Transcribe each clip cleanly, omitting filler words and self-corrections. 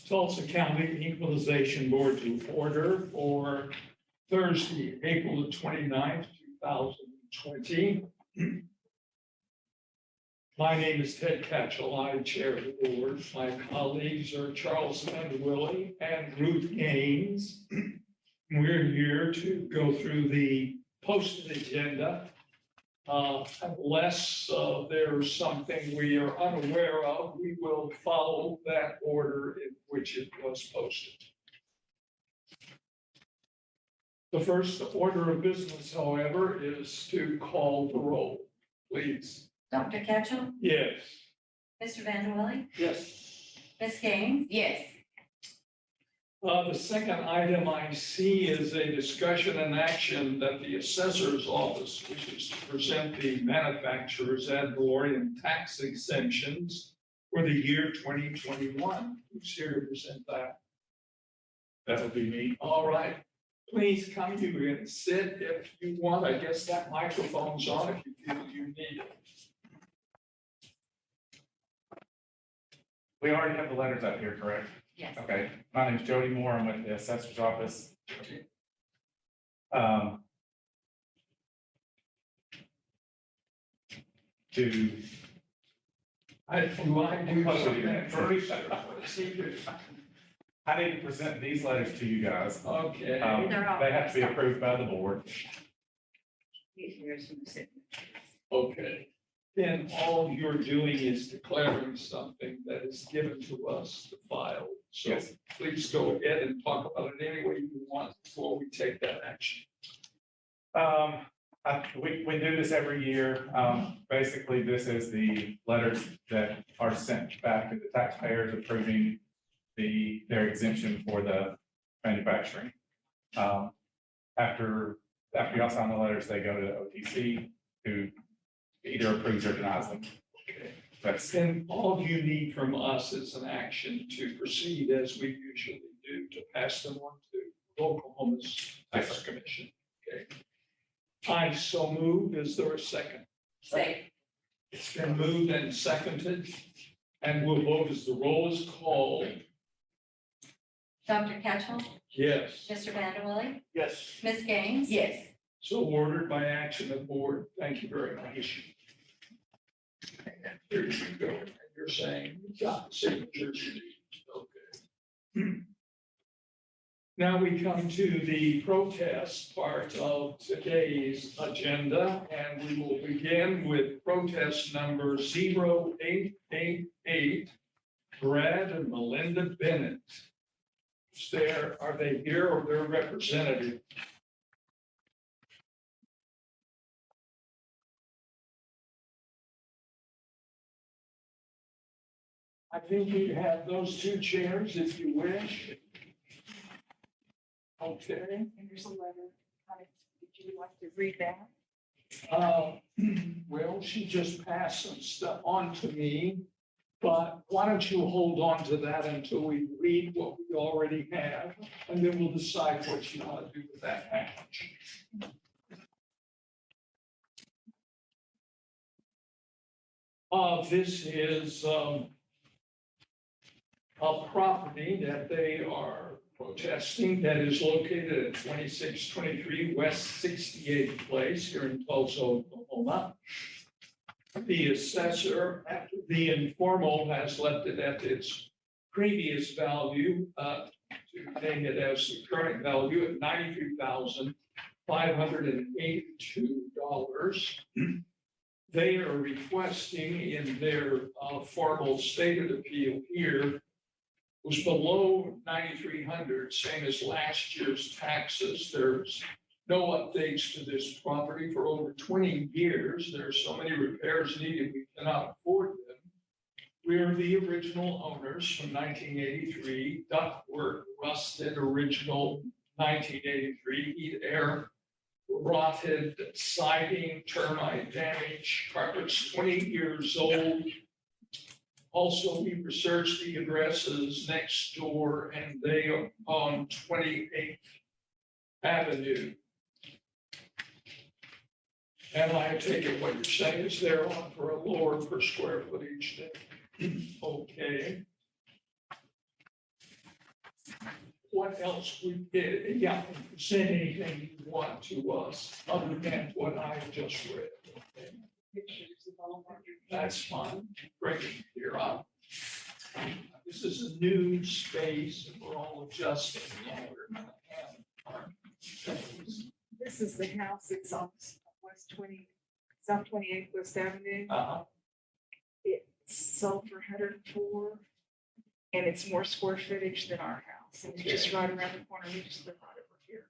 Tulsa County Equalization Board to order for Thursday, April the 29th, 2020. My name is Ted Catchell. I chair the board. My colleagues are Charles Vanderwilly and Ruth Gaines. We're here to go through the posted agenda. Unless there's something we are unaware of, we will follow that order in which it was posted. The first order of business, however, is to call the roll, please. Dr. Ketchum, Yes. Mr. Vanderwilly, Yes. Ms. Gaines. Yes. The second item I see is a discussion and action that the assessor's office wishes to present the manufacturer's ad valorem tax exemptions for the year 2021. Who's here to present that? That would be me. All right. Please come, you can sit if you want. I guess that microphone's on if you feel you need it. We already have the letters up here, correct? Yes. Okay, my name is Jody Moore. I'm with the assessor's office. I need to present these letters to you guys. Okay. They have to be approved by the board. Okay. Then all you're doing is declaring something that is given to us to file. So Yes. please go ahead and talk about it any way you want before we take that action. We do this every year. Basically, this is the letters that are sent back to the taxpayers approving their exemption for the manufacturing. After y'all sign the letters, they go to OTC, who either approves or denies them. Okay. That's Then all you need from us is an action to proceed as we usually do to pass them on to Oklahoma's Tax Commission. Okay. I so moved. Is there a second? Second. It's been moved and seconded, and we'll vote as the roll is called. Dr. Ketchum, Yes. Mr. Vanderwilly, Yes. Ms. Gaines. Yes. So ordered by action of the board. Thank you very much. And here you go. And you're saying you got signatures. Okay. Now we come to the protest part of today's agenda, and we will begin with protest number 0888, Brad and Melinda Bennett. Are they here or their representative? I think you have those two chairs if you wish. Okay. Here's a letter. Would you like to read that? Well, she just passed some stuff on to me, but why don't you hold on to that until we read what we already have, and then we'll decide what you want to do with that package. This is a property that they are protesting that is located at 2623 West 68th Place here in Tulsa, Oklahoma. The assessor, after the informal, has left it at its previous value to paying it as the current value at $93,582. They are requesting in their formal stated appeal here was below 9,300, same as last year's taxes. There's no updates to this property for over 20 years. There are so many repairs needed, we cannot afford them. We're the original owners from 1983, ductwork rusted, original 1983, heat air rotted, siding, termite damage, carpets 20 years old. Also, we researched the addresses next door, and they are on 28th Avenue. And I take it what you're saying is they're on for a lower per square footage than, okay. what else we did, yeah, send anything you want to us, other than what I just read. Okay, Pictures of all of our. that's fine, bring it here up. This is a new space, and we're all adjusting, we're gonna have our things. This is the house, it's on West 20, South 28th West Avenue. It sold for 104, and it's more square footage than our house. And it's just right around the corner. We just live right over here.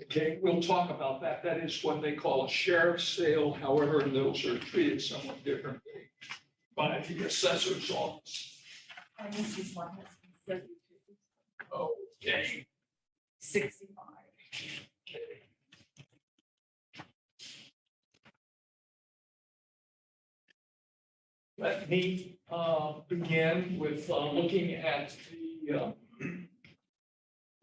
Okay, we'll talk about that. That is what they call a sheriff's sale. However, those are treated somewhat differently by the assessor's office. And this is my husband's 72, Okay. 65. Let me begin with looking at the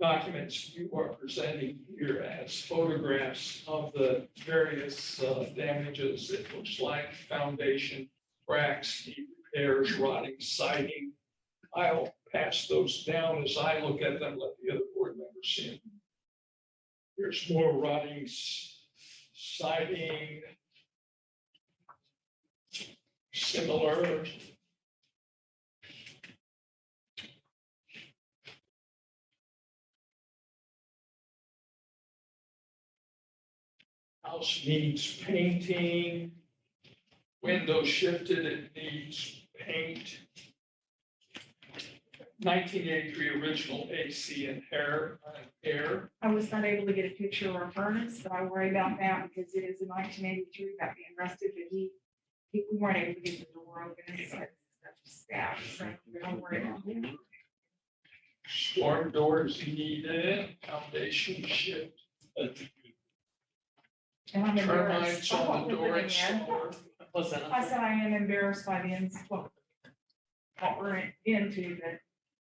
documents you are presenting here as photographs of the various damages. It looks like foundation cracks, deep repairs, rotting siding. I'll pass those down as I look at them, let the other board members see them. Here's more rotting siding. Similar. House needs painting. Window shifted, it needs paint. 1983 original AC and air. I was not able to get a picture of our furnace, but I worry about that because it is a 1983 that being rusted, but we weren't able to get the door open. And such staff, so don't worry about that. Storm doors needed, foundation shift. And I'm embarrassed. Termites on the door. I said I am embarrassed by the ends, what we're into, but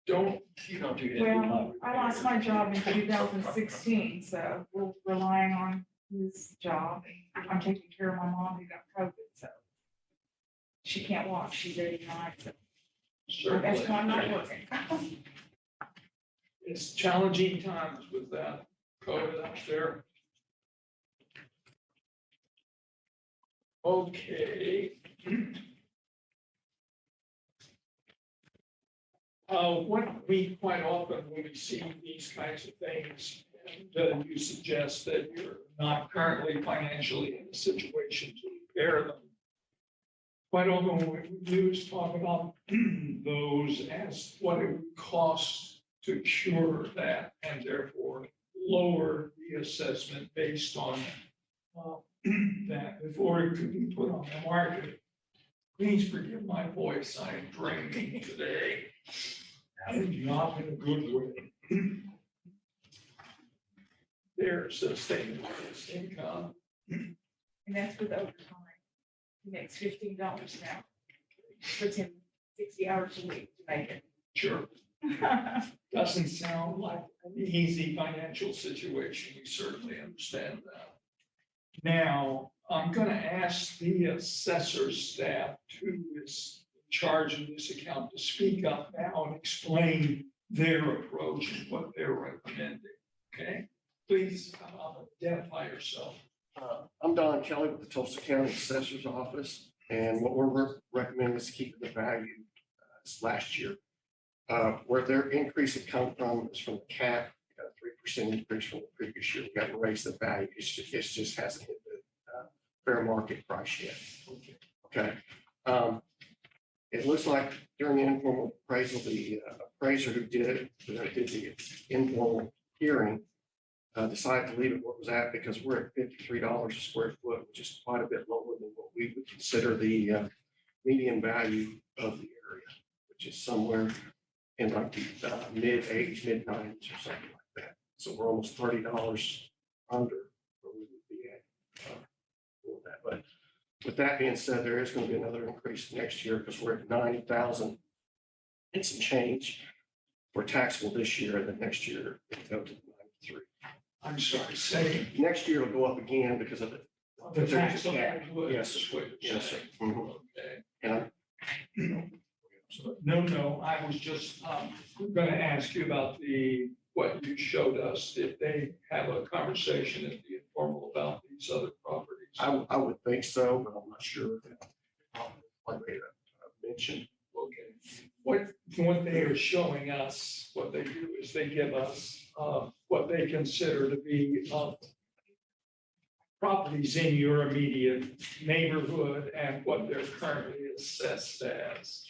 You don't do that. well, I lost my job in 2016, so we're relying on his job. I'm taking care of my mom who got COVID, so she can't walk, she's 89, so that's why I'm not working. It's challenging times with that COVID out there. Okay. What we quite often when we see these kinds of things, and you suggest that you're not currently financially in a situation to repair them. Quite often what we do is talk about those as what it would cost to cure that and therefore lower the assessment based on that before it could be put on the market. Please forgive my voice, I'm drinking today. And not in a good way. There's a statement of his income. And that's with overtime. He makes $15 an hour. Puts him 60 hours a week to make it. Sure. Doesn't sound like an easy financial situation. We certainly understand that. Now, I'm going to ask the assessor staff who is in charge of this account to speak up now and explain their approach and what they're recommending. Okay, please identify yourself. I'm Don Kelly with the Tulsa County Assessor's Office, and what we're recommending is keeping the value as last year. Where their increase had come from is from the cap, 3% increase from the previous year. We got to raise the value. It just hasn't hit the fair market price yet. Okay. It looks like during the informal appraisal, the appraiser who did the informal hearing decided to leave it where it was at because we're at $53 a square foot, which is quite a bit lower than what we would consider the median value of the area, which is somewhere in like the mid-90s or something like that. So we're almost $30 under where we would be at for that. But with that being said, there is going to be another increase next year because we're at 90,000 and some change for taxable this year, and then next year it'll go to 93. I'm sorry, say. Next year it'll go up again because of it. The tax on cap. wood. Yes. is what you're Yes, sir. saying. Mhm. Okay. And No, I was just going to ask you about the what you showed us? Did they have a conversation at the informal about these other properties? I would think so, but I'm not sure. Like they mentioned. Okay. What they are showing us, what they do is they give us what they consider to be properties in your immediate neighborhood and what they're currently assessed as.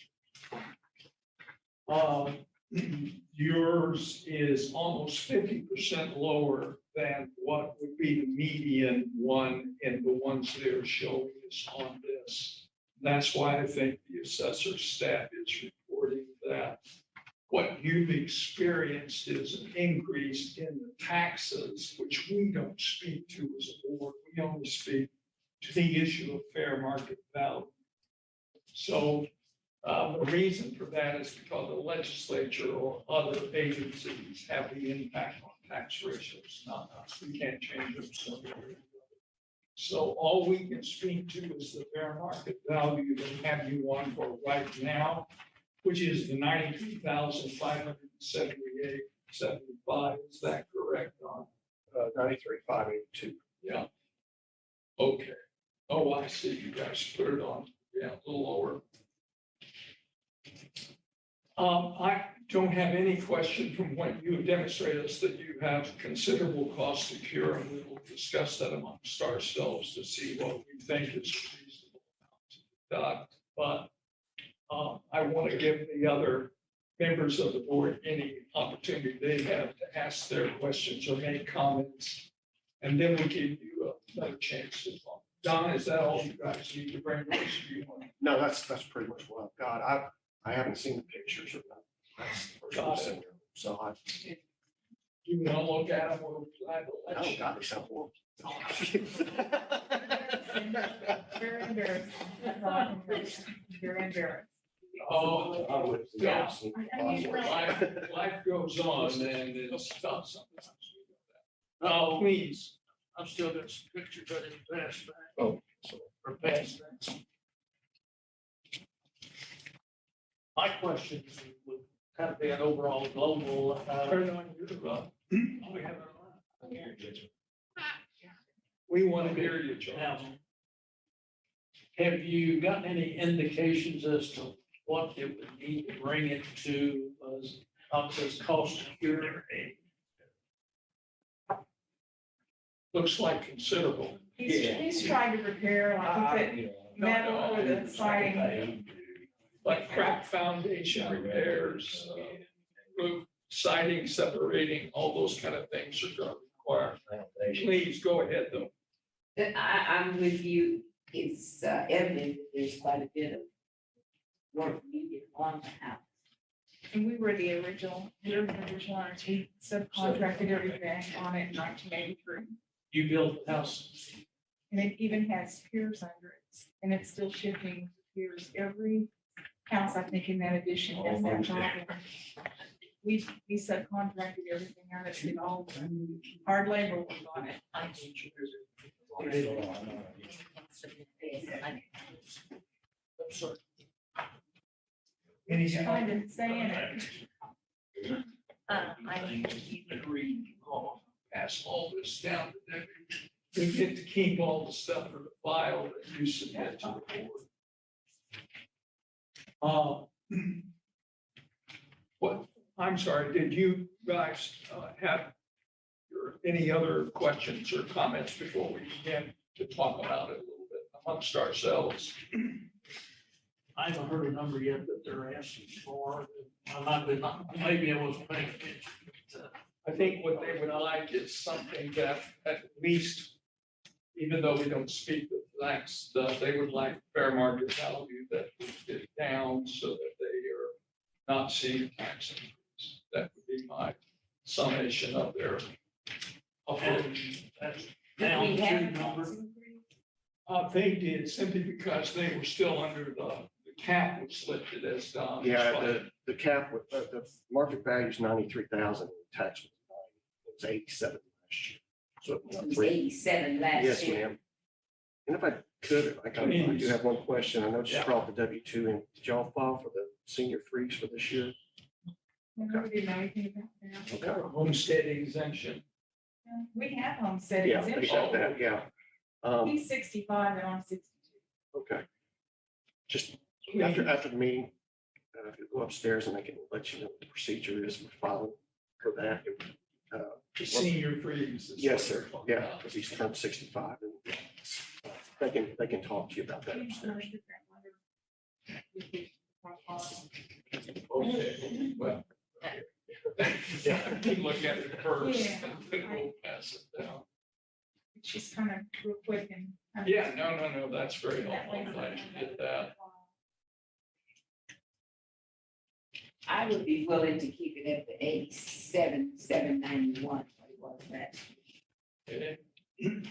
Yours is almost 50% lower than what would be the median one in the ones they're showing us on this. That's why I think the assessor staff is reporting that what you've experienced is an increase in the taxes, which we don't speak to as a board. We only speak to the issue of fair market value. So the reason for that is because the legislature or other agencies have the impact on tax ratios, not us. We can't change them. So all we can speak to is the fair market value that we have you on for right now, which is the 93,578.75. Is that correct, Don? 93,582. Yeah. Okay. Oh, I see. You guys put it on, yeah, a little lower. I don't have any question from what you have demonstrated us that you have considerable cost to cure, and we will discuss that amongst ourselves to see what we think is reasonable. But I want to give the other members of the board any opportunity they have to ask their questions or make comments, and then we'll give you another chance to talk. Don, is that all you guys need to bring? No, that's pretty much what I've got. I haven't seen the pictures of that. That's the first one seen there. So You want to look at them? We'll let oh you. God, they sound horrible. Very embarrassed. That's all I can tell you. Very embarrassed. Oh, I would- Yeah. life goes on and it's tough sometimes. Oh, please. I've still got some pictures of it past back. Oh, so Or past that. My question would kind of be an overall global, Turn on your, we have a we want to hear you, John. now. Have you gotten any indications as to what it would need to bring it to, how it says cost to cure? Looks like considerable. He's trying to repair, like, he put metal for the siding. Like crack foundation repairs, roof siding separating, all those kind of things are going to require. Please go ahead though. I'm with you. It's evident that there's quite a bit of work needed on the house. And we were the original owners. We subcontracted everything on it in 1983. You built the house. And it even has piers under it. And it's still shifting piers. Every house, I think, in that addition has that problem. We subcontracted everything out. It's been all hard labor was on it. I'm sorry. Any Trying to stay in it. agree, pass all this down to them. We get to keep all the stuff in the file that you submit to the board. What, I'm sorry, did you guys have any other questions or comments before we begin to talk about it a little bit amongst ourselves? I haven't heard a number yet that they're asking for. Maybe I wasn't paying attention. But, I think what they would like is something that at least, even though we don't speak the facts, they would like fair market value that would get down so that they are not seeing tax increase. That would be my summation of their approach. That's Do down we to have number. They did simply because they were still under the cap was lifted as Don. yeah, the cap with the market value is 93,000. Tax was 9. It was 87 last year. So it went up It was 3. 87 last Yes, year. ma'am. And if I could, I do have one question. I know you Yeah. brought the W-2 in. Did y'all file for the senior freeze for this year? We didn't know anything about that. Okay. Or homestead exemption. We have homestead Yeah, they exemption. have that, yeah. He's 65 and I'm 62. Okay. Just after the meeting, if you go upstairs and they can let you know what the procedure is for filing for that. The senior freeze. is Yes, what sir. they're Yeah, talking about. because he's turned 65 and they can talk to you about that upstairs. Okay, well. Yeah, I can look at it first, Yeah. and then we'll pass it down. It's just kind of real quick and. Yeah, no, that's very helpful. I'm glad you did that. I would be willing to keep it at the 87,791, what it was that. Okay.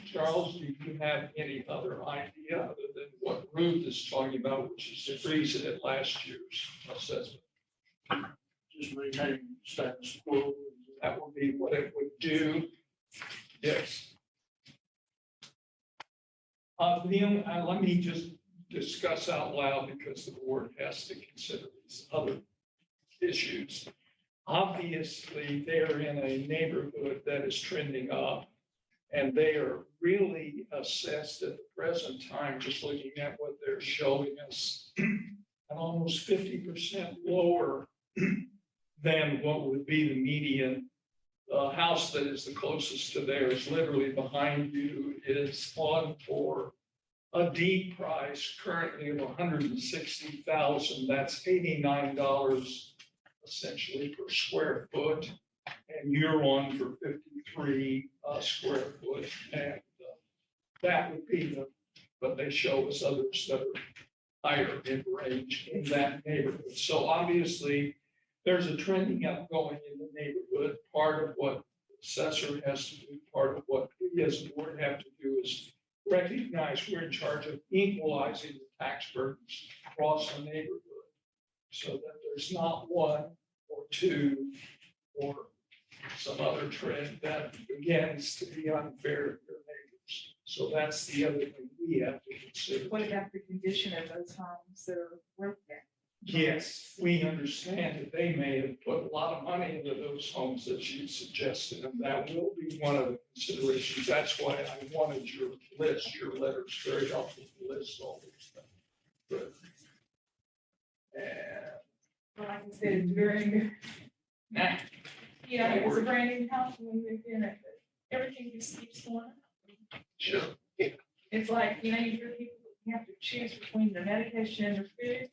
Charles, do you have any other idea other than what Ruth is talking about, which is to freeze it at last year's assessment? Just maintain status quo. That would be what it would do. Yes. Neil, let me just discuss out loud because the board has to consider these other issues. Obviously, they're in a neighborhood that is trending up, and they are really assessed at the present time, just looking at what they're showing us, at almost 50% lower than what would be the median. The house that is the closest to theirs, literally behind you, is on for a deep price currently of $160,000. That's $89 essentially per square foot. And you're on for 53 square foot. And that would be but they show us others that are higher in range in that neighborhood. So obviously, there's a trending up going in the neighborhood. Part of what the assessor has to do, part of what we as a board have to do is recognize we're in charge of equalizing the tax burdens across the neighborhood so that there's not one or two or some other trend that begins to be unfair to your neighbors. So that's the other thing we have to consider. What about the condition of those homes that are broken? Yes, we understand that they may have put a lot of money into those homes that you suggested, and that will be one of the considerations. That's why I wanted your list, your letters, very helpful to list all these things. Good. And, Like I said, it's very, nah, you know, it was a brand new house when we moved in it, but everything just keeps going up. sure. It's like, you know, you hear people, you have to choose between the medication and the food.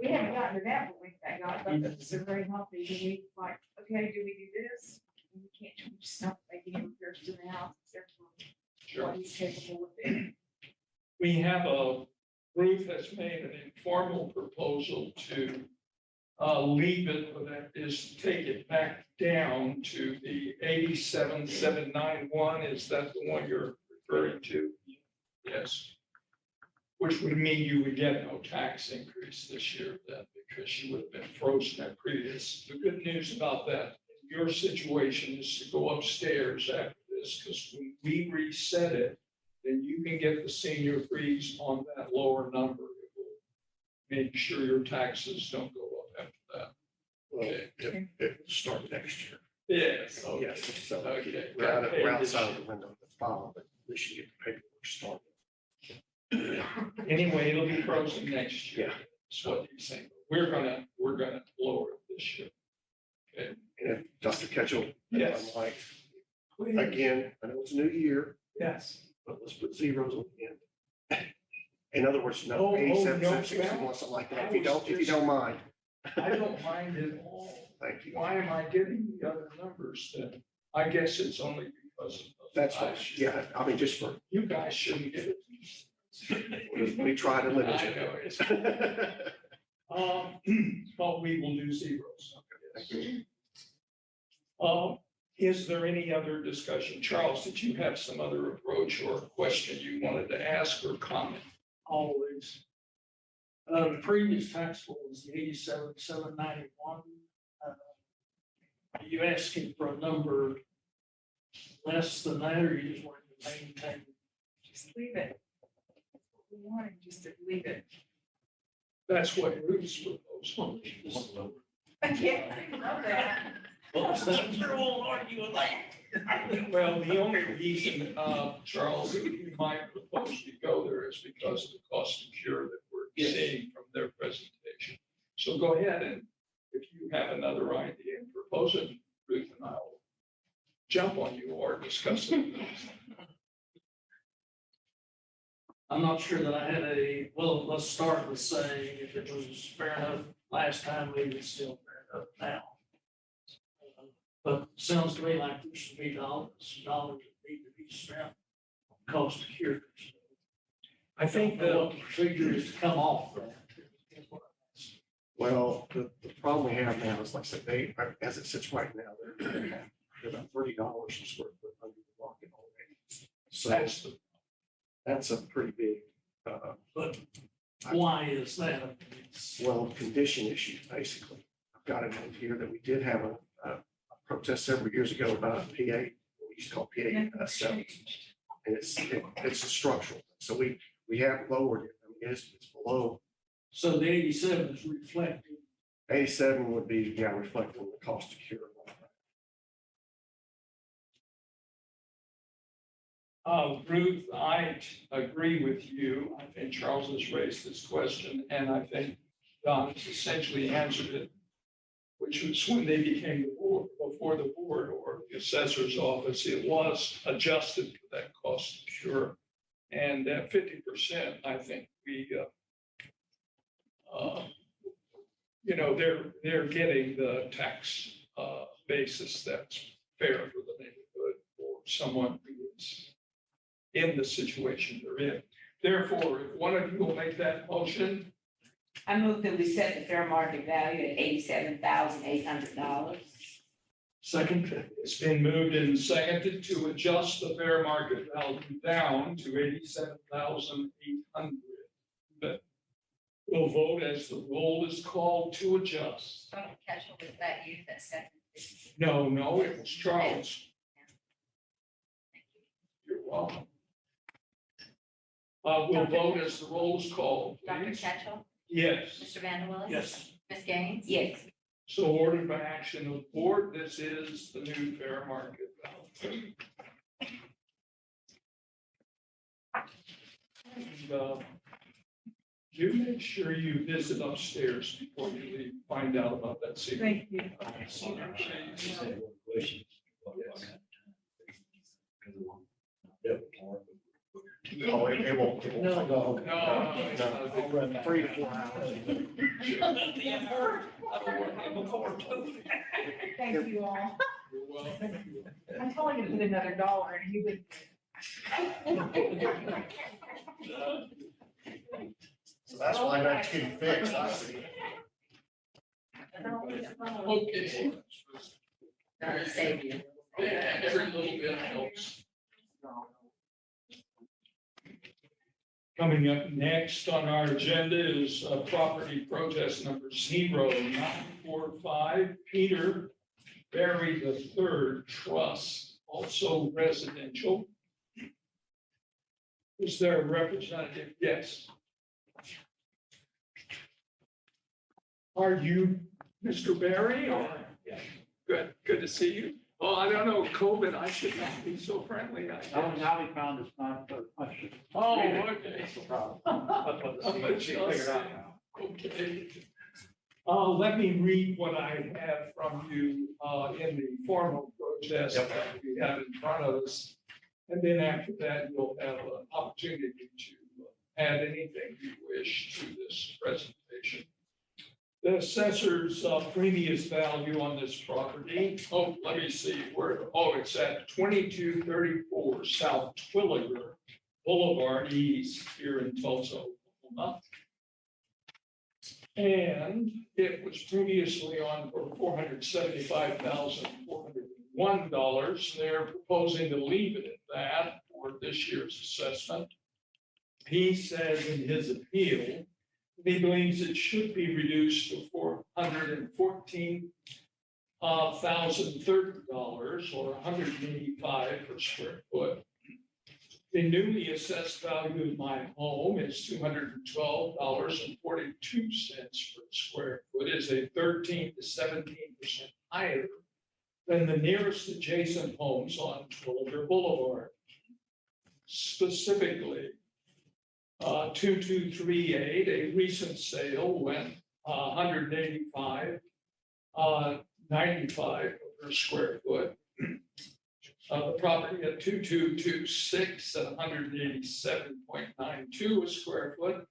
We haven't gotten to that, but we thank God, but it's very healthy. Do we like, okay, do we do this? And we can't change stuff, making any repairs to the house, except for what he's capable of doing. We have Ruth has made an informal proposal to leave it, but that is to take it back down to the 87,791. Is that the one you're referring to? Yes. Which would mean you would get no tax increase this year then, because you would have been frozen at previous. The good news about that, your situation is to go upstairs after this, because when we reset it, then you can get the senior freeze on that lower number. It will make sure your taxes don't go up after that. Well, it start next year. Yes. Okay. Yes, so Okay. we're outside of the window of the file, but at least you get the paperwork started. Anyway, it'll be frozen next year. Yeah. That's what he's saying. We're gonna lower it this year. Okay. And Dr. Ketchel, Yes. I'm like, again, I know it's a new year, Yes. but let's put zeros on the end. In other words, Oh, no, 87, no, 61, something like that, if you don't mind. I don't mind at all. Thank you. Why am I getting the other numbers then? I guess it's only because of. That's fine. Yeah, I mean, just for, You guys shouldn't get it. we try to limit I know it's- it. But we will do zeros. Thank you. Is there any other discussion? Charles, did you have some other approach or question you wanted to ask or comment? Always. The previous tax bill was the 87,791. Are you asking for a number less than that, or you just want to maintain? Just leave it. We want him just to leave it. That's what Ruth's proposal. Yeah, I love that. Well, Senator won't argue with that. Well, the only reason, Charles, that you might propose to go there is because of the cost to cure that we're Yes. seeing from their presentation. So go ahead, and if you have another idea and propose it, Ruth and I will jump on you or discuss it. I'm not sure that I had well, let's start with saying if it was fair enough last time, maybe it's still fair enough now. But sounds to me like there should be dollars that need to be spent on cost of cure. I think What the procedure is to come off that. Is what I'm asking. Well, the problem we have now is, like I said, as it sits right now, they're about $30 a square foot under the market already. So that's a pretty big, But why is that? It's- well, condition issue, basically. I've got a note here that we did have a protest several years ago about a PA, what we used to call PA 7. And it's a structural. So we have lowered it. I mean, it's below. So the 87 is reflecting. 87 would be, yeah, reflecting the cost to cure. Ruth, I agree with you. I think Charles has raised this question, and I think Don has essentially answered it, which was when they became the board, before the board or the assessor's office, it was adjusted for that cost to cure. And at 50%, I think we, they're getting the tax basis that's fair for the neighborhood for someone who is in the situation they're in. Therefore, if one of you will make that motion, I move that we set the fair market value at $87,800. Second. it's been moved and seconded to adjust the fair market value down to 87,800. But we'll vote as the roll is called to adjust. Dr. Ketchel, was that you that seconded? No, it was Charles. You're welcome. We'll vote as the roll is called, Dr. please. Ketchel, Yes. Mr. Vanderwillis? Yes. Ms. Gaines? Yes. So ordered by action of the board, this is the new fair market value. And, you make sure you visit upstairs before you leave, find out about that secret. Thank you. Oh, it won't. No. No. 3 to 4 hours. Thank you all. You're welcome. I'm telling you to put another dollar and you would. So that's why that's getting fixed, I see. Okay. That'll save you. Yeah, every little bit helps. Coming up next on our agenda is property protest number 0945, Peter Barry III Trust, also residential. Is there a representative? Yes. Are you Mr. Barry or? Yeah. Good to see you. Oh, I don't know, COVID, I should not be so friendly. I guess. Now we found it's not the question. Oh, okay. That's the problem. Okay. Let me read what I have from you in the formal protest that we have in front of us. And then after that, you'll have an opportunity to add anything you wish to this presentation. The assessor's previous value on this property, let me see where, it's at 2234 South Twilliger Boulevard East here in Tulsa, Oklahoma. And it was previously on for $475,401. They're proposing to leave it at that for this year's assessment. He says in his appeal, he believes it should be reduced to $414,030 or $185 per square foot. The newly assessed value of my home is $212.42 per square foot, is a 13 to 17% higher than the nearest adjacent homes on Tulsa Boulevard. Specifically, 2238, a recent sale went 185, 95 per square foot. The property at 2226 at 187.92 a square foot.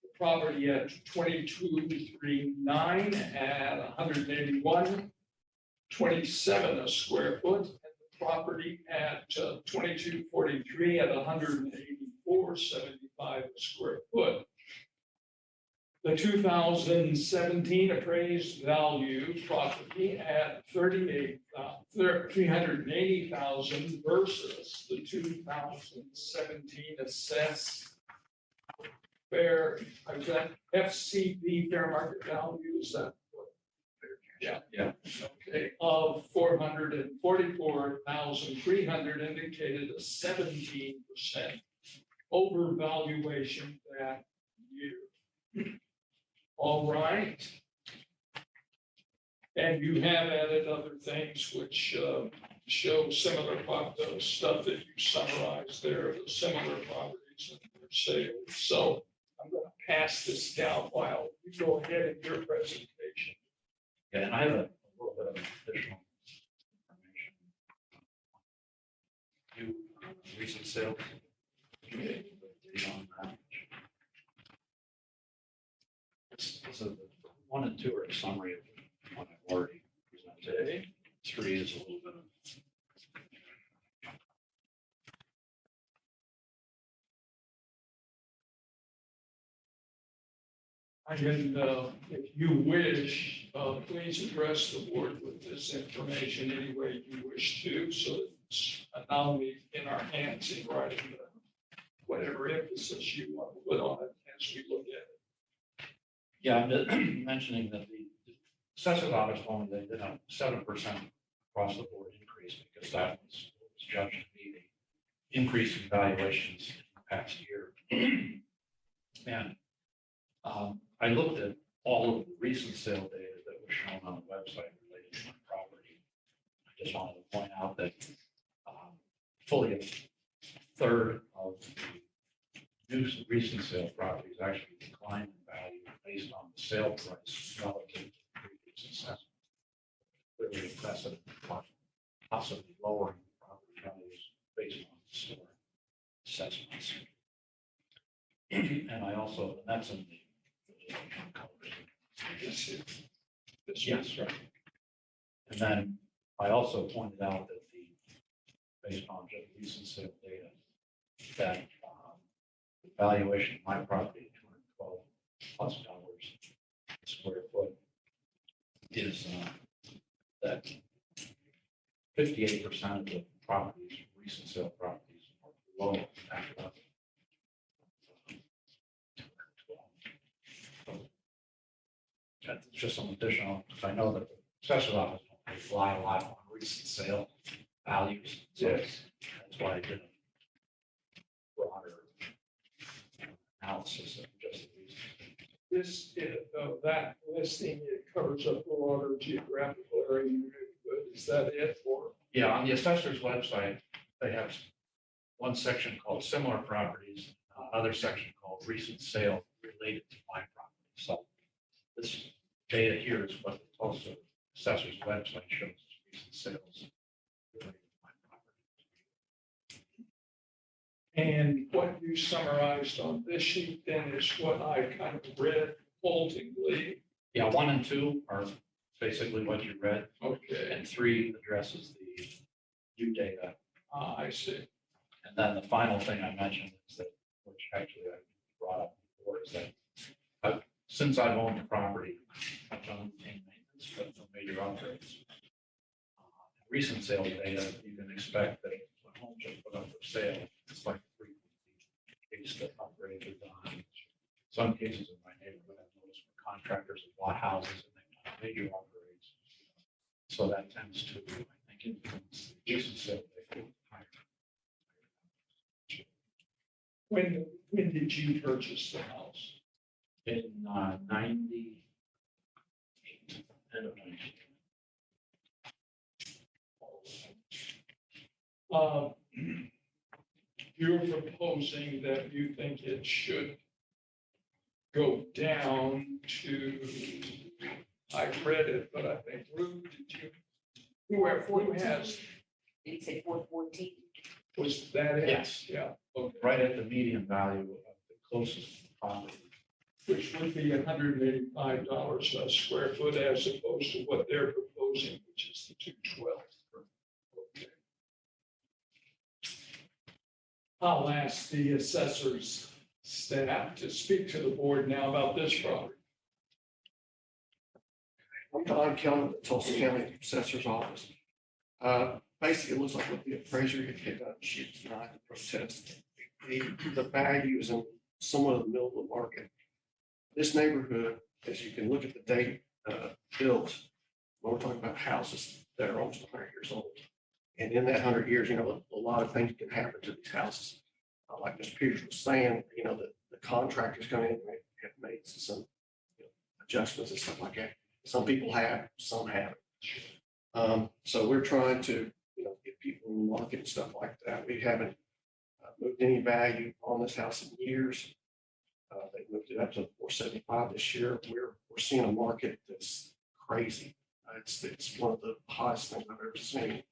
The property at 2239 at 181.27 a square foot. And the property at 2243 at 184.75 a square foot. The 2017 appraised value property at 380,000 versus the 2017 assessed fair, is that FCP fair market value, is that? Yeah. Yeah. Okay, of 444,300 indicated a 17% overvaluation that year. All right. And you have added other things which show similar stuff that you summarized there, the similar properties and their sales. So I'm going to pass this down while you go ahead in your presentation. Yeah, and I have a little bit of additional information. New recent sales. So the 1 and 2 are a summary of what I've already presented. 3 is a little bit of. And if you wish, please address the board with this information any way you wish to, so that it's not only in our hands in writing, but whatever emphasis you want to put on it as we look at it. Yeah, I'm mentioning that the assessor's office only, they did a 7% across the board increase because that was judged to be the increase in valuations in the past year. And I looked at all of the recent sale data that was shown on the website related to my property. I just wanted to point out that fully a third of the new recent sale properties actually declined in value based on the sale price relative to the previous assessment. Clearly a precedent for possibly lowering property values based on historic assessments. And I also, and that's in the yes, right. And then I also pointed out that based on just recent sale data, that the valuation of my property, $212+ a square foot, is that 58% of the properties, recent sale properties, are below that level. That's just some additional, because I know that the assessor's office they fly a lot on recent sale values. So that's why I did a broader analysis of just the recent. That listing, it covers a broader geographical area. Is that it? Or Yeah, on the assessor's website, they have one section called similar properties, another section called recent sale related to my property. So this data here is what the Tulsa assessor's website shows as recent sales related to my property. and what you summarized on this sheet then is what I kind of read haltingly. Yeah, 1 and 2 are basically what you read, Okay, and 3 addresses the new data. I see. And then the final thing I mentioned is that, which actually I brought up before, is that since I've owned the property, I've done routine maintenance, but no major upgrades. Recent sales data, you can expect that when homes are put up for sale, it's like frequency case that upgrades are done. Some cases in my neighborhood, I've noticed where contractors have bought houses and they've done major upgrades. So that tends to, I think, influence the recent sale data higher. When did you purchase the house? In 98, end of 98. You're proposing that you think it should go down to, I read it, but I think, Ruth, did you, who has, Did you say 414? was that it? Yes. Yeah, okay. Right at the median value of the closest property. Which would be $185 a square foot as opposed to what they're proposing, which is the 212. Okay. I'll ask the assessor's staff to speak to the board now about this property. I'm Don Kelly with the Tulsa County Assessor's Office. Basically, it looks like what the appraiser had picked up, she denied the protest. The value is in somewhat of the middle of the market. This neighborhood, as you can look at the date built, when we're talking about houses that are almost 100 years old. And in that 100 years, you know, a lot of things can happen to these houses. Like Mr. Peters was saying, you know, the contractors come in and have made some adjustments and stuff like that. Some people have, some haven't. So we're trying to, you know, get people in the market and stuff like that. We haven't moved any value on this house in years. They moved it up to 475 this year. We're seeing a market that's crazy. It's one of the hottest things I've ever seen.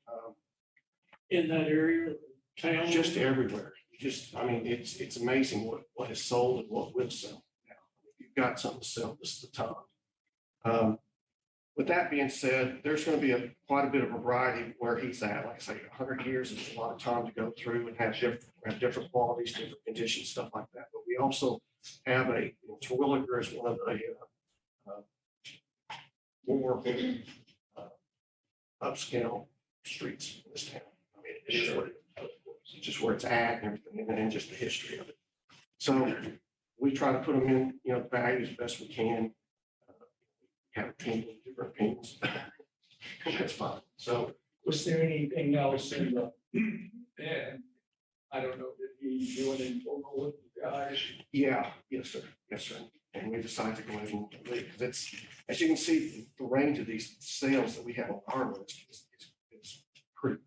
In that area, town. Just everywhere. I mean, it's amazing what is sold and what will sell now. If you've got something to sell, this is the time. With that being said, there's going to be quite a bit of a variety where he's at. Like I say, 100 years is a lot of time to go through and have different qualities, different conditions, stuff like that. But we also have Terwilliger is one of the more upscale streets in this town. I mean, it is what it is. It's just where it's at and everything, and just the history of it. So we try to put them in, you know, value as best we can. Have opinions, different opinions. That's fine. So Was there anything else in the, and I don't know, did he do an informal with you guys? yeah, yes, sir. Yes, sir. And we decided to go ahead and leave because it's, as you can see, the range of these sales that we have on our list is pretty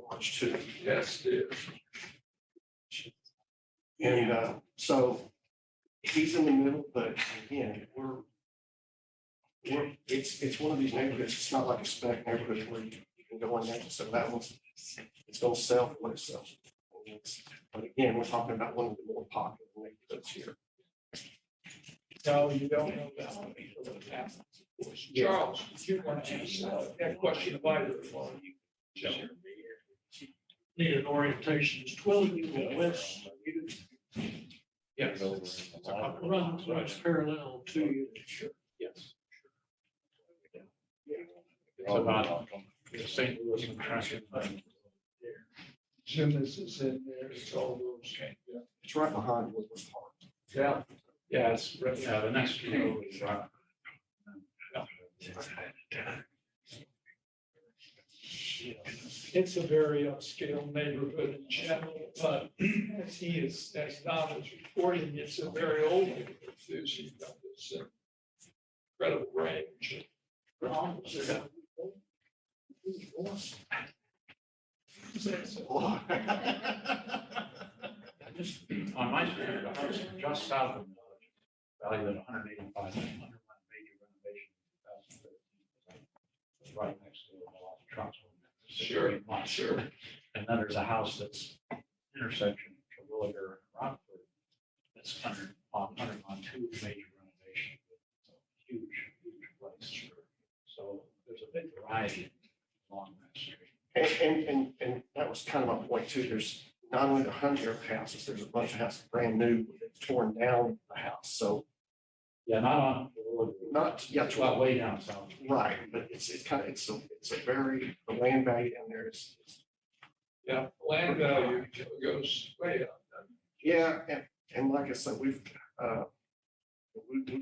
large too. Yes, it is. And so he's in the middle, but again, it's one of these neighborhoods. It's not like a spec neighborhood where you can go in there. So that one's, it's going to sell for what it sells. But again, we're talking about one of the more popular neighborhoods here. No, you don't know that. Charles, if you want to ask that question of either of you. Need an orientation. Is 12 you west? Yes. Runs parallel to you. Sure. Yes. It's about St. Louis and Trenton. Zoomis is in there, it's all those. Yeah. It's right behind Woodward Park. Yeah. Yeah, it's, yeah, the next kilo is right. It's a very upscale neighborhood in general, but as Don is reporting, it's a very old neighborhood too. So you've got this incredible range. Just on my street, the house just south of the village, valued at 185, underwent a major renovation in 2013. It's right next to a lot of trucks. Sure, sure. And then there's a house that's intersection Terwilliger and Rockford. That's undergone two major renovations. It's a huge place. So there's a big variety along that street. And that was kind of my point too. There's not only the 100-year houses, there's a bunch of houses brand new, torn down the house. So Yeah, not on Terwilliger. not, yeah, It's about way down south. right, but it's a very, the land value down there is, Yeah, land value goes way up. yeah, and like I said, we've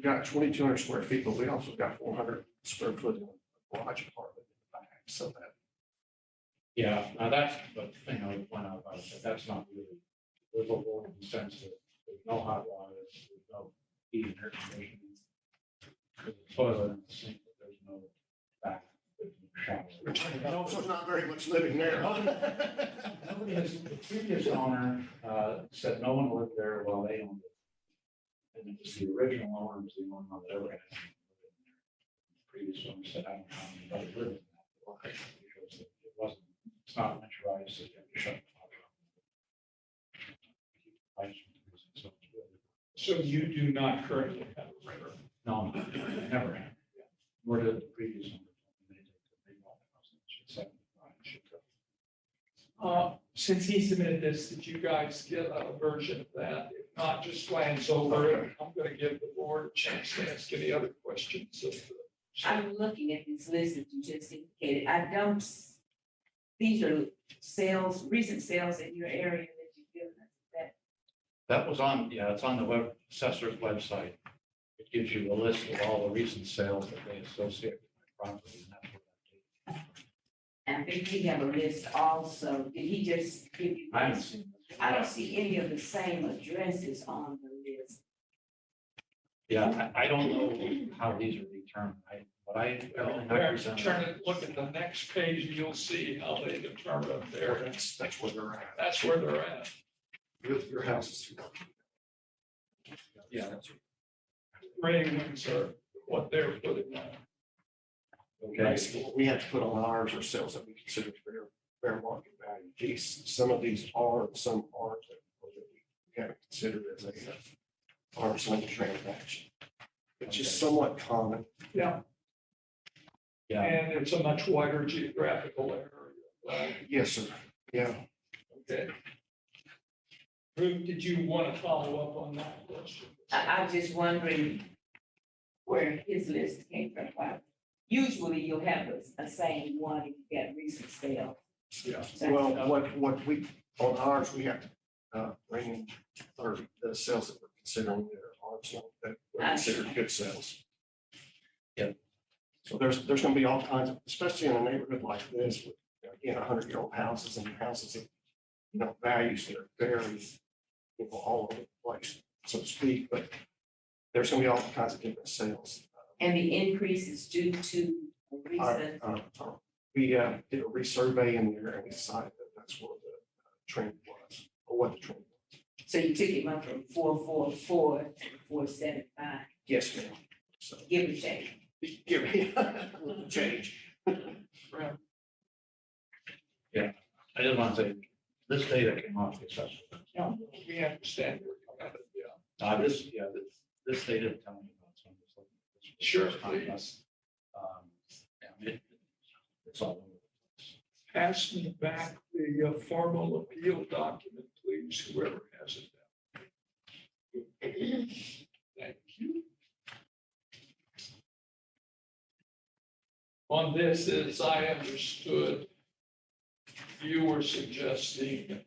got 2,200 square feet, but we also got 400 square foot in a garage apartment in the back, so that. Yeah, now that's the thing I would point out about it, that's not really livable in the sense that no hot water, there's no heating, air conditioning. There's a toilet and a sink, but there's no bath, there's no shower. So there's not very much living there. Nobody has, the previous owner said no one lived there while they owned it. And it was the original owner was the only one that ever had. anyone live in there. The previous owner said, I don't know how anybody lived in that. block," because it wasn't, it's not winterized, so you have to shut the water off. Keep the pipes from freezing, so it's really- So you do not currently have a renter. No, I never had. Nor did the previous owner. They bought the house in 1975 in Chicago. Since he submitted this, did you guys get a version of that? If not, just glance over it. I'm gonna give the board a chance to ask any other questions of the. I'm looking at this list that you just indicated. I don't, these are sales, recent sales in your area that you've given us. That, That was on, yeah, it's on the web assessor's website. It gives you a list of all the recent sales that they associate with my property. And that's what and I think we have a list also. Did he just give you? I haven't seen this. I don't see any of the same addresses on the list. Yeah, I don't know how these are determined. Everything I Well, presented- turn it, look at the next page, and you'll see how they determine up there. That's where they're at. That's where they're at. Your house is. Yeah, that's Ratings are what they're putting on. okay. Basically, what we have to put on ours are sales that we consider fair market value. These, some of these are, some aren't, or that we haven't considered as a arm's length transaction. It's just somewhat common. Yeah, Yeah, and it's a much wider geographical area. Yes, sir. Yeah. Okay. Ruth, did you want to follow up on that question? I was just wondering where his list came from. Why? Usually you'll have a same one if you get recent sale. Yeah. Well, what we, on ours, we have to bring in, or the sales that we're considering that are arm's length, that we're considered good sales. Yeah. So there's gonna be all kinds of, especially in a neighborhood like this, with, again, 100-year-old houses and houses of, values that are very, all over the place, so to speak, but there's gonna be all kinds of different sales. And the increase is due to a recent, We did a resurvey in there and we decided that that's what the trend was, or what the trend was. so you took him up from 444 to 475, Yes, ma'am. So give or take. give me a little change. I just want to say, this data came off the assessor. Yeah, we understand. Yeah. This data tell me about some of this. Sure, please. It's all over. Pass me back the formal appeal document, please, whoever has it. Thank you. On this, as I understood, you were suggesting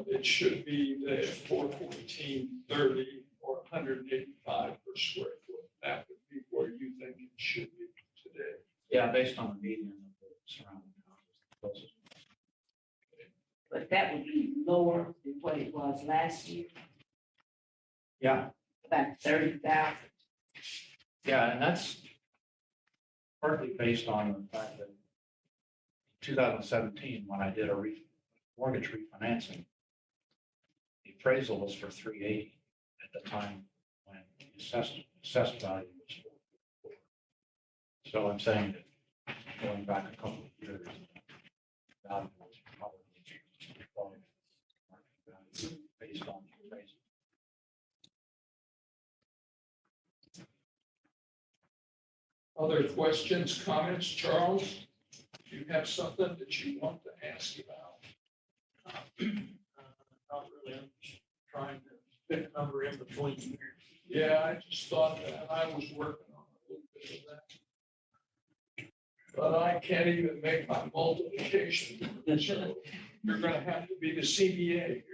it should be the 414.30 or 185 per square foot. That would be where you think it should be today. Yeah, based on the median of the surrounding houses. But that would be lower than what it was last year, Yeah, about 30,000. yeah, and that's partly based on the fact that 2017, when I did a mortgage refinancing, the appraisal was for 380 at the time when the assessed value was 444. So I'm saying that going back a couple of years, the value was probably below market value based on the appraisal. Other questions, comments, Charles? Do you have something that you want to ask about? Not really, I'm just trying to fit a number in between here. Yeah, I just thought that I was working on a little bit of that. But I can't even make my multiplication. So you're gonna have to be the CBA here.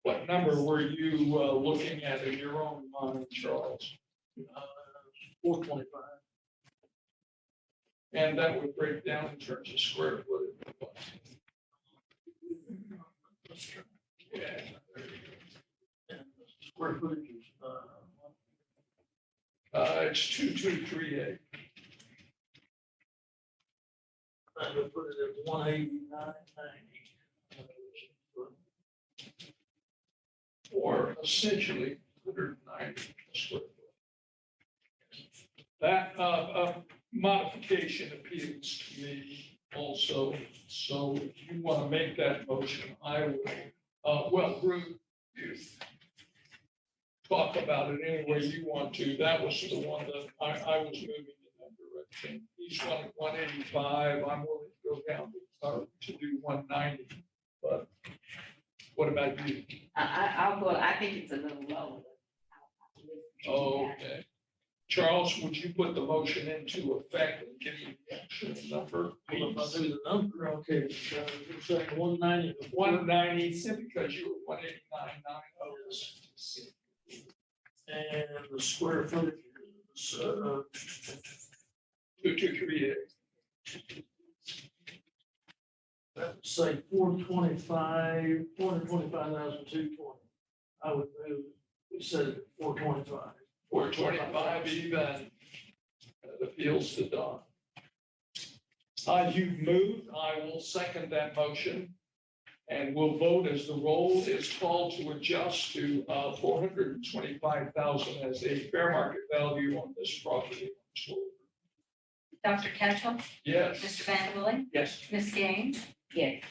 What number were you looking at in your own mind, Charles? 425. And that would break down in terms of square footage. Yeah. And the square footage That's 2238. I'm gonna put it at 189.90. Or essentially 190 square foot. That modification appeals to me also, so if you want to make that motion, I will, well, Ruth, you talk about it any way you want to. That was the one that I was moving in that direction. He's wanting 185, I'm willing to go down to do 190, but what about you? I'll go, I think it's a little low. Okay. Charles, would you put the motion into effect and give me the actual number? Well, if I do the number, okay, so you're saying 190 to 190, simply because you were 189.90. and the square footage is, 2238. that would say 425,220. I would move, we said 425. 425 even. It appeals to Don. You've moved. I will second that motion. And we'll vote as the roll is called to adjust to 425,000 as a fair market value on this property. Dr. Ketchum, Yes, Mr. Van Willen, Yes. Ms. Gaines, Yes,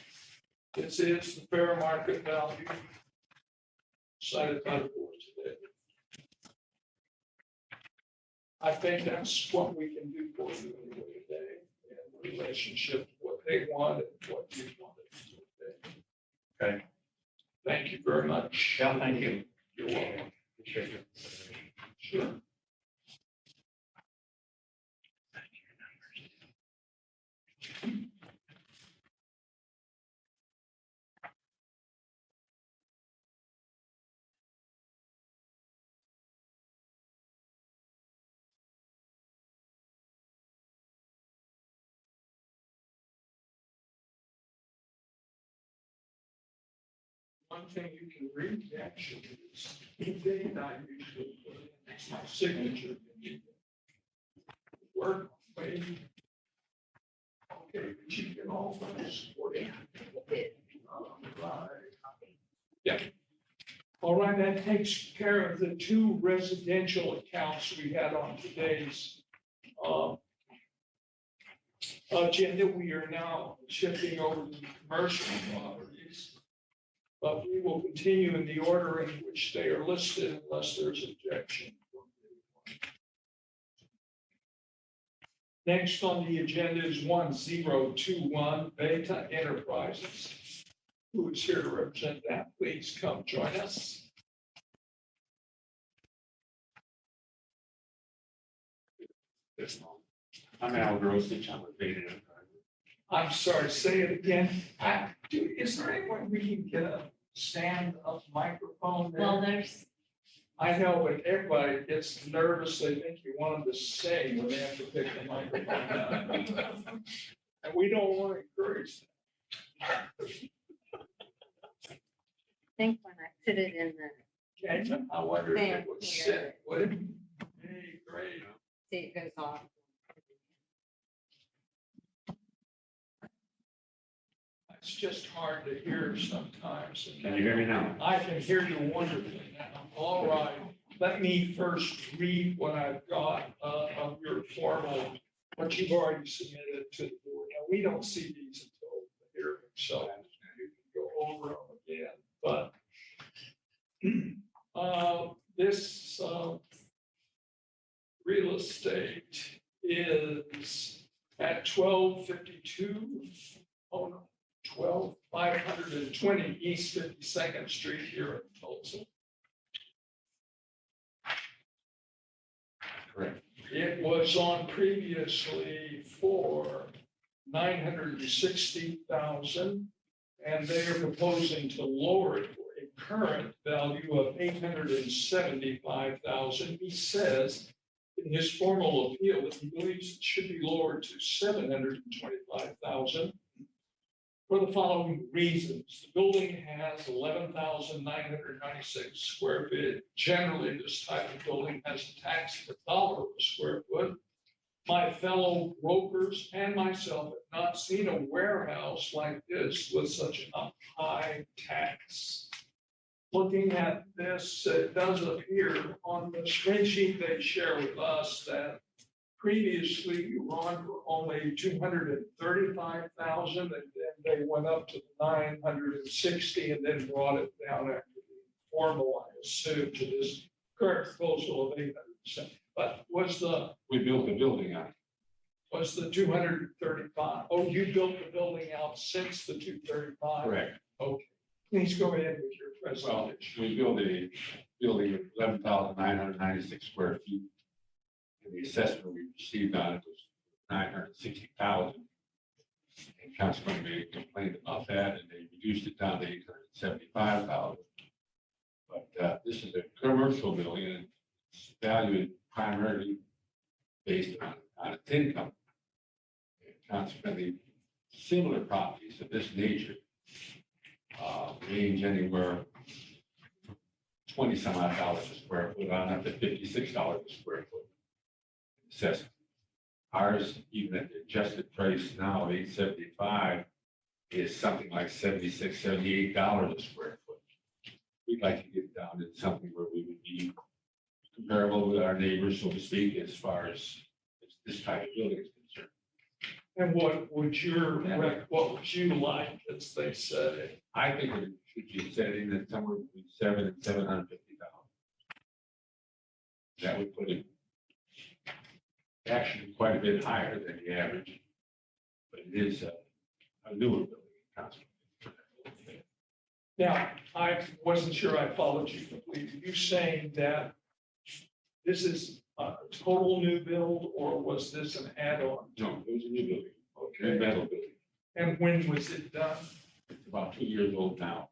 this is the fair market value cited by the board today. I think that's what we can do for you anyway today in relationship to what they want and what you wanted today. Okay. Thank you very much. Yeah, thank you. You're welcome. Appreciate your consideration. Sure. One thing you can read actually is the date I usually put in, it's my signature. Work, wait. Okay, did you get all those? Right. Yeah. All right, that takes care of the two residential accounts we had on today's agenda. We are now shifting over to commercial properties. But we will continue in the order in which they are listed unless there's objection. Next on the agenda is 1021 Beta Enterprises. Who is here to represent that? Please come join us. I'm Al Grosich, I'm with Beta Enterprises. I'm sorry, say it again. Is there any way we can get a stand-up microphone well, there? there's, I know, but everybody gets nervous. They think you want them to sing when they have to pick the microphone up. And we don't want to encourage that. I think when I put it in the, Okay, I wonder if it would There, sit, would it? Hey, great. see, it goes off. It's just hard to hear sometimes. Can you hear me now? I can hear you wonderfully now. All right. Let me first read what I've got of your formal, what you've already submitted to the board. Now, we don't see these until the hearing, so you can go over them again. But this real estate is at 1252, 520 East 52nd Street here in Tulsa. Correct. It was on previously for 960,000, and they are proposing to lower it for a current value of 875,000. He says in his formal appeal that he believes it should be lowered to 725,000. for the following reasons. The building has 11,996 square feet. Generally, this type of building has a tax of $1 per square foot. My fellow brokers and myself have not seen a warehouse like this with such a high tax. Looking at this, it does appear on the spreadsheet they share with us that previously you were on for only 235,000, and then they went up to 960 and then brought it down after the formal, I assume, to this current proposal of 800%. But We built the building on it. was the 235? Oh, you built the building out since the 235? Correct. Okay, please go ahead with your Well, presentation. we built a building of 11,996 square feet. And the assessment we received on it was 960,000. And consequently, they complained about that and they reduced it down to 875,000. But this is a commercial building and it's valued primarily based on its income. And consequently, similar properties of this nature range anywhere from 20 some odd dollars a square foot on up to $56 a square foot. Assessment. Ours, even at the adjusted price now, 875, is something like $76, $78 a square foot. We'd like to get down to something where we would be comparable with our neighbors, so to speak, as far as this type of building is concerned. And what would you like, as they said? I think it should be setting at somewhere between $700,000 and $750,000. That would put it actually quite a bit higher than the average, but it is a newer building. Consequently. Now, I wasn't sure I followed you completely. You saying that this is a total new build, or was this an add-on? No, it was a new building, new Okay, metal building. and when was it done? It's about 2 years old now.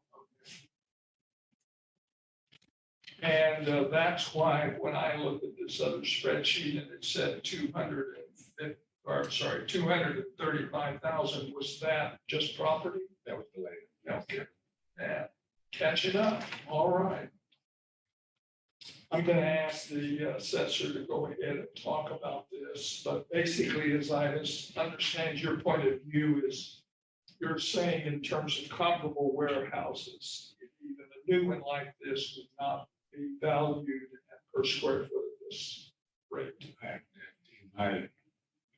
And that's why when I looked at this other spreadsheet and it said 235,000, was that just property? That was the later. Okay. Yeah, catching up, all right. I'm gonna ask the assessor to go ahead and talk about this, but basically, as I understand your point of view is you're saying in terms of comparable warehouses, even a new one like this would not be valued per square foot at this rate. I've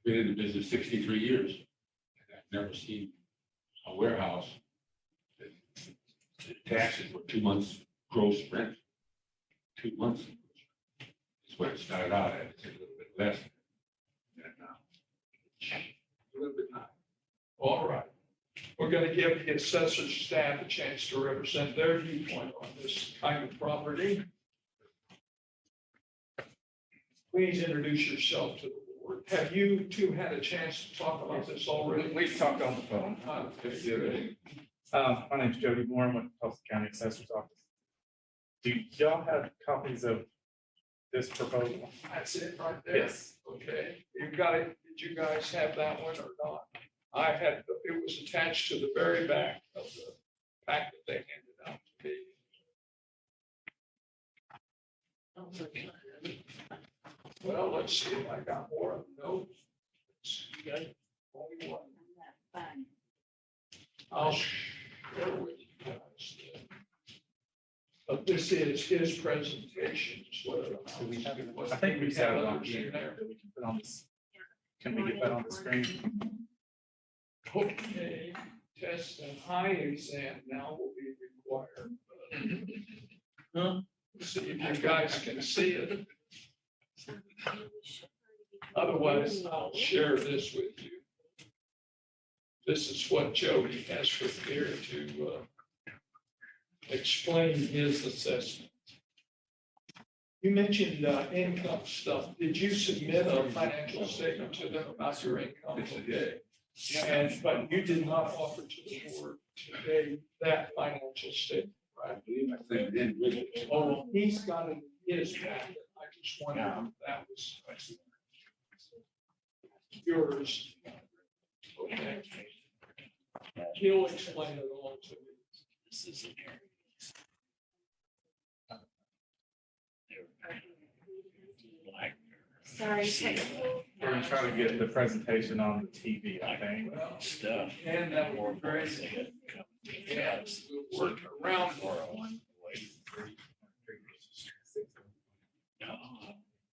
been in the business 63 years, and I've never seen a warehouse that the taxes were 2 months gross rent. 2 months. That's what it started out at. It's a little bit less than now. A little bit high. All right. We're gonna give the assessor staff a chance to represent their viewpoint on this kind of property. Please introduce yourself to the board. Have you two had a chance to talk about this already? We've talked on the phone. Okay. My name's Jody Moore. I'm with the Tulsa County Assessor's Office. Do y'all have copies of this proposal? That's it right there? Yes. Okay, you got it. Did you guys have that one or not? I had, it was attached to the very back of the pack that they handed out to me. I don't think I had it. Well, let's see if I got more of the notes. You got it? Only one. Fine. I'll share with you guys. But this is his presentation. is what it Do we have, amounts I to. think we have it on others in here there. that we can put on this. Can we get that on the screen? Okay, test and eye exam now will be required. See if you guys can see it. Otherwise, I'll share this with you. This is what Jody has prepared to explain his assessment. You mentioned income stuff. Did you submit a financial statement to them about your income today? And, but you did not offer to the board today that financial statement, right? I believe I sent it in with it. Oh, he's got it in his packet. I just wondered if that was yours. Okay. He'll explain it all to me. This is an area. Black. Sorry, technical. We're trying to get the presentation on the TV, I think. Well, Stuff. and that will great. Yeah, work around for it. No,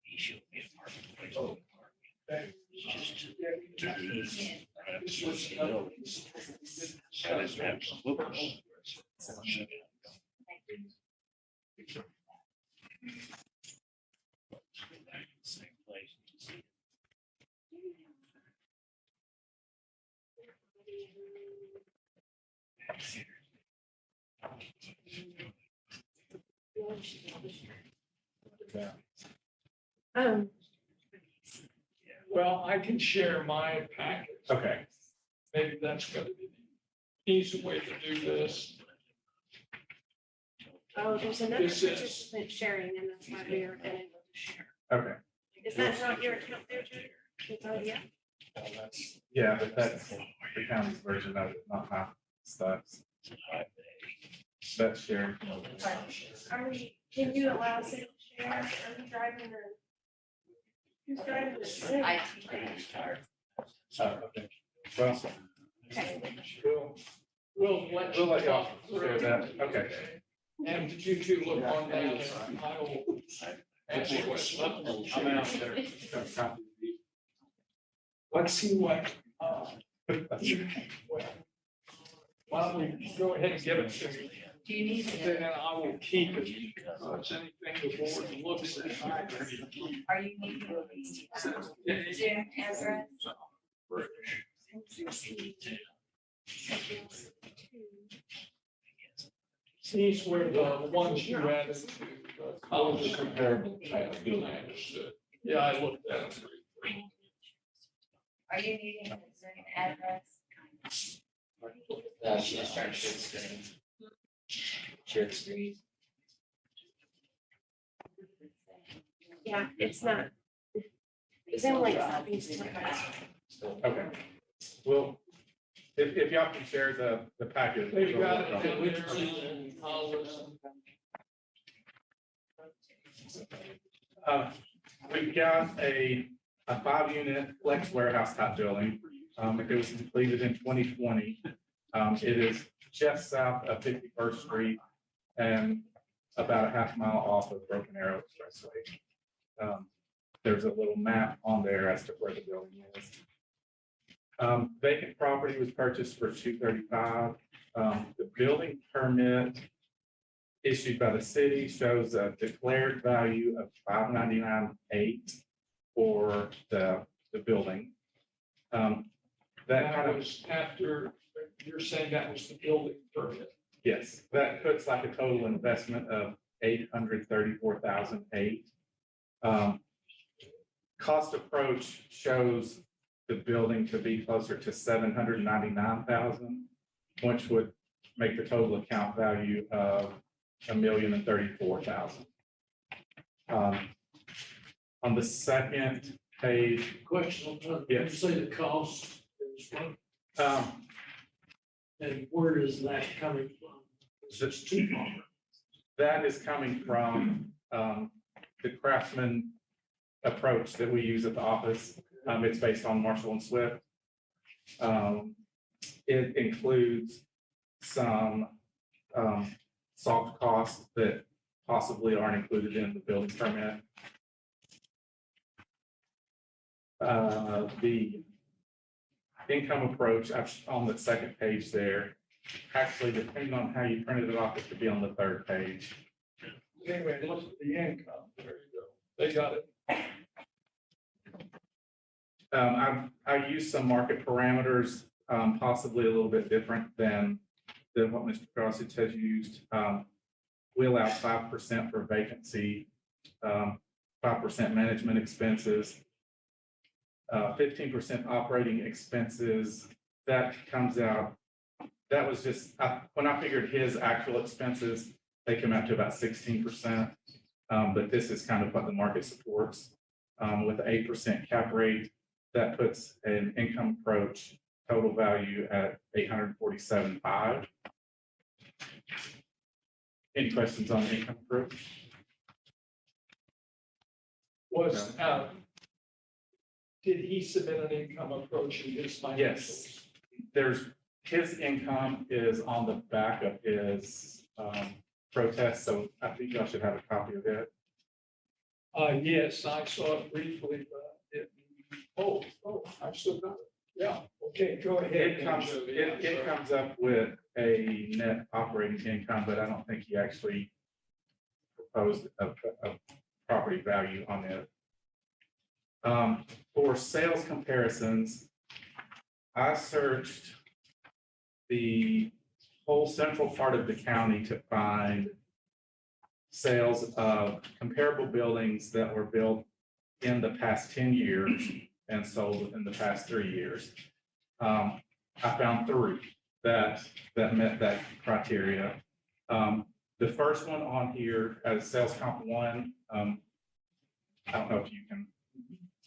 he should be a part of the place. Just to do this. That is absolutely. Same place. Well, I can share my packet. Okay, Maybe that's gonna be the easy way to do this. Oh, there's another This is- participant sharing, and that's why we are unable to share. okay. Is that not your account there, Jen? It's already up. Yeah, but that's the county's version of it, not my stuff. That's shared. Can you allow us to share? Are you driving the? Who's driving the? Okay. Well, We'll let y'all share that. Okay. And did you two look on that? And I will answer questions. I'm out there. Let's see what. Well, why don't we go ahead and give it to me? Do you need Then I will keep it. If it's anything the board looks at. are you needing the Jim address? These were the ones you added to. The comparable tax bill, I understood. Yeah, I looked at it. Are you needing the Zoom address? She just tried to share the screen. Share the screen. Yeah, it's not. Zoom link's not being supported. Okay. Well, if y'all can share the package. They got it down there and I'll listen. We've got a 5-unit flex warehouse type building. It was completed in 2020. It is just south of 51st Street and about a half mile off of Broken Arrow Expressway. There's a little map on there as to where the building is. Vacant property was purchased for $235. The building permit issued by the city shows a declared value of $599,800 for the building. That That kind of, was after, you're saying that was the building permit. yes, that puts like a total investment of $834,008. Cost approach shows the building to be closer to $799,000, which would make the total account value of $1,034,000. On the second page, Question, you Yes. say the cost is what, um, and where is that coming from? Is it too long? that is coming from the Craftsman approach that we use at the office. It's based on Marshall and Swift. It includes some soft costs that possibly aren't included in the building permit. The income approach on the second page there, actually, depending on how you printed it off, it could be on the third page. Anyway, look at the income. There you go. They got it. I used some market parameters, possibly a little bit different than what Mr. Gossage has used. We allow 5% for vacancy, 5% management expenses, 15% operating expenses. That comes out, that was just, when I figured his actual expenses, they come out to about 16%. But this is kind of what the market supports. With the 8% cap rate, that puts an income approach total value at 847,500. Any questions on the income approach? Was, did he submit an income approach in his financials? Yes. There's, his income is on the back of his protest, so I think y'all should have a copy of it. Yes, I saw it briefly, but I've still got it. Yeah, okay, go ahead. It comes up with a net operating income, but I don't think he actually proposed a property value on it. For sales comparisons, I searched the whole central part of the county to find sales of comparable buildings that were built in the past 10 years and sold in the past 3 years. I found 3 that met that criteria. The first one on here as sales comp 1, I don't know if you can,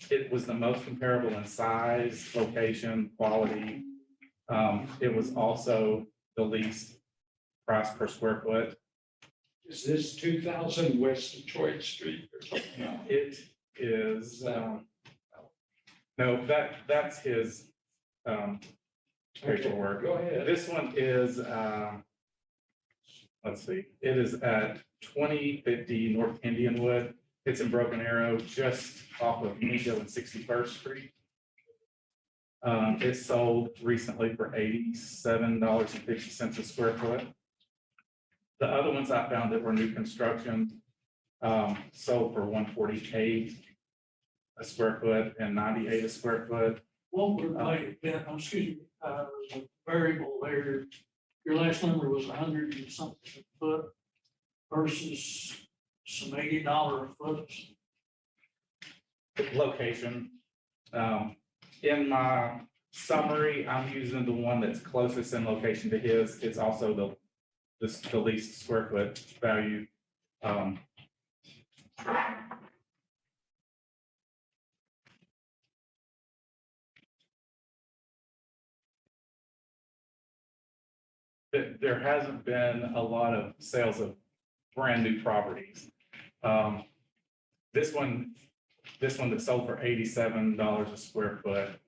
it was the most comparable in size, location, quality. It was also the least price per square foot. Is this 2000 West Detroit Street or something? It is, no, that's his paperwork. Go ahead. This one is, let's see, it is at 2050 North Indianwood. It's in Broken Arrow, just off of Nico and 61st Street. It sold recently for $87.50 a square foot. The other ones I found that were new construction sold for $148 a square foot and $98 a square foot. What would might have been, excuse me, there's a variable there. Your last number was 100 and something a foot versus some $80 a foot. Location. In my summary, I'm using the one that's closest in location to his. It's also the least square foot value. There hasn't been a lot of sales of brand new properties. This one that sold for $87 a square foot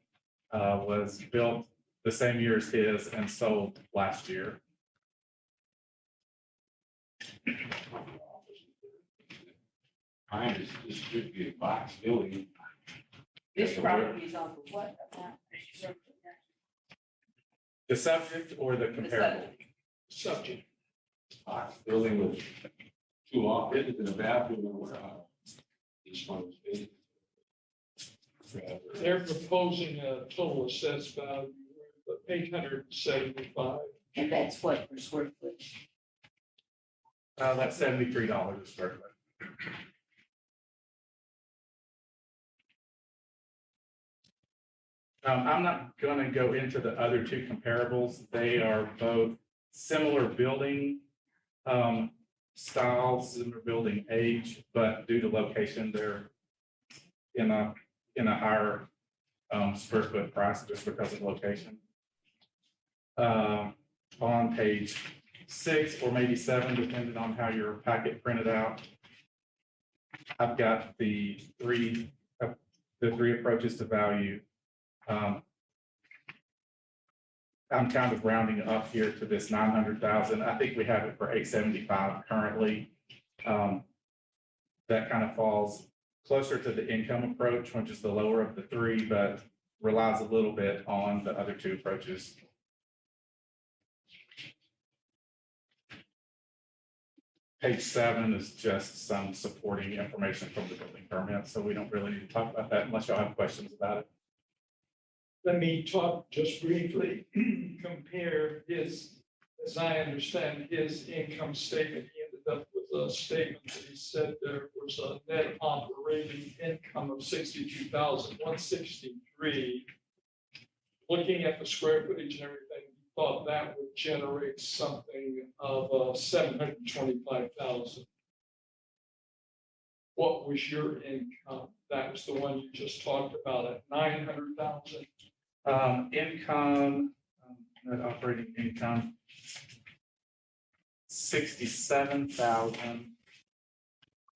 was built the same year as his and sold last year. Mine is strictly a box building. This property is on the what amount? The subject or the comparable? Subject. Box building with 2 offices and a bathroom and a warehouse. Each one was big. They're proposing a total assessed value of 875. And that's what per square foot? That's $73 a square foot. I'm not going to go into the other 2 comparables. They are both similar building styles, similar building age, but due to location, they're in a higher square foot price just because of location. On page 6 or maybe 7, depending on how your packet printed out, I've got the three approaches to value. I'm kind of rounding up here to this 900,000. I think we have it for 875 currently. That kind of falls closer to the income approach, which is the lower of the 3, but relies a little bit on the other 2 approaches. Page 7 is just some supporting information from the building permit, so we don't really need to talk about that unless y'all have questions about it. Let me talk just briefly, compare his, as I understand his income statement. He ended up with a statement that he said there was a net operating income of 62,163. Looking at the square footage and everything, he thought that would generate something of 725,000. What was your income? That was the one you just talked about at 900,000. Income, net operating income, 67,000.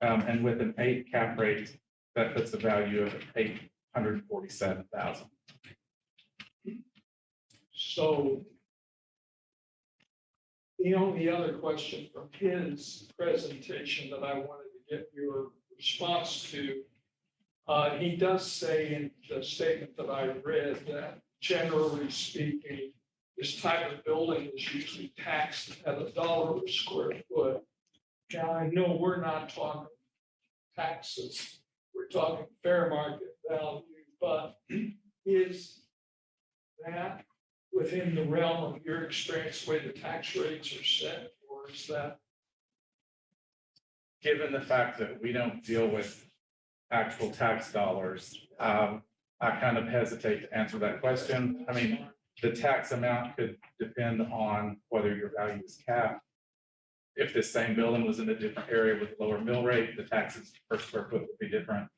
And with an 8 cap rate, that puts a value of 847,000. So the only other question from his presentation that I wanted to get your response to, he does say in the statement that I read that generally speaking, this type of building is usually taxed at $1 a square foot. Now, I know we're not talking taxes, we're talking fair market value, but is that within the realm of your experience, the way the tax rates are set, or is that? Given the fact that we don't deal with actual tax dollars, I kind of hesitate to answer that question. I mean, the tax amount could depend on whether your value is capped. If this same building was in a different area with lower mill rate, the taxes per square foot would be different.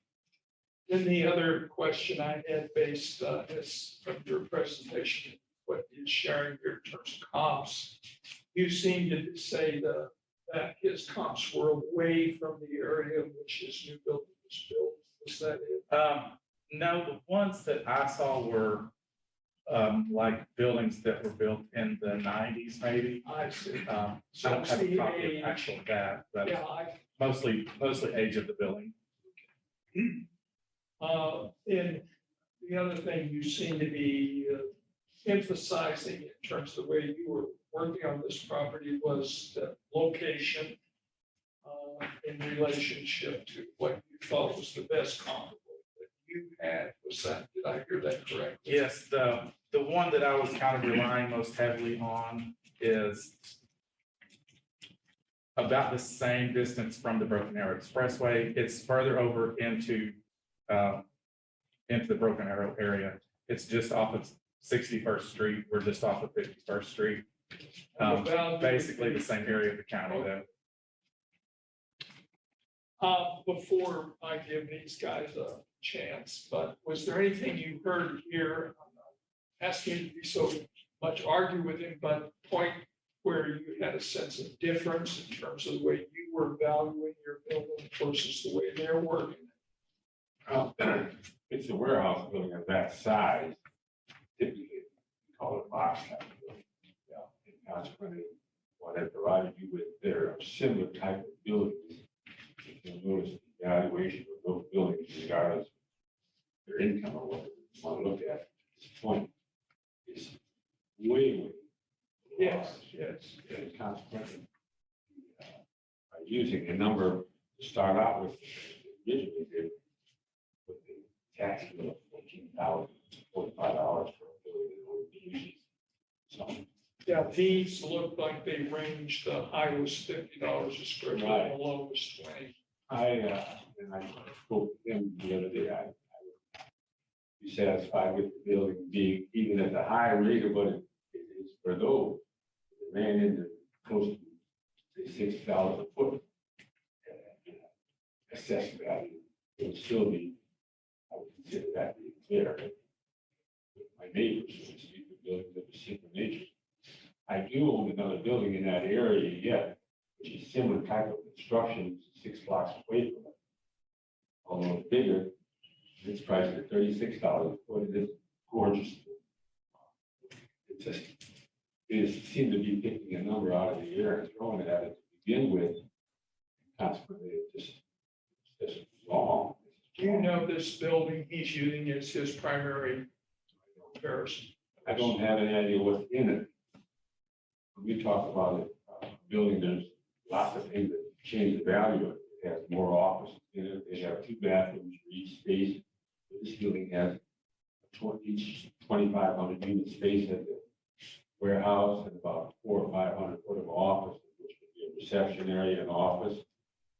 Then the other question I had based is from your presentation, what you're sharing here in terms of comps. You seem to say that his comps were away from the area in which his new building was built. Is that it? No, the ones that I saw were like buildings that were built in the 90s, maybe. I see. I So don't it's have a the copy age. of actual that, but Yeah, mostly age of the building. and the other thing you seem to be emphasizing in terms of the way you were working on this property was the location in relationship to what you thought was the best comparable that you had. Was that, did I hear that correctly? Yes, the one that I was kind of relying most heavily on is about the same distance from the Broken Arrow Expressway. It's further over into the Broken Arrow area. It's just off of 61st Street. We're just off of 51st Street. Basically the same area of the county though. Before I give these guys a chance, but was there anything you heard here? I'm not asking you to be so much argue with him, but point where you had a sense of difference in terms of the way you were valuing your building versus the way they're working. It's a warehouse building of that size, typically we call it a box type of building. Yeah, and consequently, what I provided you with there are similar type of buildings. You'll notice the evaluation of those buildings regardless of their income or what you want to look at this point is way. Yes. And consequently, by using a number to start out with, originally did with the tax bill of $14,045 for a building that would be used. So, Yeah, these look like they range, the high was $50 a square foot, Right. the low was 20. I spoke to him the other day, I would be satisfied with the building being even at the high rate of what it is for those. It ran into close to say $6 a foot. Assessed value, it would still be, I would consider that being fair. With my neighbors, so to speak, the buildings of a similar nature. I do own another building in that area yet, which is similar type of construction, 6 blocks away from it. Although it's bigger, it's priced at $36 a foot. It is gorgeous. It just, it seemed to be picking a number out of the air and throwing it at it to begin with. Consequently, it's just wrong. Do you know this building he's using as his primary comparison? I don't have any idea what's in it. When we talk about it, building, there's lots of things that change the value of it. It has more offices in it. They have 2 bathrooms for each space. This building has each 2,500 unit space at the warehouse and about 400 or 500 foot of office, which would be a reception area, an office,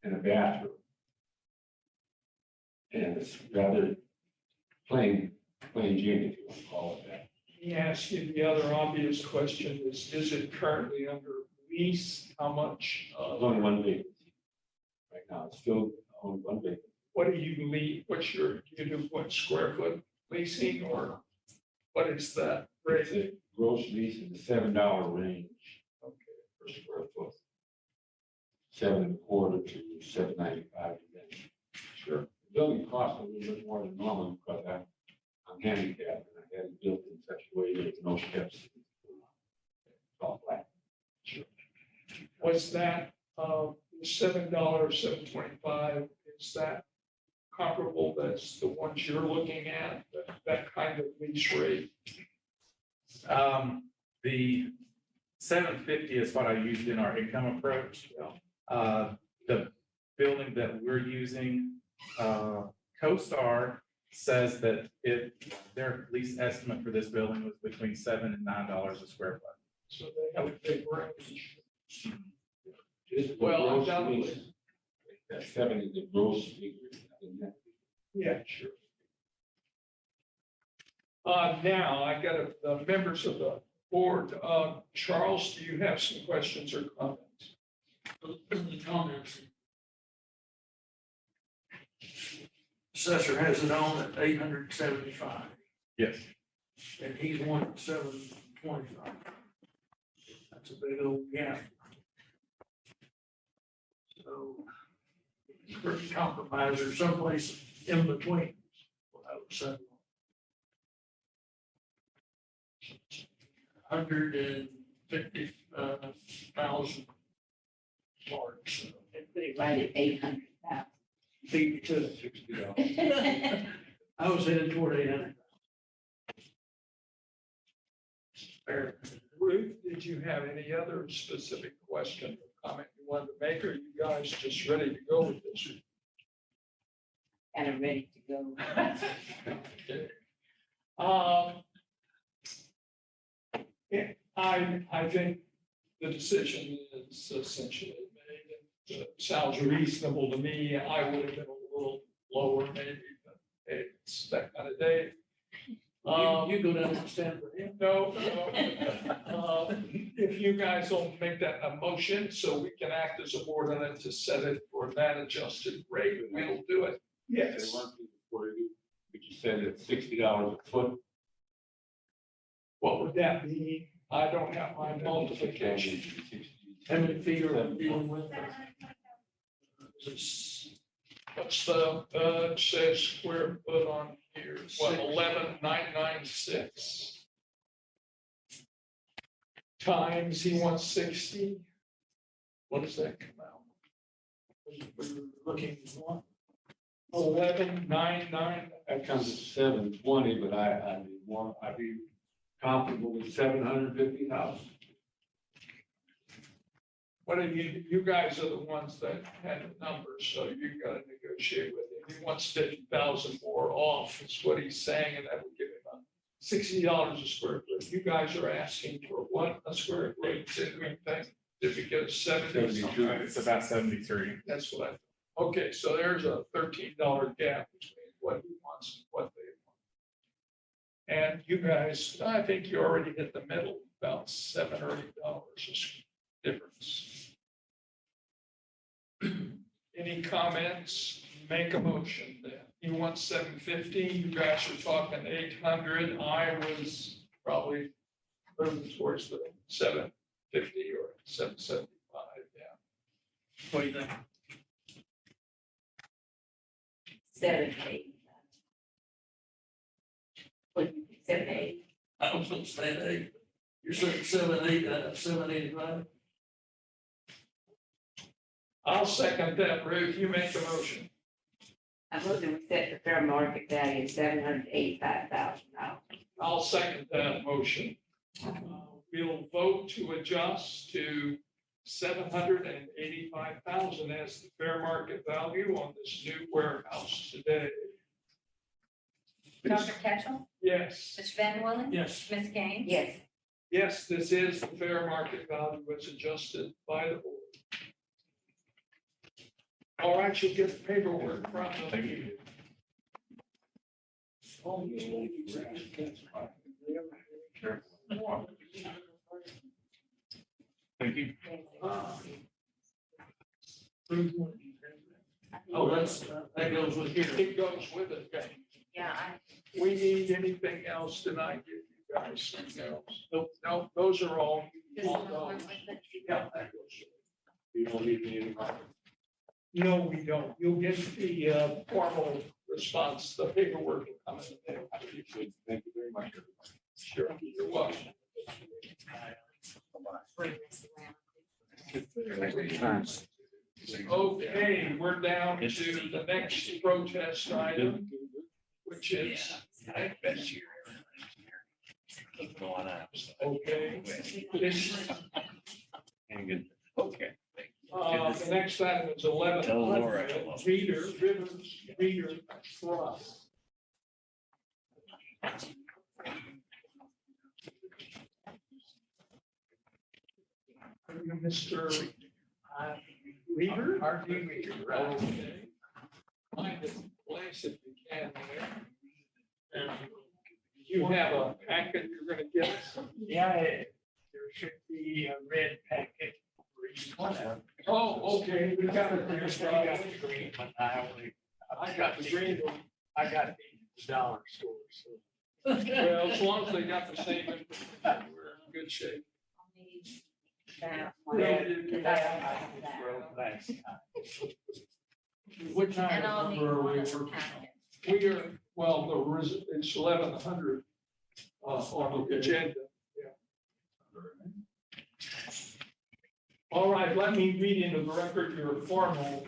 and a bathroom. And it's rather plain Jane, if you want to call it that. Let me ask you the other obvious question is it currently under lease? How much? It's only one vacancy. Right now, it's still only one vacancy. What do you lease? What's your, do you do what, square foot leasing or? What is that? It's a gross lease in the $7 range. Okay, per square foot. 7.25 to 7.95. Sure. The building costs a little bit more than normal because I'm handicapped and I had it built in such a way that there's no steps. It's all flat. Sure. Was that, $7, $7.25, is that comparable, that's the ones you're looking at, that kind of lease rate? The 750 is what I used in our income approach. The building that we're using, CoStar says that their lease estimate for this building was between $7 and $9 a square foot. So they have a big range. This is the Well, gross undoubtedly. lease. That 7 is the gross figure. Yeah, sure. Now I got the members of the board. Charles, do you have some questions or comments? The comments. Assessor has it on at 875, Yes. and he's wanting 725. That's a big old gap. So, pretty compromise or someplace in between, what I would say. 150,000 marks. Put it right at 800,000. Beat to $60. I was headed toward 800. Ruth, did you have any other specific question or comment you wanted to make, or are you guys just ready to go with this? Kind of ready to go. Yeah, I think the decision is essentially made. It sounds reasonable to me. I would have been a little lower maybe, but hey, it's that kind of day. You go down and stand for him. No. If you guys will make that a motion, so we can act as a board on it to set it for that adjusted rate, we'll do it. Yes. Say one thing before you, but you said it's $60 a foot. What would that be? I don't have my multiplication. How many feet are we dealing with? What's the, it says square foot on here, what, 11,996? Times, he wants 60. What does that come out? We're looking at one. 11,999. That comes to 720, but I'd be comfortable with 750,000. What are you guys are the ones that had the numbers, so you gotta negotiate with him. He wants 50,000 more off, is what he's saying, and that would give him $60 a square foot. You guys are asking for what, a square foot, did we think, did we get a 70? It's about 73. That's what I thought. Okay, so there's a $13 gap between what he wants and what they want. And you guys, I think you already hit the middle, about $7 or $8 difference. Any comments? Make a motion then. You want 750, you guys are talking 800. I was probably moving towards the 750 or 775, yeah. What do you think? 7, 8. What do you think, 7, 8? I was gonna say 8. You're saying 7, 8, 785? I'll second that, Ruth. You make the motion. I'm looking, we set the fair market value at $785,000. I'll second that motion. We'll vote to adjust to 785,000 as the fair market value on this new warehouse today. Dr. Ketchel, Yes, Mr. Van Willen, Yes. Ms. Gaines. Yes. yes, this is the fair market value as adjusted by the board. All right, you'll get the paperwork from them. Thank you. Oh, you Thank you. Oh, that goes with here. It goes with it, okay. Yeah, we need anything else tonight, give you guys something else? No, those are all. all those. Yeah, that goes. You don't need anything. No, we don't. You'll get the formal response, the paperwork will come in the mail. Thank you very much. Sure, you're welcome. Okay, we're down to the next protest item, which is, I bet you. Okay. This, Okay. the next item is 11. Tell Laura. Reader Trust. Mr. Reader? R.D. Reader, right. Okay. Find this place if you can there. And you have a packet you're gonna get us? Yeah, there should be a red packet for each one of them. Oh, okay, we got it there. I got the green one, I got the green one. I got the dollar store, so. Well, as long as they got the same information, we're in good shape. I'll need that one. Last time. What And time I'll need number are one we of the working on? packets. We are, well, it's 1100 on the agenda. Yeah. All right, let me read into the record your formal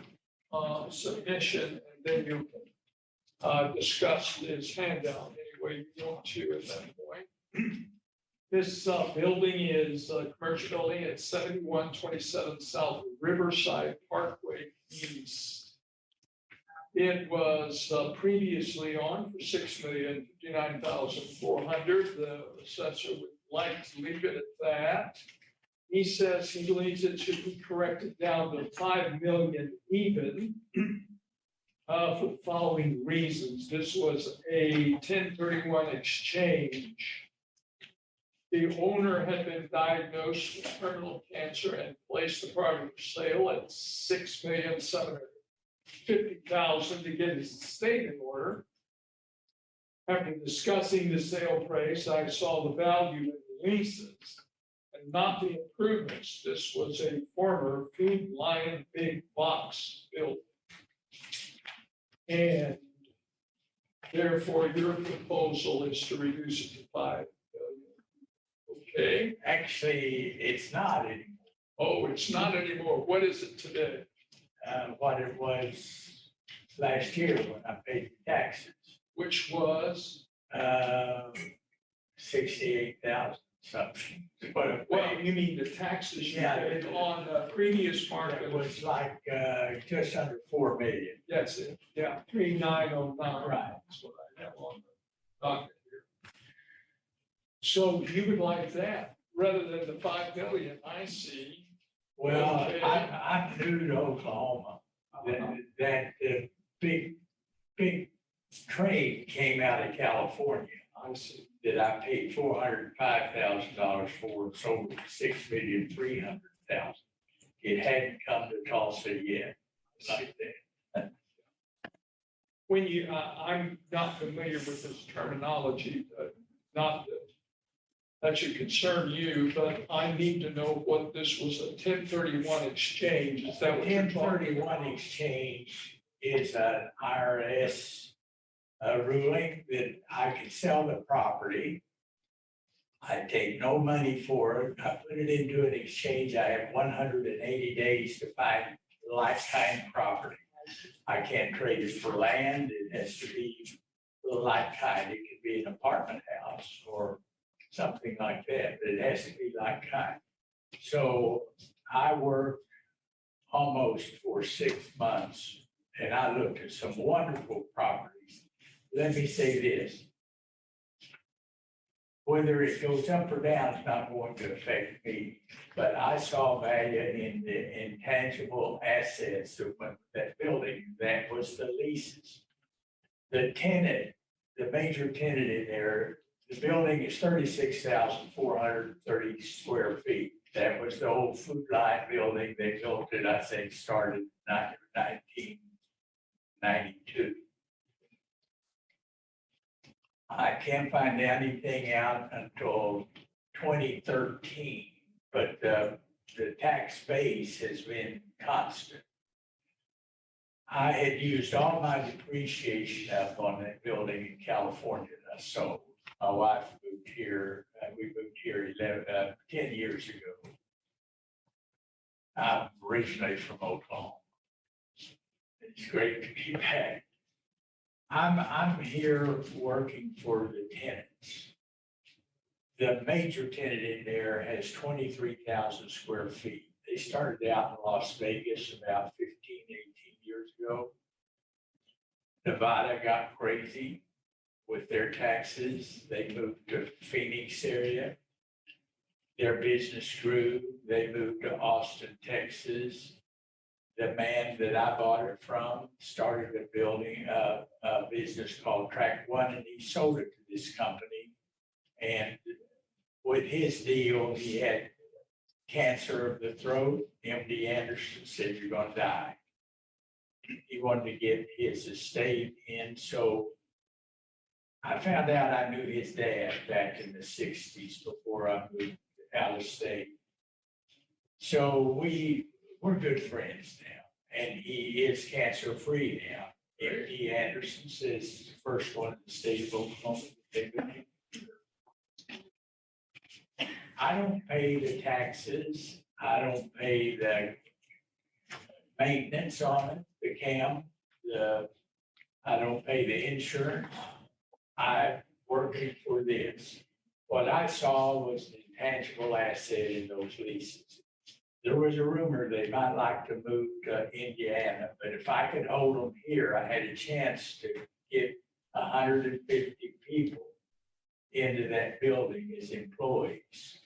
submission, and then you can discuss this handout any way you want to at that point. This building is a commercial building at 7127 South Riverside Parkway East. It was previously on for $6,059,400. The assessor would like to leave it at that. He says he believes it should be corrected down to 5 million even for the following reasons. This was a 1031 exchange. The owner had been diagnosed with terminal cancer and placed the property for sale at $6,750,000 to get his estate in order. After discussing the sale price, I saw the value in the leases and not the improvements. This was a former Food Lion big box building. And therefore, your proposal is to reduce it to 5 million. Okay. Actually, it's not anymore. Oh, it's not anymore. What is it today? What it was last year when I paid the taxes. Which was, 68,000 something. But well, you mean the taxes you Yeah. paid on the previous market? it was like just under 4 million. That's it. Yeah, 3909. Right. That's what I have on the docket here. So you would like that rather than the 5 million, I see. Well, Okay. I'm new to Oklahoma. That the big trade came out of California. I see. That I paid $405,000 for, sold for $6,300,000. It hadn't come to Tulsa yet, like that. When you, I'm not familiar with this terminology, not that should concern you, but I need to know what this was, a 1031 exchange. Is that what you're talking 1031 about? exchange is an IRS ruling that I can sell the property. I take no money for it. I put it into an exchange. I have 180 days to find lifetime property. I can't trade it for land. It has to be a lifetime. It could be an apartment house or something like that, but it has to be lifetime. So I worked almost for 6 months and I looked at some wonderful properties. Let me say this. Whether it goes up or down is not going to affect me, but I saw value in the intangible assets that went with that building. That was the leases. The tenant, the major tenant in there, the building is 36,430 square feet. That was the old Food Lion building. They built it, I think, started in 1992. I can't find anything out until 2013, but the tax base has been constant. I had used all my depreciation up on that building in California that I sold. My wife moved here, we moved here 10 years ago. I'm originally from Oklahoma. It's great to be back. I'm here working for the tenants. The major tenant in there has 23,000 square feet. They started out in Las Vegas about 15, 18 years ago. Nevada got crazy with their taxes. They moved to Phoenix area. Their business grew. They moved to Austin, Texas. The man that I bought it from started a business called Track One, and he sold it to this company. And with his deal, he had cancer of the throat. MD Anderson said, "You're going to die." He wanted to get his estate in, so I found out I knew his dad back in the 60s before I moved out of state. So we're good friends now, and he is cancer-free now. MD Anderson says he's the first one in the state of Oklahoma. I don't pay the taxes. I don't pay the maintenance on it, the CAM, I don't pay the insurance. I'm working for this. What I saw was an intangible asset in those leases. There was a rumor they might like to move to Indiana, but if I could hold them here, I had a chance to get 150 people into that building as employees.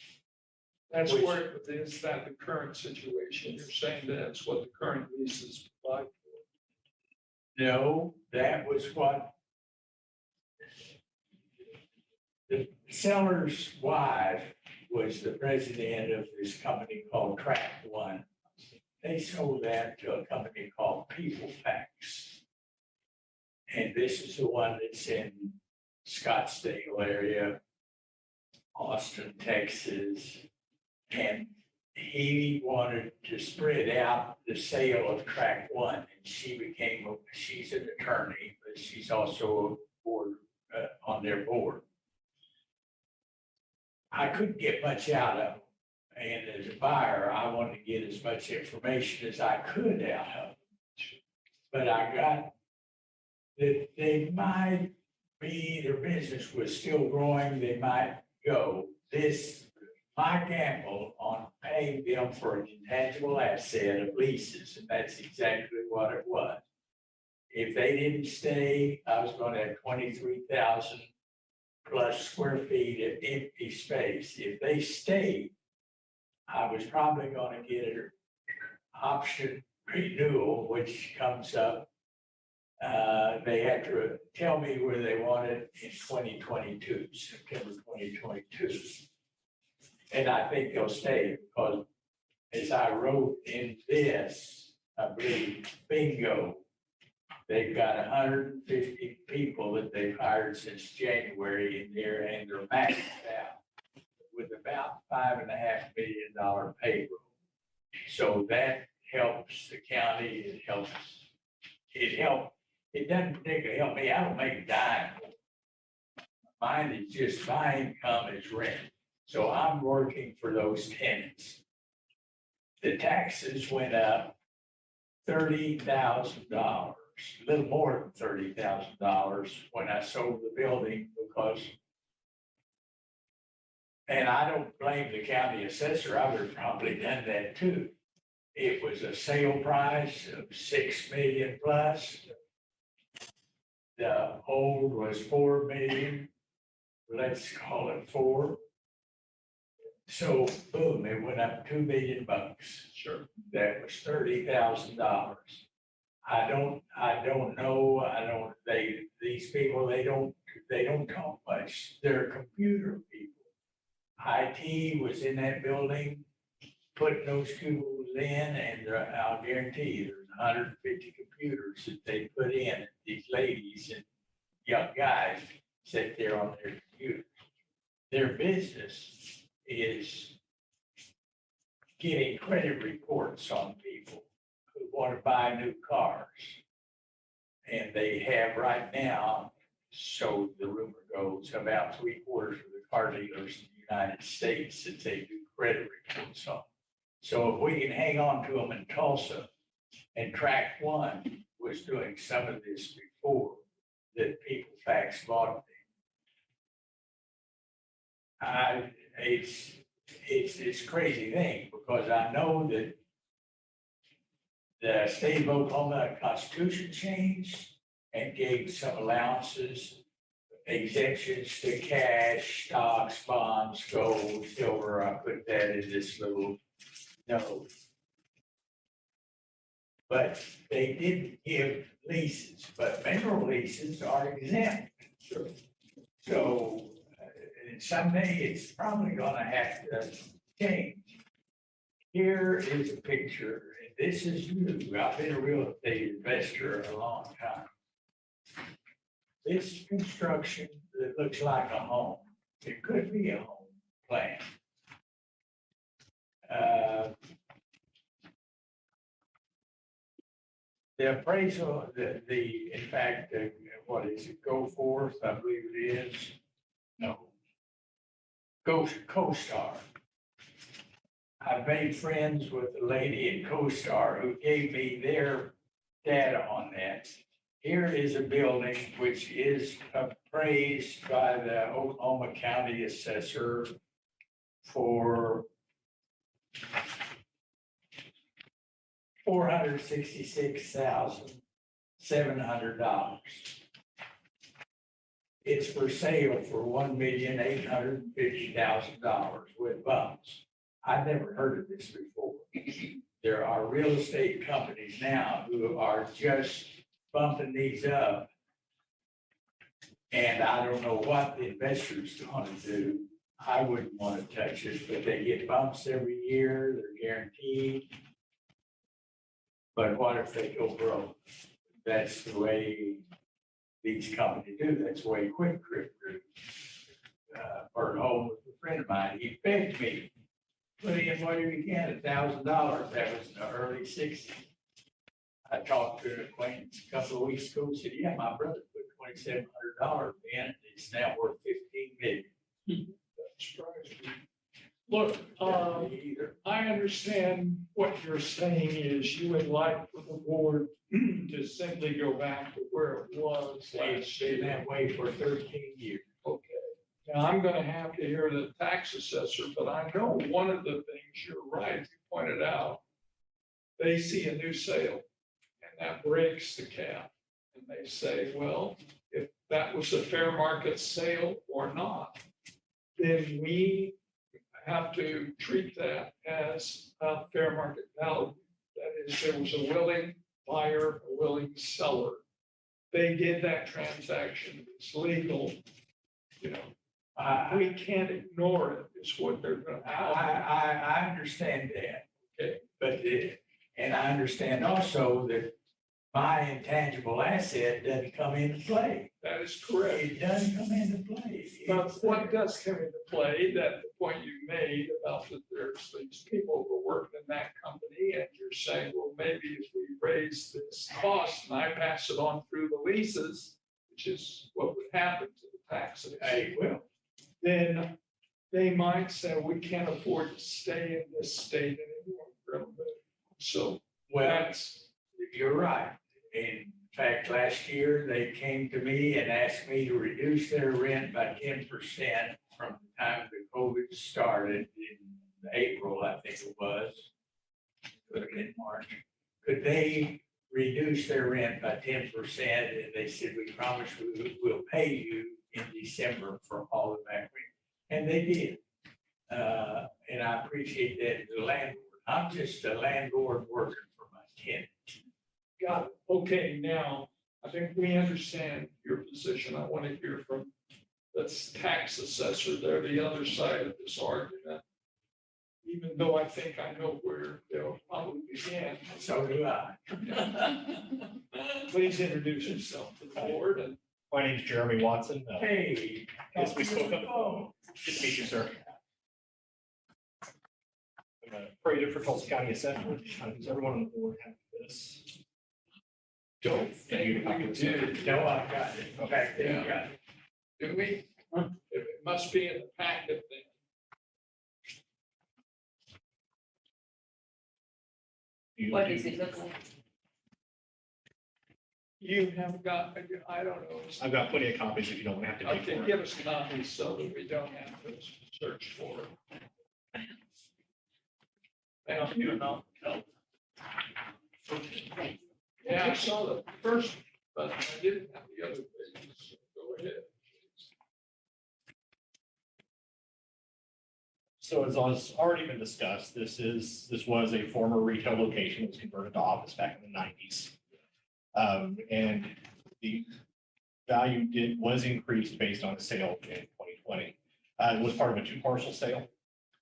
That's where, is that the current situation? You're saying that's what the current leases provide for? No, that was what the seller's wife was the president of this company called Track One. They sold that to a company called People Packs. And this is the one that's in Scottsdale area, Austin, Texas. And he wanted to spread out the sale of Track One, and she's an attorney, but she's also a board on their board. I couldn't get much out of them, and as a buyer, I wanted to get as much information as I could out of them. But I got that they might be, their business was still growing, they might go. My gamble on paying them for an intangible asset of leases, and that's exactly what it was. If they didn't stay, I was going to have 23,000 plus square feet of empty space. If they stayed, I was probably going to get an option renewal, which comes up. They had to tell me where they want it in 2022, September 2022. And I think they'll stay because, as I wrote in this, I believe, bingo, they've got 150 people that they've hired since January in there, and they're maxed out with about $5.5 million payroll. So that helps the county. It doesn't particularly help me. I don't make a dime. Mine is just my income is rent. So I'm working for those tenants. The taxes went up $30,000, a little more than $30,000 when I sold the building because, and I don't blame the county assessor, I would have probably done that too. It was a sale price of $6 million plus. The hold was $4 million. Let's call it 4. So boom, it went up $2 million. Sure. That was $30,000. I don't know. These people, they don't talk much. They're computer people. IT was in that building, putting those tools in, and I'll guarantee you there's 150 computers that they put in, these ladies and young guys sit there on their computer. Their business is getting credit reports on people who want to buy new cars. And they have right now, so the rumor goes, about 3/4 of the car dealers in the United States that they do credit reports on. So if we can hang on to them in Tulsa, and Track One was doing some of this before, that people fax bought them. It's a crazy thing, because I know that the state of Oklahoma Constitution changed and gave some allowances, exemptions to cash, stocks, bonds, gold, silver. I put that in this little note. But they didn't give leases, but mineral leases are exempt. So someday it's probably gonna have to change. Here is a picture, and this is new. I've been a real estate investor a long time. This construction that looks like a home, it could be a home plan. The appraisal, in fact, what is it, Go Forth, I believe it is. No. CoStar. I've made friends with a lady in CoStar who gave me their data on that. Here is a building which is appraised by the Oklahoma County Assessor for $466,700. It's for sale for $1,850,000 with bumps. I've never heard of this before. There are real estate companies now who are just bumping these up. And I don't know what the investors want to do. I wouldn't want to touch it, but they get bumps every year. They're guaranteed. But what if they go broke? That's the way these companies do. That's the way Quick Trip do. Burned home with a friend of mine. He begged me, put in whatever you can, $1,000. That was in the early 60s. I talked to an acquaintance a couple of weeks ago. Said, yeah, my brother put $2,700 in, and it's now worth $15 million. That surprised me. Look, I understand what you're saying is you would like for the board to simply go back to where it was It's been that way for 13 years. Okay. Now, I'm gonna have to hear the tax assessor, but I know one of the things, you're right, you pointed out, they see a new sale and that breaks the cap. And they say, well, if that was a fair market sale or not, then we have to treat that as a fair market value. That is, there was a willing buyer, a willing seller. They did that transaction, it's legal, you know. We can't ignore it, is what they're gonna. I understand that. Okay. But, and I understand also that my intangible asset doesn't come into play. That is correct. It doesn't come into play. But what does come into play, that the point you made about that there's these people who work in that company, and you're saying, well, maybe if we raise this cost and I pass it on through the leases, which is what would happen to the taxes. Hey, well, Then they might say, we can't afford to stay in this state anymore. So well, that's, you're right. In fact, last year, they came to me and asked me to reduce their rent by 10% from the time the COVID started in April, I think it was. Could have been March. Could they reduce their rent by 10%? And they said, we promise we will pay you in December for all of that. And they did. And I appreciate that as a landlord. I'm just a landlord working for my tenant. got it. Okay, now, I think we understand your position. I want to hear from the tax assessor. They're the other side of this argument. Even though I think I know where they'll probably begin. So do I. Please introduce yourself to the board and My name is Jeremy Watson. Hey. Yes, we spoke on the up. phone. Good to meet you, sir. I'm a appraiser for Tulsa County Assessment. Does everyone on the board have this? Don't think we did. No, I got it. Okay, there you got it. Do we? It must be in the packet then. What does it look like? You have got, I don't know. I've got plenty of copies if you don't have to pay Okay, for it. give us copies so that we don't have to search for it. Thank you. Yeah, I saw the first, but I didn't have the other pages. Go ahead. So as has already been discussed, this was a former retail location. It was converted to office back in the 90s. And the value was increased based on a sale in 2020. It was part of a 2-parcel sale.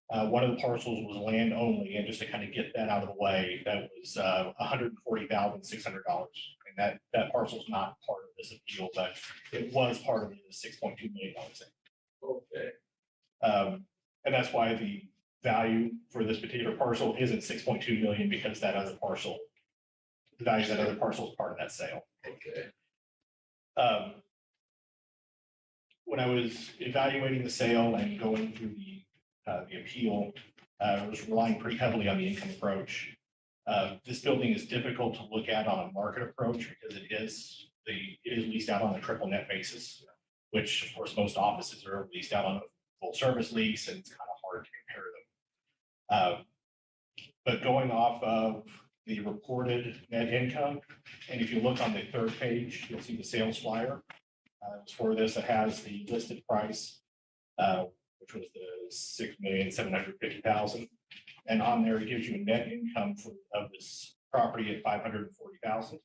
One of the parcels was land only, and just to kind of get that out of the way, that was $140,600. And that parcel is not part of this appeal, but it was part of the $6.2 million sale. Okay. And that's why the value for this particular parcel isn't 6.2 million, because that other parcel, the value of that other parcel is part of that sale. Okay. When I was evaluating the sale and going through the appeal, I was relying pretty heavily on the income approach. This building is difficult to look at on a market approach because it is leased out on a triple net basis, which of course most offices are leased out on a full service lease, and it's kind of hard to compare them. But going off of the reported net income, and if you look on the 3rd page, you'll see the sales flyer. For this, it has the listed price, which was the $6,750,000. And on there, it gives you a net income of this property at $540,000, which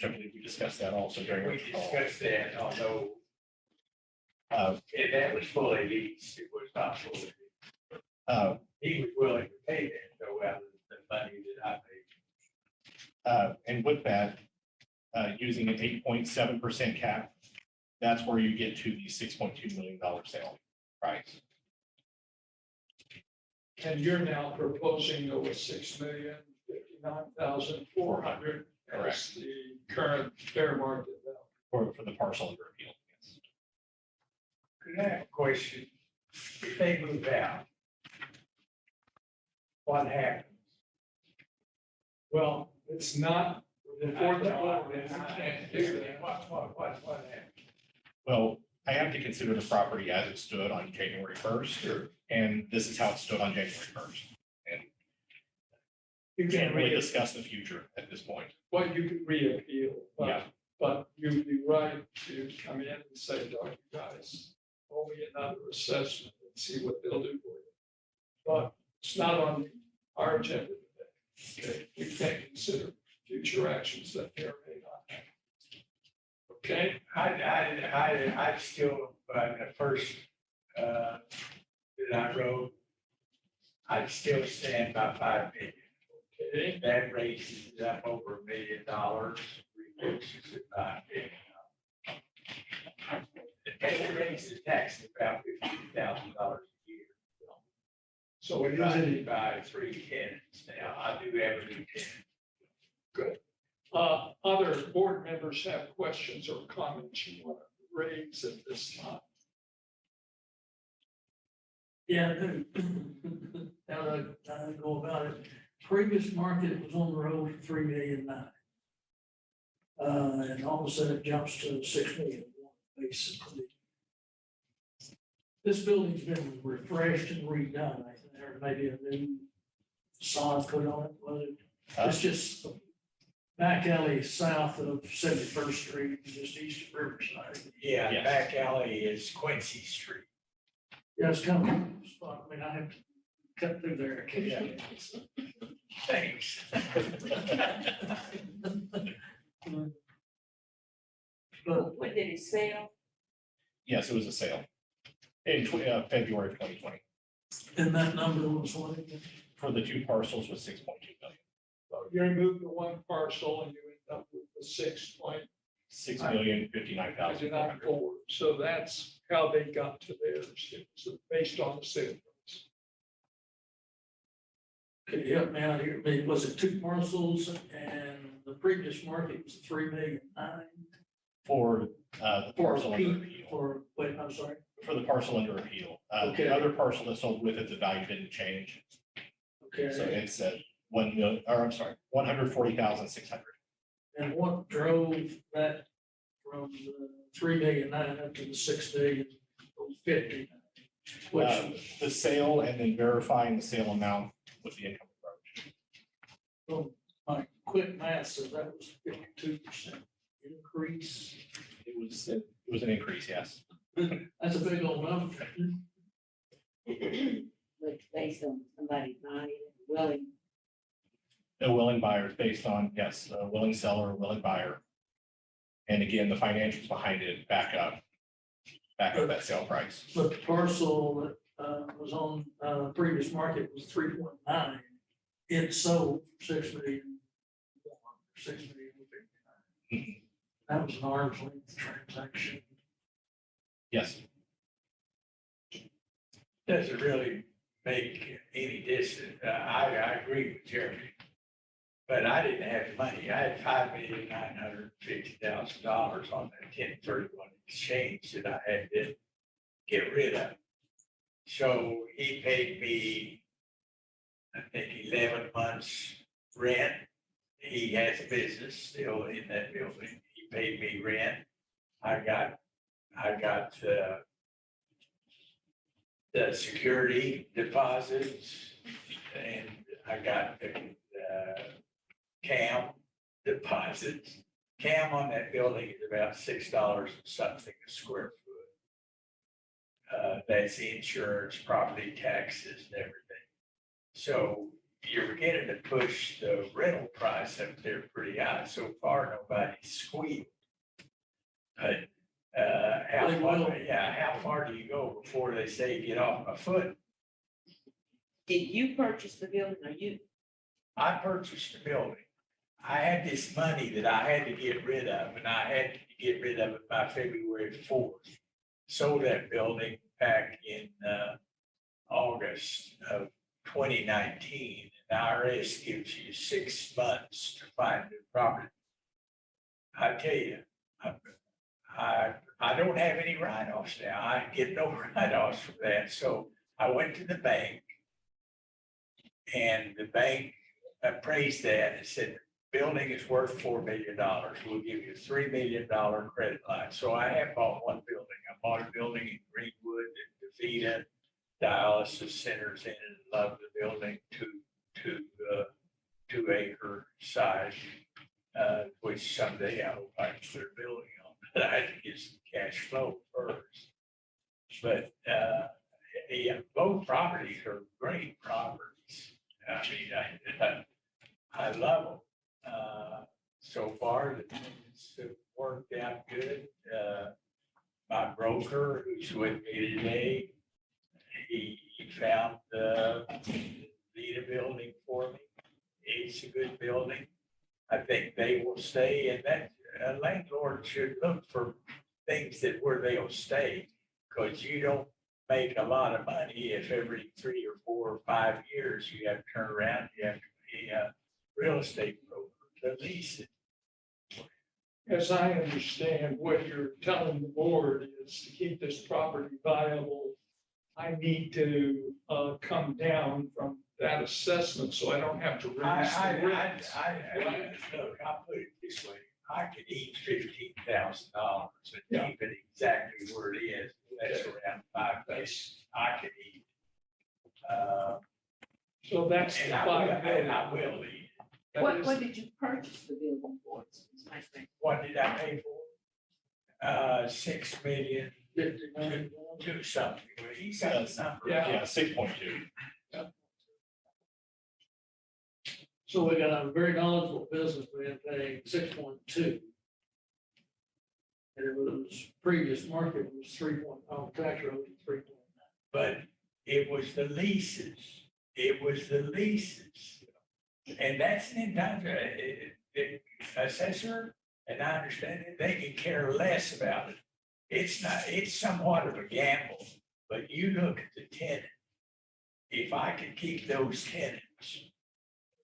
I believe we discussed that also during. We discussed that, although and that was fully leased, it was not fully leased. He was willing to pay that, though, out of the money that I paid. And with that, using an 8.7% cap, that's where you get to the $6.2 million sale price. And you're now proposing over $6,059,400 as the current fair market value. For the parcel under appeal, yes. Could I have a question? If they move out, what happens? Well, it's not before the vote. What happens? Well, I have to consider the property as it stood on January 1st. Sure. And this is how it stood on January 1st. And You we can can't really discuss the future at this point. Well, you could reappeal, Yeah. but you'd be right to come in and say, "Look, you guys, owe me another assessment and see what they'll do for you." But it's not on our agenda today. Okay, we can't consider future actions that may or may not happen. Okay, I still, the first, that I wrote, I'd still stand by 5 million. okay, That raises it up over $1 million, reduces it by $1 million. It raises the tax about $50,000 a year. so it is, Divided by 3 tenants. Now, I do every tenant. good. Other board members have questions or comments you want to raise at this time? Yeah, how do I go about it? Previous market was on the road for 3,000,009. And all of a sudden it jumps to 6,000,001, basically. This building's been refreshed and redone. I think there may be a new facade put on it, was it? It's just back alley south of 71st Street, just east of Riverside. Yeah, Yes. back alley is Quincy Street. Yeah, it's kind of a spot. I mean, I have to cut through there occasionally. Thanks. But When did it sell? Yes, it was a sale in February of 2020. and that number was what again? For the 2 parcels was 6.2 million. So you remove the one parcel and you end up with the 6.2 $6,059,400. So that's how they got to theirs. It was based on the sale price. Could you help me out here? Was it 2 parcels and the previous market was 3,000,009? For the parcel under appeal, Or, wait, I'm sorry. for the parcel under appeal. Okay. The other parcel that sold with it, the value didn't change. So Okay, it's at 1 million, or I'm sorry, 140,600. and what drove that from the 3,000,009 up to the 6,050,000? Which, The sale and then verifying the sale amount with the income approach. well, my quick math says that was 52% increase. It was an increase, yes. That's a big old number. But based on somebody buying it, willing, A willing buyer is based on, yes, a willing seller, a willing buyer. And again, the financials behind it back up that sale price. But the parcel that was on previous market was 3.9. It sold for 6,000,000. 6,000,059. That was an arm's length transaction. Yes. Does it really make any distance? I agree with Jeremy. But I didn't have the money. I had $5,950,000 on that 1031 exchange that I had to get rid of. So he paid me, I think, 11 months rent. He has a business still in that building. He paid me rent. I got the security deposits, and I got the CAM deposits. CAM on that building is about $6 and something a square foot. That's insurance, property taxes, and everything. So you're beginning to push the rental price up there pretty high. So far, nobody's squealed. But how far do you go before they say get off my foot? did you purchase the building or you? I purchased the building. I had this money that I had to get rid of, and I had to get rid of it by February 4th. Sold that building back in August of 2019. The IRS gives you 6 months to find new property. I tell you, I don't have any write-offs now. I get no write-offs from that. So I went to the bank, and the bank appraised that and said, building is worth $4 million. We'll give you a $3 million credit line. So I have bought one building. I bought a building in Greenwood and DeVita, dialysis centers in it. Love the building, 2 acre size, which someday I hope I can put a building on. But I had to get some cash flow first. But yeah, both properties are great properties. I mean, I love them. So far, the things have worked out good. My broker, who's with me today, he found the Vita building for me. It's a good building. I think they will stay, and that landlord should look for things that where they'll stay, because you don't make a lot of money if every 3 or 4 or 5 years you have to turn around, you have to pay a real estate broker to lease it. As I understand, what you're telling the board is to keep this property viable, I need to come down from that assessment, so I don't have to raise the rent. Look, I'll put it this way, I could eat $15,000 and keep it exactly where it is. That's around 5 days. I could eat. So that's the And I will eat. That What is- did you purchase the building for? Is my thing. What did I pay for? $6 million, 2 something. Well, he said the number. Yeah, 6.2. So we got a very knowledgeable businessman paying 6.2. And it was, previous market was 3.0, tax rate was 3.9. But it was the leases. It was the leases. And that's an entire, assessor and I understand that they can care less about it. It's not, it's somewhat of a gamble, but you look at the tenant. If I could keep those tenants,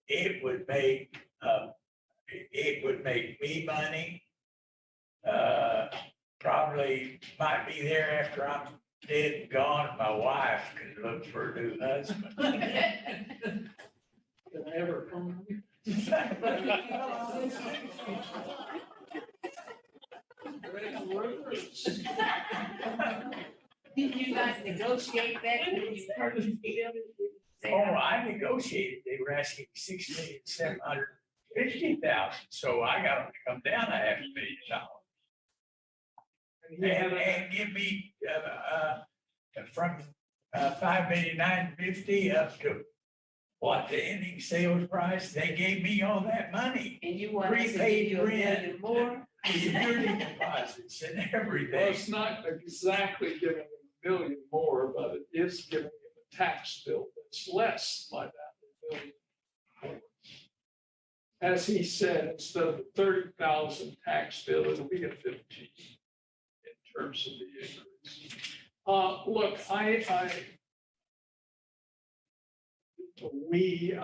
it would make, it would make me money. Probably might be there after I'm dead and gone, my wife could look for a new husband. Can I ever come? Did you not negotiate that when you purchased the building? Oh, I negotiated, they were asking 6,750,000, so I got them to come down $500,000. And give me, from, 5,950 up to what the ending sales price, they gave me all that money. And you want us to give Prepaid you a rent. million more? Security deposits and Well, everything. it's not exactly giving him a million more, but it is giving him a tax bill that's less by that million more. As he said, instead of a 30,000 tax bill, it'll be a 15 in terms of the increase. Look, we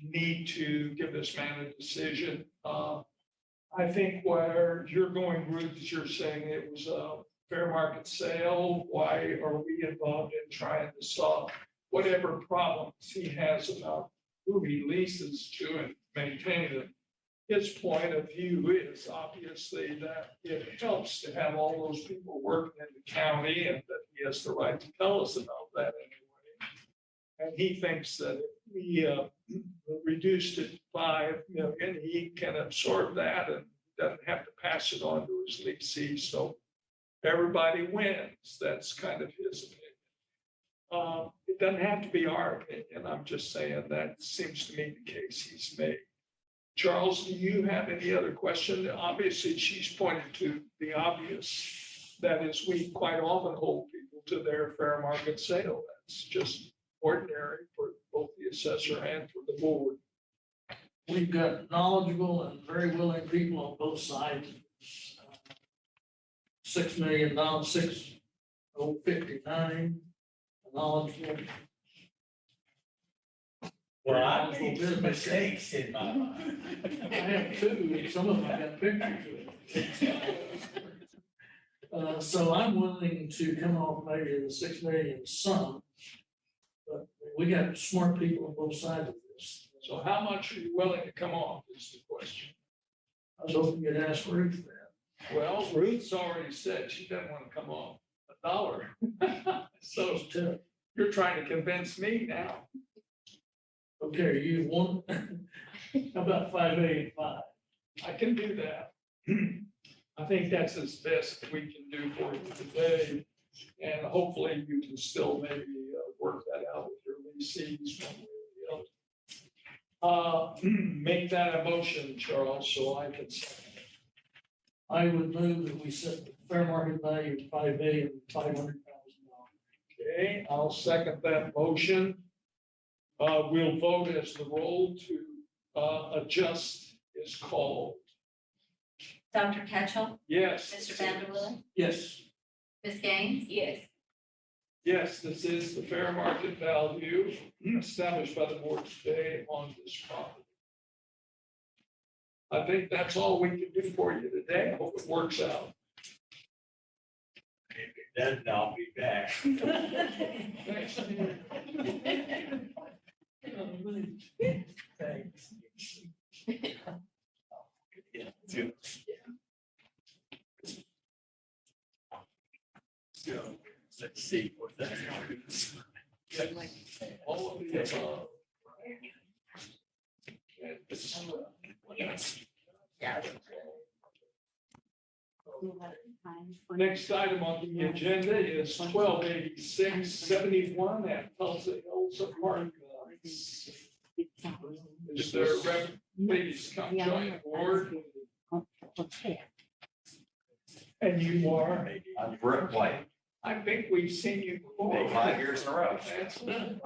need to give this man a decision. I think where you're going, Ruth, is you're saying it was a fair market sale. Why are we involved in trying to solve whatever problems he has about who he leases to and maintaining them? His point of view is obviously that it helps to have all those people working in the county and that he has the right to tell us about that anyway. And he thinks that if we reduced it to 5 million, he can absorb that and doesn't have to pass it on to his leasee. So everybody wins. That's kind of his opinion. It doesn't have to be our opinion. I'm just saying that seems to me the case he's made. Charles, do you have any other question? Obviously, she's pointed to the obvious. That is, we quite often hold people to their fair market sale. That's just ordinary for both the assessor and for the board. We've got knowledgeable and very willing people on both sides. $6 million, 6,059, knowledgeable. Well, I made some mistakes in my life. I have two, and some of them I got pictures with. So I'm willing to come off maybe the 6 million sum. But we got smart people on both sides of this. So how much are you willing to come off is the question. I was hoping you'd ask Ruth that. Well, Ruth's already said she doesn't want to come off $1. So So, you're trying to convince me now. okay, you want, how about 585? I can do that. I think that's as best we can do for you today. And hopefully you can still maybe work that out with your leasees one way or the other. Make that a motion, Charles, so I can. I would move that we set the fair market value of $5,500,000. Okay, I'll second that motion. We'll vote as the roll to adjust is called. Dr. Ketchel, Yes. Mr. Vanderwiller, Yes. Ms. Gaines? Yes. Yes, this is the fair market value established by the board today on this property. I think that's all we can do for you today. I hope it works out. If it doesn't, I'll be back. Thanks. Thanks. Yeah. Let's see what that is. All of the above. And this is, next item on the agenda is 1286-71 at Tulsa Hills Apartments. Is there a rep, please come join the board? And you are? I'm Brett White. I think we've seen you before. 5 years in a row. That's not.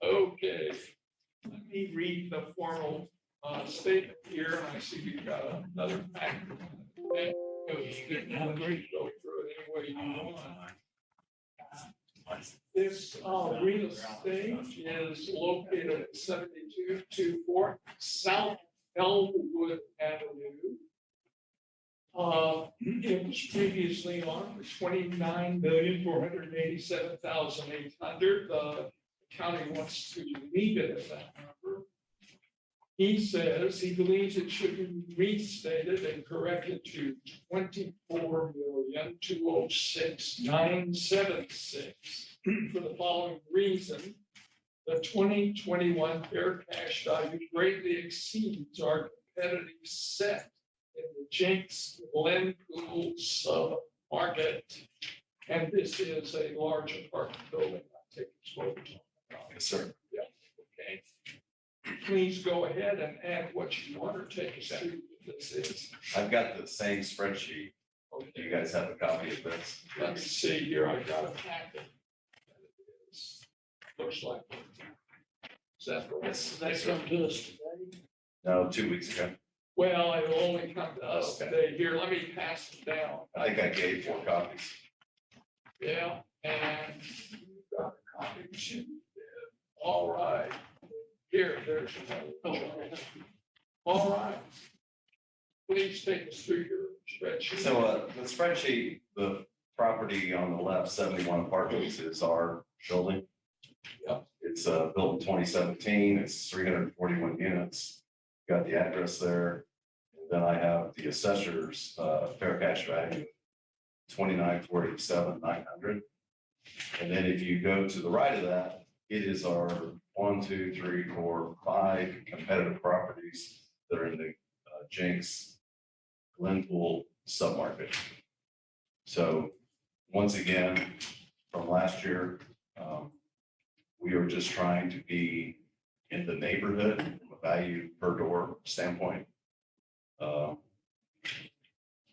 Okay, let me read the formal statement here, and I see you've got another pack. Okay, go through it any way you want. This real estate is located at 7224 South Elwood Avenue. It was previously on for 29,487,800. The county wants to leave it at that number. He says he believes it should be restated and corrected to 24,206,976 for the following reason. The 2021 fair cash value greatly exceeds our competitive set in the Jenks Glenpool sub-market. And this is a large apartment building. I take it's what we're talking about. Yes, sir. Yeah, okay. Please go ahead and add what you want or take us through what this is. I've got the same spreadsheet. Do you guys have a copy of this? Let me see here. I got a packet. Looks like. Is that the one? That's come to us today. No, 2 weeks ago. Well, it'll only come to us Okay. today. Here, let me pass it down. I think I gave 4 copies. Yeah, and you got a copy. You did. All right. Here, there's another. All right. Please take us through your spreadsheet. So the spreadsheet, the property on the left, 71 apartments is our building. Yep. It's built in 2017. It's 341 units. Got the address there. And then I have the assessor's fair cash value, 29,487,900. And then if you go to the right of that, it is our 1, 2, 3, 4, 5 competitive properties that are in the Jenks Glenpool submarket. So once again, from last year, we are just trying to be in the neighborhood from a value per door standpoint.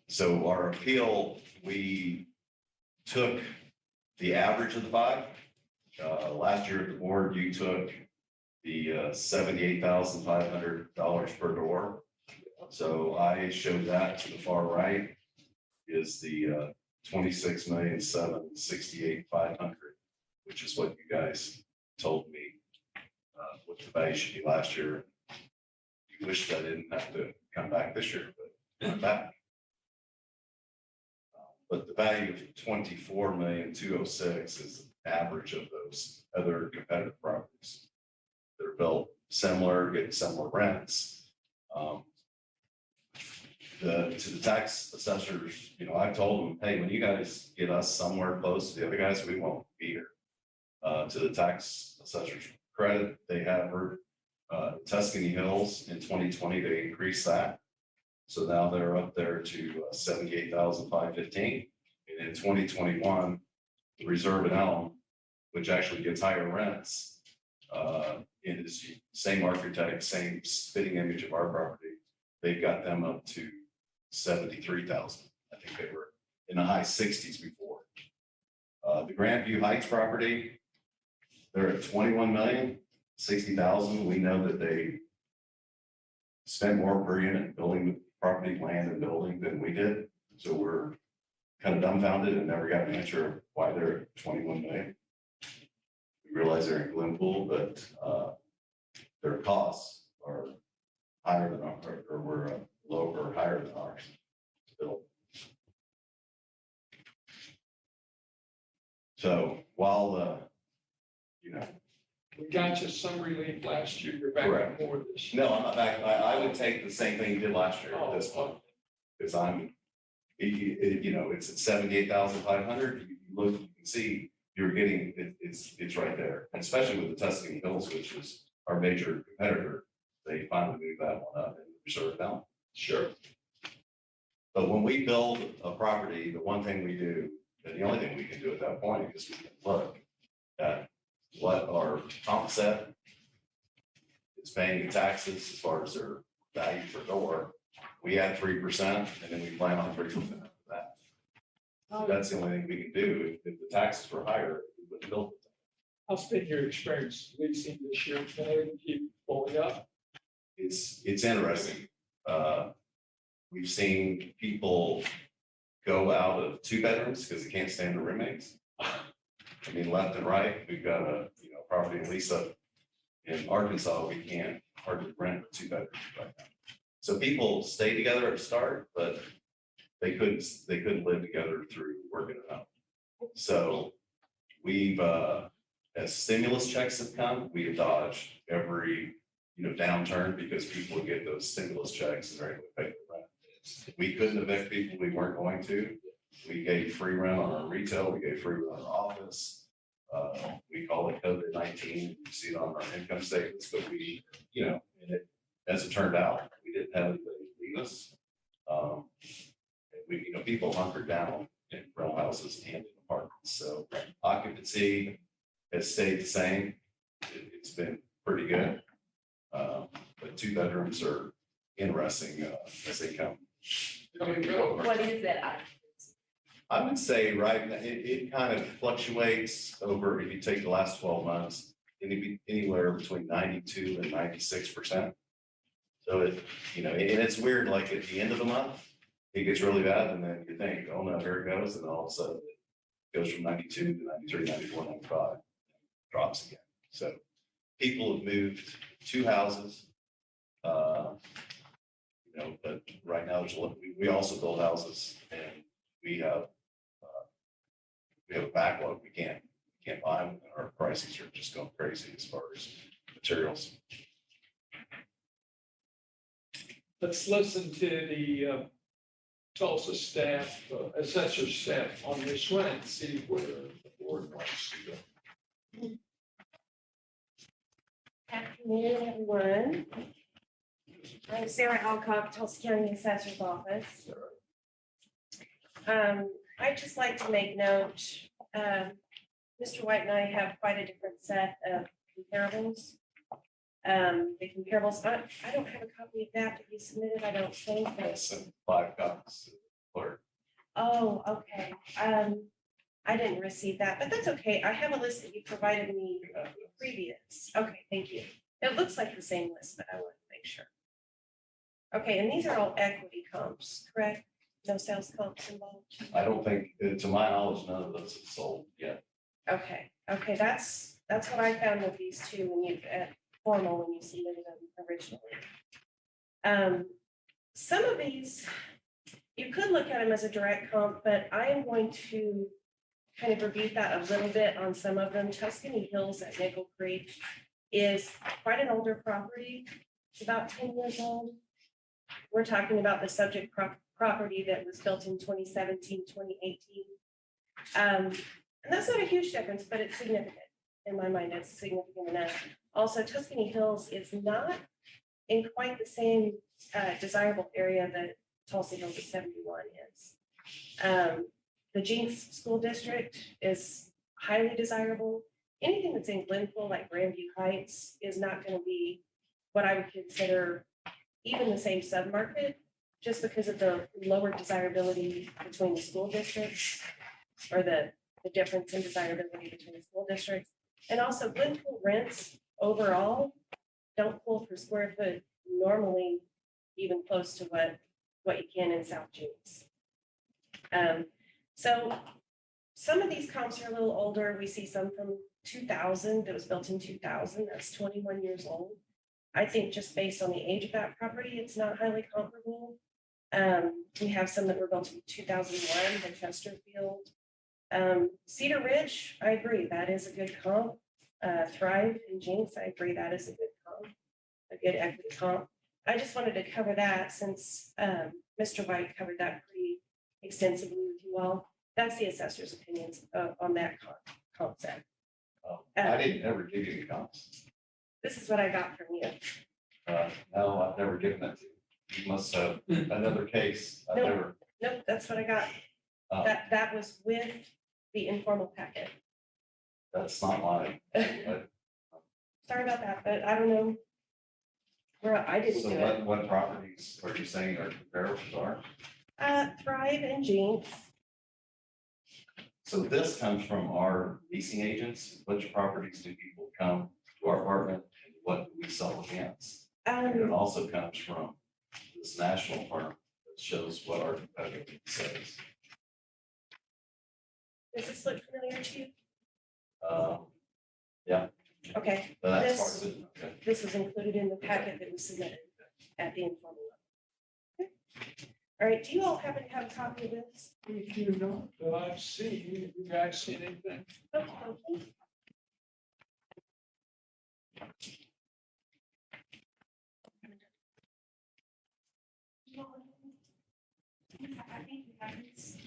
So our appeal, we took the average of the 5. Last year at the board, you took the $78,500 per door. So I showed that to the far right is the 26,768,500, which is what you guys told me what the value should be last year. You wish that I didn't have to come back this year, but I'm back. But the value of 24,206,000 is the average of those other competitive properties that are built similar, getting similar rents. To the tax assessors, I've told them, hey, when you guys get us somewhere close to the other guys, we won't be here. To the tax assessors credit, they have heard Tuscany Hills in 2020, they increased that. So now they're up there to 78,515. And in 2021, the Reserve and Elm, which actually gets higher rents, in this same architect, same spitting image of our property, they got them up to 73,000. I think they were in the high 60s before. The Grandview Heights property, they're at 21,060,000. We know that they spent more per unit building the property, land and building than we did. So we're kind of dumbfounded and never got an answer of why they're at 21 million. We realize they're in Glenpool, but their costs are higher than ours, or we're lower or higher than ours to build. So while We got you some relief last year. You're back Correct. on more this year. no, I'm not back. I would take the same thing you did last year at this point. Because it's at 78,500. You look, you can see you're getting, it's right there. And especially with the Tuscany Hills, which is our major competitor, they finally moved that one up and reserved down. Sure. But when we build a property, the one thing we do, and the only thing we can do at that point is we can look at what our comp set is paying in taxes as far as their value per door. We add 3% and then we plan on 3% after that. So that's the only thing we can do. If the taxes were higher, we wouldn't build it. How's been your experience leasing this year? Been able to keep pulling up? it's interesting. We've seen people go out of 2 bedrooms because they can't stand the roommates. I mean, left and right, we've got a, property in Lisa. In Arkansas, we can't hardly rent a 2 bedroom right now. So people stay together at the start, but they couldn't live together through working it out. So we've, as stimulus checks have come, we have dodged every, downturn because people get those stimulus checks and they're able to pay the rent. We couldn't evict people we weren't going to. We gave free rent on our retail, we gave free rent on our office. We call it COVID-19, you see it on our income statements, but we, as it turned out, we didn't have anybody leave us. We, people hunkered down in rental houses and in apartments, so occupancy has stayed the same. It's been pretty good. But 2 bedrooms are interesting as they come. What is that? I would say right now, it kind of fluctuates over, if you take the last 12 months, anywhere between 92 and 96%. So it, and it's weird, like at the end of the month, it gets really bad and then you think, oh no, here it goes. And all of a sudden it goes from 92 to 93, 94, 95, drops again. So people have moved 2 houses. But right now there's a lot, we also build houses and we have a backlog. We can't buy them. And our prices are just going crazy as far as materials. Let's listen to the Tulsa staff, assessor staff on this one and see where the board wants to go. Afternoon, everyone. I'm Sarah Alcock, Tulsa County Assessor's Office. I'd just like to make note, Mr. White and I have quite a different set of comparables. The comparables, I don't have a copy of that you submitted, I don't think. Yes, 5 copies. Oh, okay. I didn't receive that, but that's okay. I have a list that you provided me previous. Okay, thank you. It looks like the same list, but I want to make sure. Okay, and these are all equity comps, correct? No sales comps involved? I don't think, to my knowledge, none of those have sold yet. Okay, that's what I found with these two when you, formal, when you submitted them originally. Some of these, you could look at them as a direct comp, but I am going to kind of rebuke that a little bit on some of them. Tuscany Hills at Nickel Creek is quite an older property. It's about 10 years old. We're talking about the subject property that was built in 2017, 2018. And that's not a huge difference, but it's significant. In my mind, it's significant enough. Also, Tuscany Hills is not in quite the same desirable area that Tulsa Hills at 71 is. The Jinx School District is highly desirable. Anything that's in Glenpool, like Grandview Heights, is not going to be what I would consider even the same submarket, just because of the lower desirability between the school districts, or the difference in desirability between the school districts. And also Glenpool rents overall don't pull per square foot normally even close to what you can in South Jinx. So some of these comps are a little older. We see some from 2000 that was built in 2000. That's 21 years old. I think just based on the age of that property, it's not highly comparable. We have some that were built in 2001, the Chesterfield. Cedar Ridge, I agree, that is a good comp. Thrive and Jinx, I agree, that is a good comp, a good equity comp. I just wanted to cover that since Mr. White covered that pretty extensively with you all. That's the assessor's opinions on that comp set. I didn't ever give you any comps. This is what I got from you. No, I've never given that to you. You must have another case. I've Nope. never. Nope, that's what I got. That was with the informal packet. That's not mine. Sorry about that, but I don't know where I didn't So do it. what properties are you saying are comparables are? Thrive and Jinx. So this comes from our leasing agents. Which properties do people come to our apartment and what do we sell against? And it also comes from this national firm that shows what our competitor says. Does this look familiar to you? Yeah, Okay, but that's This- part of it. Okay. this was included in the packet that was submitted at the informal level. Okay. All right, do you all happen to have a copy of this? If you know, that I've seen, you guys seen anything? Okay. I think we have this.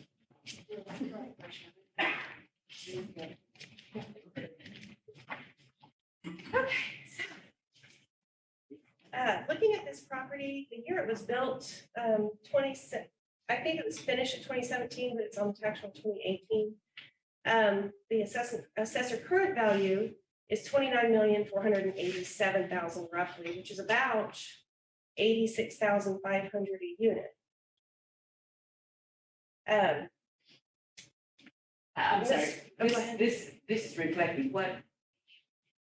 Okay, so. Looking at this property, the year it was built, I think it was finished in 2017, but it's on the tax roll 2018. The assessor current value is 29,487,000 roughly, which is about 86,500 a unit. I'm sorry, Go ahead. this is reflecting what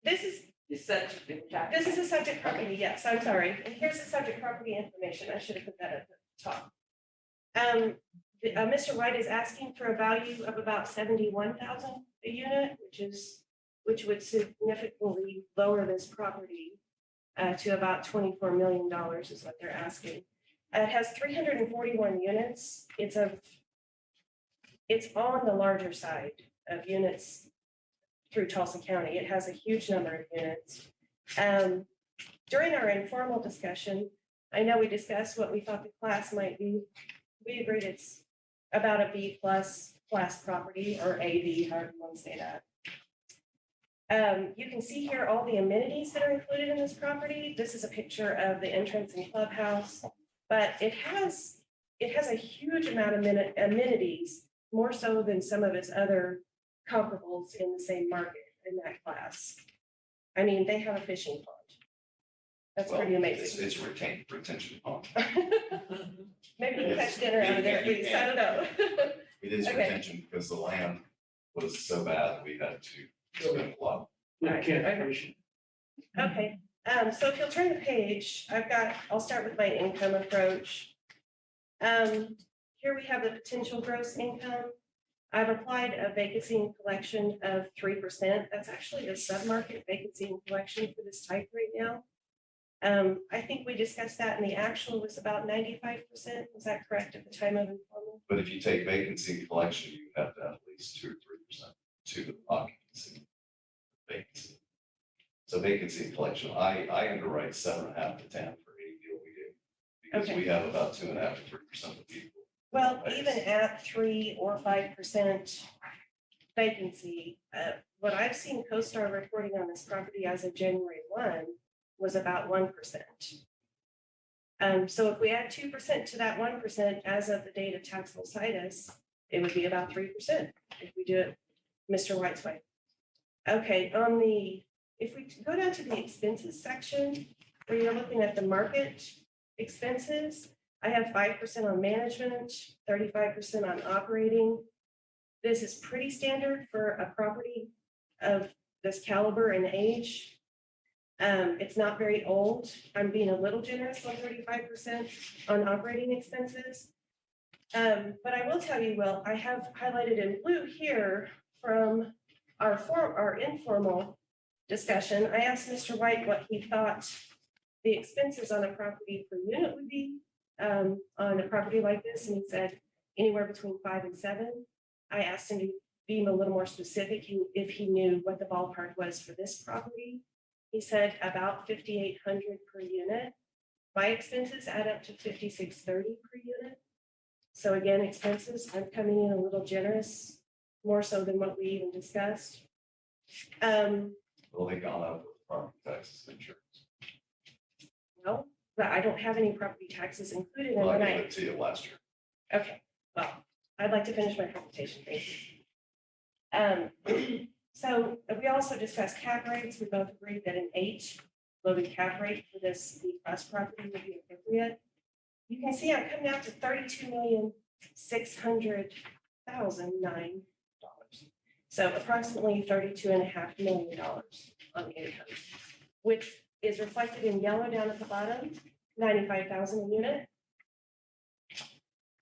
This is the subject that we're talking This is about. a subject property, yes, I'm sorry. And here's the subject property information. I should have put that at the top. Mr. White is asking for a value of about 71,000 a unit, which would significantly lower this property to about $24 million is what they're asking. It has 341 units. It's on the larger side of units through Tulsa County. It has a huge number of units. During our informal discussion, I know we discussed what we thought the class might be. We agreed it's about a B+ class property, or AB, however you want to say that. You can see here all the amenities that are included in this property. This is a picture of the entrance and clubhouse, but it has a huge amount of amenities, more so than some of its other comparables in the same market in that class. I mean, they have a fishing pond. That's Well, pretty amazing. It's retention pond. Maybe you can catch dinner out of there at least, I don't know. It is Okay. retention because the land was so bad, we had to spend a lot. Yeah, can't. Okay, so if you'll turn the page, I'll start with my income approach. Here we have the potential gross income. I've applied a vacancy and collection of 3%. That's actually a submarket vacancy and collection for this type right now. I think we discussed that and the actual was about 95%. Was that correct at the time of informal? But if you take vacancy and collection, you have to have at least 2 or 3% to the occupancy. Vacancy. So vacancy and collection, I underwrite 7.5 to 10 for any deal we do. Because Okay. we have about 2.5 to 3% of people. Well, even at 3 or 5% vacancy, what I've seen CoStar reporting on this property as of January 1 was about 1%. So if we add 2% to that 1% as of the date of taxable situs, it would be about 3% if we do it Mr. White's way. Okay, if we go down to the expenses section, where you're looking at the market expenses, I have 5% on management, 35% on operating. This is pretty standard for a property of this caliber and age. It's not very old. I'm being a little generous on 35% on operating expenses. But I will tell you, Will, I have highlighted in blue here from our informal discussion. I asked Mr. White what he thought the expenses on a property per unit would be on a property like this, and he said anywhere between 5 and 7. I asked him to be a little more specific if he knew what the ballpark was for this property. He said about 5,800 per unit. My expenses add up to 5,630 per unit. So again, expenses, I'm coming in a little generous, more so than what we even discussed. Well, they gone up with property taxes and insurance. No, but I don't have any property taxes included in Well, I what gave I, it to you last year. okay, well, I'd like to finish my presentation, thank you. So we also discussed cap rates. We both agreed that an 8 loaded cap rate for this B-class property would be appropriate. You can see I'm coming out to $32,600,009. So approximately $32.5 million on the income, which is reflected in yellow down at the bottom, 95,000 a unit.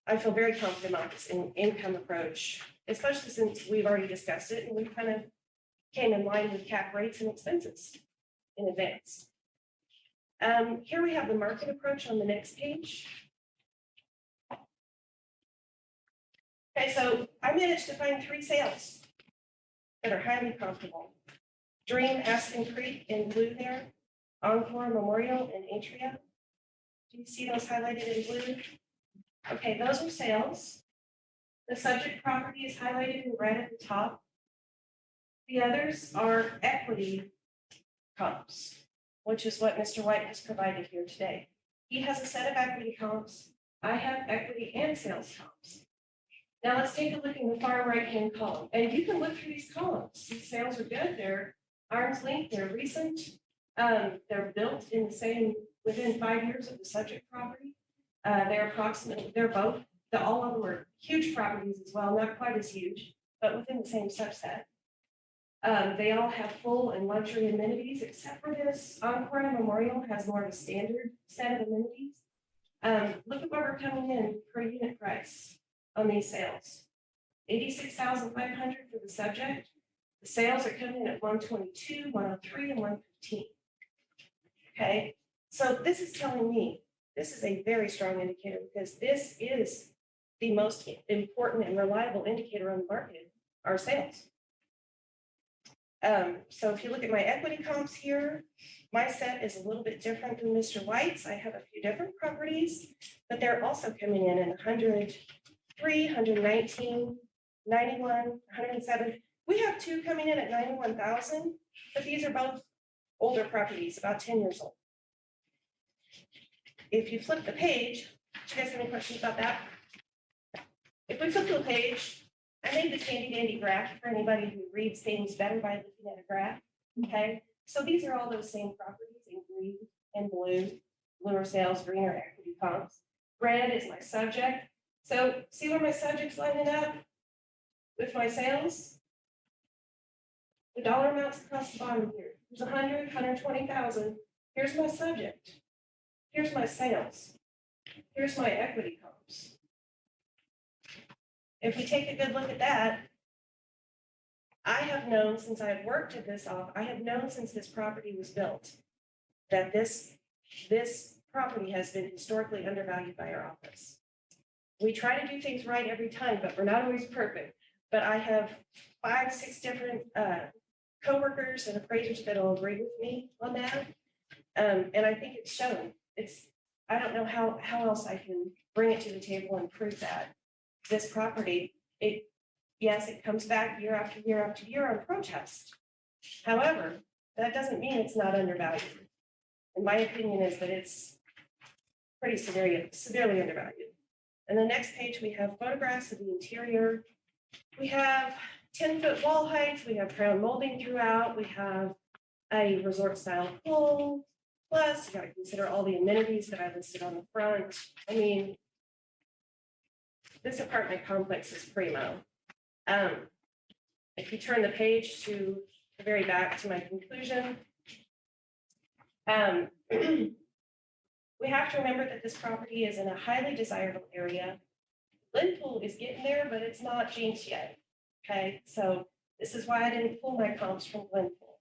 I feel very confident about this income approach, especially since we've already discussed it and we kind of came in line with cap rates and expenses in advance. Here we have the market approach on the next page. Okay, so I managed to find 3 sales that are highly comparable. Dream, Aspen Creek in blue there, Encore Memorial and Atria. Do you see those highlighted in blue? Okay, those are sales. The subject property is highlighted in red at the top. The others are equity comps, which is what Mr. White has provided here today. He has a set of equity comps. I have equity and sales comps. Now let's take a look in the far right-hand column, and you can look through these columns. These sales are good. They're arm's length. They're recent. They're built in the same, within 5 years of the subject property. They're both, all of them are huge properties as well, not quite as huge, but within the same subset. They all have full and luxury amenities, except for this Encore Memorial has more of a standard set of amenities. Look at what we're coming in per unit price on these sales. 86,500 for the subject. The sales are coming in at 122, 103, and 115. Okay, so this is telling me this is a very strong indicator because this is the most important and reliable indicator on the market, our sales. So if you look at my equity comps here, my set is a little bit different than Mr. White's. I have a few different properties, but they're also coming in 103, 119, 91, 107. We have 2 coming in at 91,000, but these are both older properties, about 10 years old. If you flip the page, do you guys have any questions about that? If we flip the page, I made this handy dandy graph for anybody who reads things better by looking at a graph. Okay, so these are all those same properties in green and blue. Blue are sales, green are equity comps. Red is my subject. So see where my subject's lining up with my sales? The dollar amounts across the bottom here. There's 100, 120,000. Here's my subject. Here's my sales. Here's my equity comps. If we take a good look at that, I have known since I've worked at this off, I have known since this property was built that this property has been historically undervalued by our office. We try to do things right every time, but we're not always perfect. But I have 5, 6 different coworkers and appraisers that will agree with me on that. And I think it's shown. I don't know how else I can bring it to the table and prove that this property, yes, it comes back year after year after year on protest. However, that doesn't mean it's not undervalued. And my opinion is that it's pretty severely undervalued. And the next page, we have photographs of the interior. We have 10-foot wall heights. We have crown molding throughout. We have a resort style pool. Plus, you got to consider all the amenities that I listed on the front. I mean, this apartment complex is primo. If you turn the page to the very back to my conclusion, we have to remember that this property is in a highly desirable area. Glenpool is getting there, but it's not changed yet. Okay, so this is why I didn't pull my comps from Glenpool.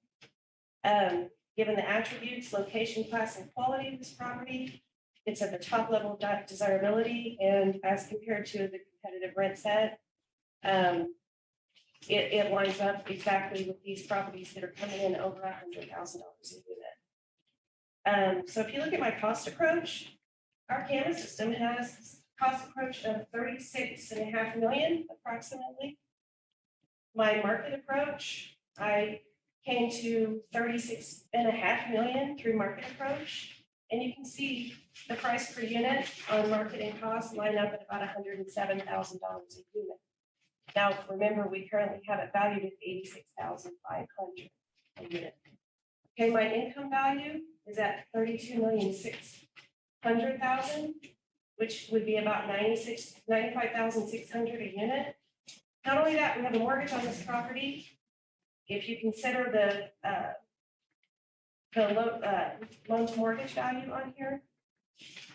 Given the attributes, location, class, and quality of this property, it's at the top level of desirability, and as compared to the competitive rent set, it lines up exactly with these properties that are coming in over $100,000 a unit. So if you look at my cost approach, our Canvas system has cost approach of $36.5 million approximately. My market approach, I came to $36.5 million through market approach. And you can see the price per unit on market and cost line up at about $107,000 a unit. Now, remember, we currently have it valued at $86,500 a unit. Okay, my income value is at $32,600,000, which would be about $95,600 a unit. Not only that, we have a mortgage on this property. If you consider loan to mortgage value on here,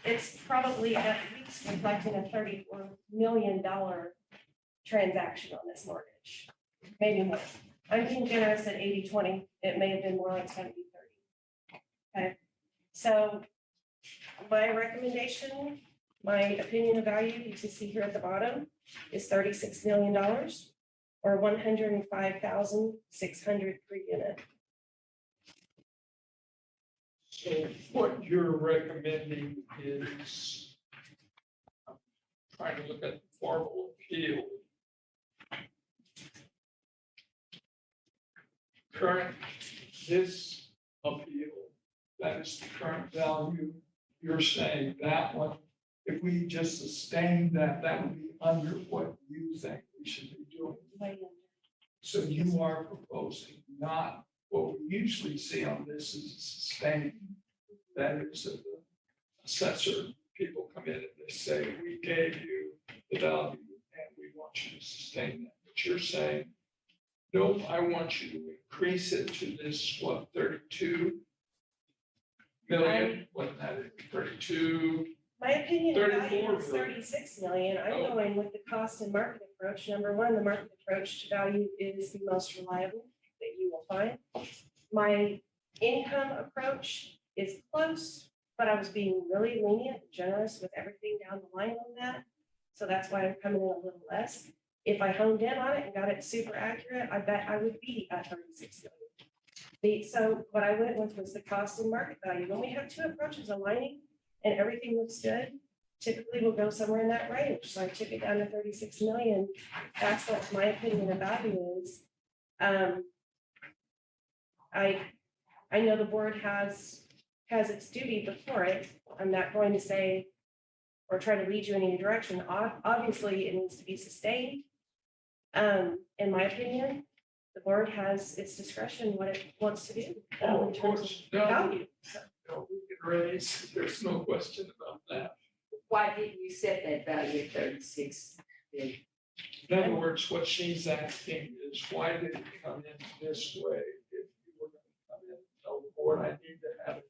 it's probably at least reflecting a $34 million transaction on this mortgage, maybe more. I'm being generous at 80-20. It may have been more like 70-30. Okay, so my recommendation, my opinion of value, you can see here at the bottom, is $36 million or 105,600 per unit. So what you're recommending is, I'm trying to look at the formal appeal. Current, this appeal, that is the current value. You're saying that one, if we just sustain that, that would be under what you think we should be doing. So you are proposing not what we usually see on this is sustain. That is, that the assessor, people come in and they say, we gave you the value and we want you to sustain that. But you're saying, nope, I want you to increase it to this, what, 32 million? Wasn't that it? 32? My opinion of 34 value is million. 36 million. I'm Oh. going with the cost and market approach. Number one, the market approach to value is the most reliable that you will find. My income approach is close, but I was being really lenient and generous with everything down the line on that. So that's why I'm coming in a little less. If I honed in on it and got it super accurate, I bet I would be at 36 million. So what I went with was the cost and market value. When we have two approaches aligning and everything looks good, typically we'll go somewhere in that range. So I took it down to 36 million. That's what my opinion of value is. I know the board has its duty before it. I'm not going to say or try to lead you in any direction. Obviously, it needs to be sustained. In my opinion, the board has its discretion what it wants to do. Oh, in of terms course, no, value. So, no, we can raise, there's no question about that. Why didn't you set that value at 36 million? In other words, what she's asking is why did it come in this way? If you were going to come in and tell the board, I need to have it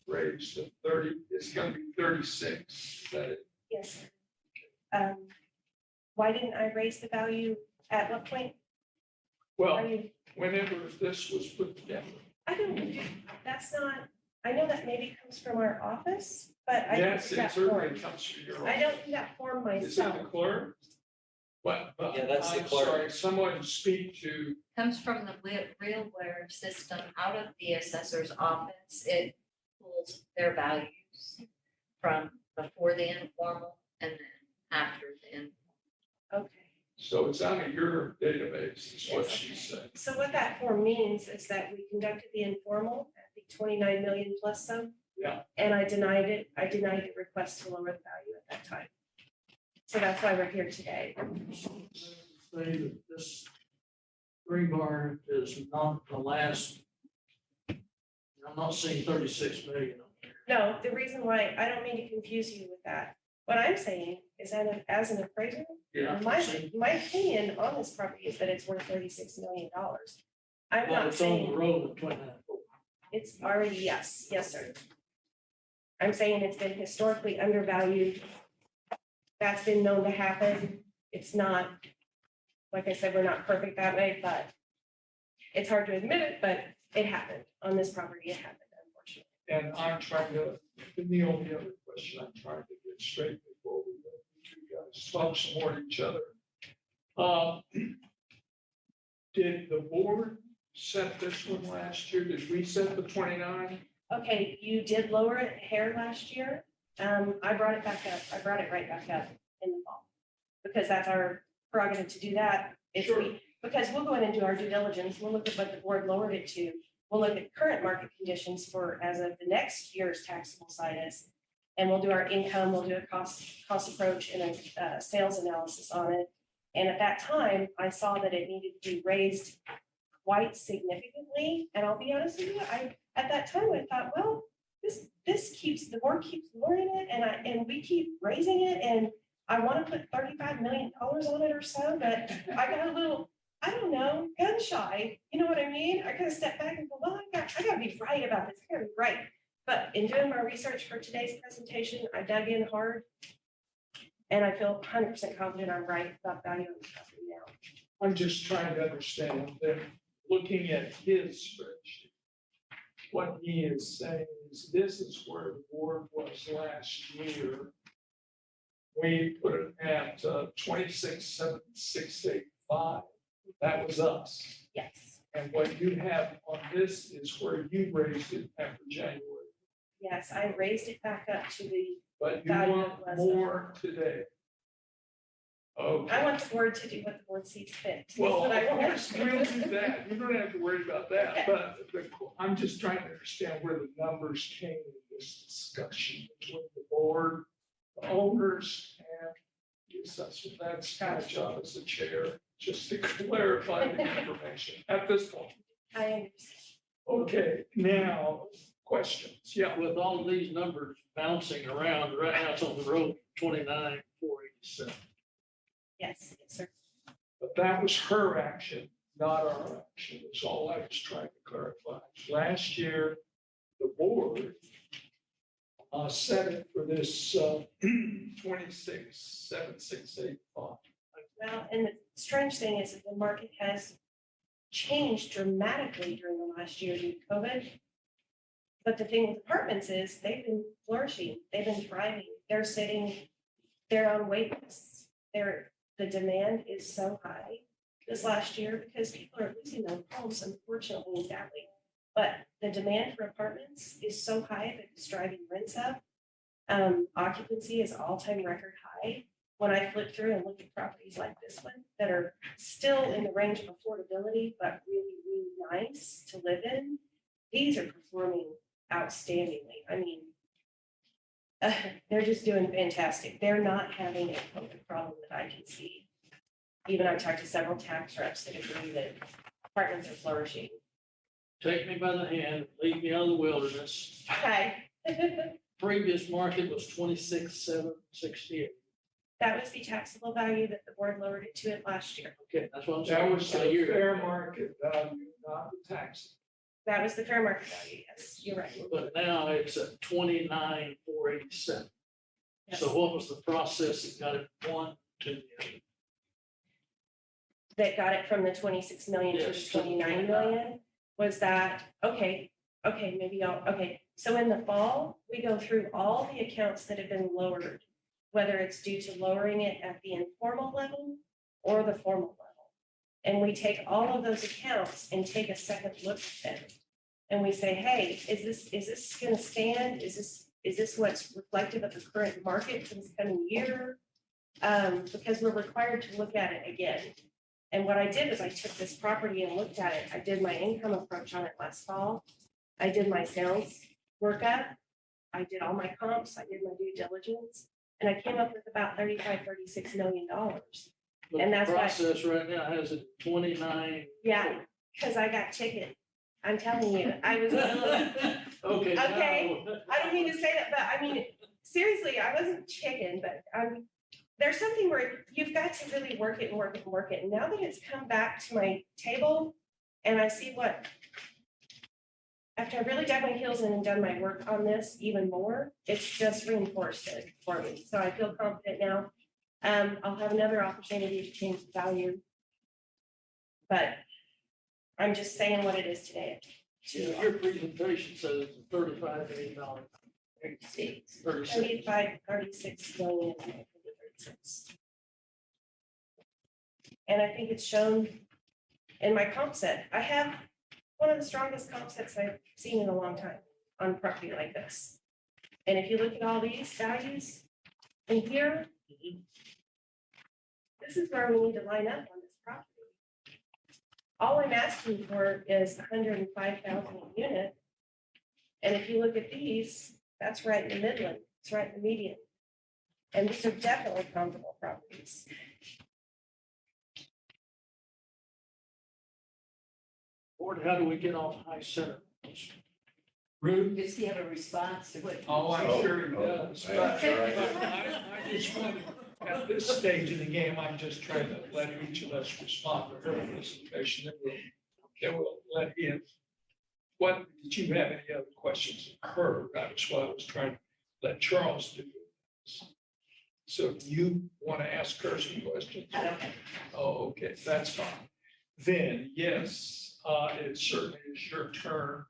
raised to 30, it's going to be 36. Is that it? yes. Why didn't I raise the value at what point? Well, Are you, whenever this was put together. I don't do, that's not, I know that maybe comes from our office, but I don't Yes, do it that certainly form. comes from your. I don't do that form Is it myself. the clerk? What? Yeah, that's the I'm clerk. sorry, someone speak to, Comes from the RealWare system out of the assessor's office. It pulls their values from before the informal and then after the informal. Okay. so it's out of your database, is what Yes. she said. So what that form means is that we conducted the informal at the 29 million plus some. Yeah. And I denied it. I denied the request to lower the value at that time. So that's why we're here today. Say that this rebar is not the last. I'm not seeing 36 million on there. No, the reason why, I don't mean to confuse you with that. What I'm saying is that as an appraiser, Yeah. my opinion on this property is that it's worth $36 million. I'm But not it's on the saying road at 29. it's already, yes, sir. I'm saying it's been historically undervalued. That's been known to happen. It's not, like I said, we're not perfect that way, but it's hard to admit it, but it happened on this property. It happened, unfortunately. And I'm trying to, the only other question I'm trying to get straight before we let you guys talk some more to each other. Did the board set this one last year? Did we set the 29? Okay, you did lower it hair last year. I brought it back up. I brought it right back up in the fall. Because that's our prerogative to do that. If Sure. because we'll go in and do our due diligence. We'll look at what the board lowered it to. We'll look at current market conditions for as of the next year's taxable situs. And we'll do our income, we'll do a cost approach and a sales analysis on it. And at that time, I saw that it needed to be raised quite significantly. And I'll be honest with you, at that time, I thought, well, the board keeps lowering it and we keep raising it. And I want to put $35 million on it or so, but I I don't know, gun shy, you know what I mean? I kind of step back and go, well, I gotta be right about this, I gotta be right. But in doing my research for today's presentation, I dug in hard. And I feel 100% confident I'm right about value of the property now. I'm just trying to understand that, looking at his spreadsheet. What he is saying is this is where the board was last year. We put it at 26,768.5. That was us. Yes, And what you have on this is where you raised it after January. yes, I raised it back up to the, But you Value want was- more today. Okay. I want the board to do what the board sees fit. That's Well, what I of want. course, we'll do that. You don't have to worry about that, but I'm just trying to understand where the numbers came in this discussion between the board, the owners, and the assessor. That's my job as the chair, just to clarify the information at this point. I understand. Okay, now, questions? Yeah, With all of these numbers bouncing around, right now it's on the road, 29,487. Yes, yes, sir. but that was her action, not our action. That's all I was trying to clarify. Last year, the board set it for this 26,768.5. Well, and the strange thing is that the market has changed dramatically during the last year due to COVID. But the thing with apartments is they've been flourishing, they've been thriving, they're on wait lists. The demand is so high this last year because people are losing their homes, unfortunately, and sadly. But the demand for apartments is so high that it's driving rents up. Occupancy is all-time record high. When I flip through and look at properties like this one that are still in the range of affordability, but really, really nice to live in, these are performing outstandingly. I mean, they're just doing fantastic. They're not having a COVID problem that I can see. Even I've talked to several tax reps that agree that apartments are flourishing. Take me by the hand, lead me out of the wilderness. Okay. Previous market was 26,768. That was the taxable value that the board lowered it to it last year. Okay, that's what I'm That saying. was the fair market value, not the tax. That was the fair market value. Yes, you're right. But now it's at 29,487. Yes. So what was the process that got it one to the other? That got it from the 26 million to the Yes, to the 29 million was that, okay, so in the fall, we go through all the accounts that have been lowered, whether it's due to lowering it at the informal level or the formal level. And we take all of those accounts and take a second look at them. And we say, hey, is this gonna stand? Is this what's reflective of the current market for this coming year? Because we're required to look at it again. And what I did was I took this property and looked at it. I did my income approach on it last fall. I did my sales workup. I did all my comps. I did my due diligence. And I came up with about $36 million. But And the that's why- process right now has it 29. Yeah, because I got chicken. I'm telling you, I was a little, Okay. Okay. now- I don't mean to say that, but I mean, seriously, I wasn't chicken, but there's something where you've got to really work it and work it and work it. And now that it's come back to my table and I see after I really dug my heels in and done my work on this even more, it's just reinforced it for me. So I feel confident now. I'll have another opportunity to change the value. But I'm just saying what it is today. Yeah, your presentation says it's $35 million. 36. 36. 36 million. And I think it's shown in my comp set. I have one of the strongest comp sets I've seen in a long time on property like this. And if you look at all these values in here, this is where we need to line up on this property. All I'm asking for is 105,000 a unit. And if you look at these, that's right in the midland, it's right in the median. And these are definitely comparable properties. Board, how do we get off high center? Rude? Does he have a response to what? Oh, I'm sure he Oh, does. yeah, But sure I do. I just wanted At this stage in the game, I'm just trying to let each of us respond to her presentation, then we'll let you. What, did you have any other questions of her? That's what I was trying to let Charles do. So you want to ask her some questions? I don't know. Oh, okay, that's fine. Then, yes, it certainly is your turn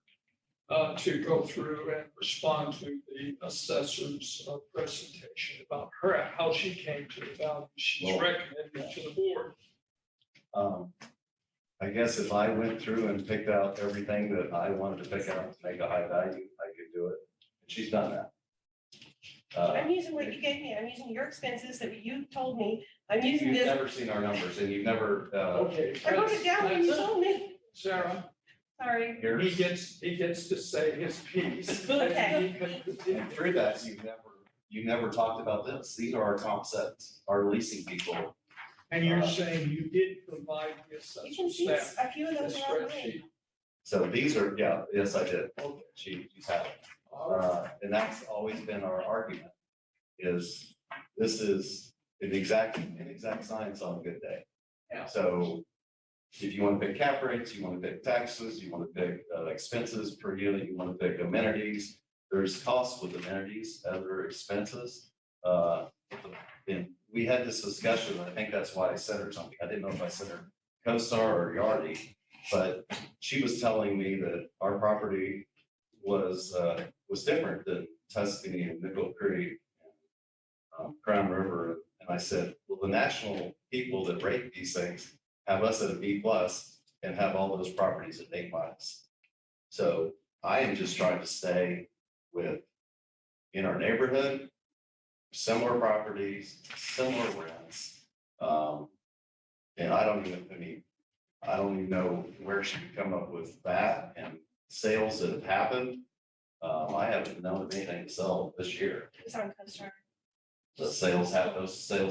to go through and respond to the assessor's presentation about her, how she came to the value she's Well- recommending to the board. I guess if I went through and picked out everything that I wanted to pick out to make a high value, I could do it. And she's done that. I'm using what you gave me. I'm using your expenses that you told me. I'm using You've this. never seen our numbers and you've never, Okay. I wrote it down when you that's- told me. Sarah, Sorry. he gets to say his piece. Okay. and through that, you never talked about this. These are our comp sets, our leasing people. And you're saying you did provide the You can assessor see staff a few of the those are online. spreadsheet. So these are, yeah, yes, I did. Okay. She's had it. All right. And that's always been our argument, is this is an exact science on a good day. Yeah. So if you want to pick cap rates, you want to pick taxes, you want to pick expenses per unit, you want to pick amenities, there's costs with amenities, other expenses. And we had this discussion, I think that's why I said her something. I didn't know if I said her co-star or Yardi, but she was telling me that our property was different than Tuscany and Nickel Creek, Crown River. And I said, well, the national people that rate these things have us at a B+ and have all those properties at A-. So I am just trying to stay in our neighborhood, similar properties, similar rents. And I don't even know where she could come up with that and sales that have happened. I haven't known of anything to sell this year. It's on CoStar. Those sales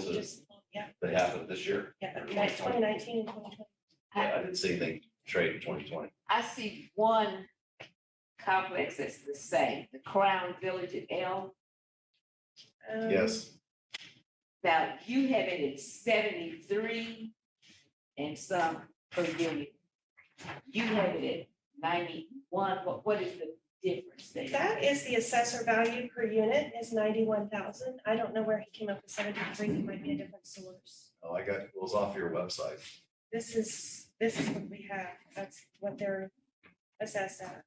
that Just, yeah, they happened this year. yeah, 2019 and 2020. Yeah, I didn't see anything trade in 2020. I see one complex that's the same, the Crown Village at Elm. Yes, Now, you have it at 73 and some per unit. You have it at 91. What is the difference there? That is the assessor value per unit is 91,000. I don't know where he came up with 73. It might be a different source. oh, it was off your website. This is what we have. That's what they're assessed at.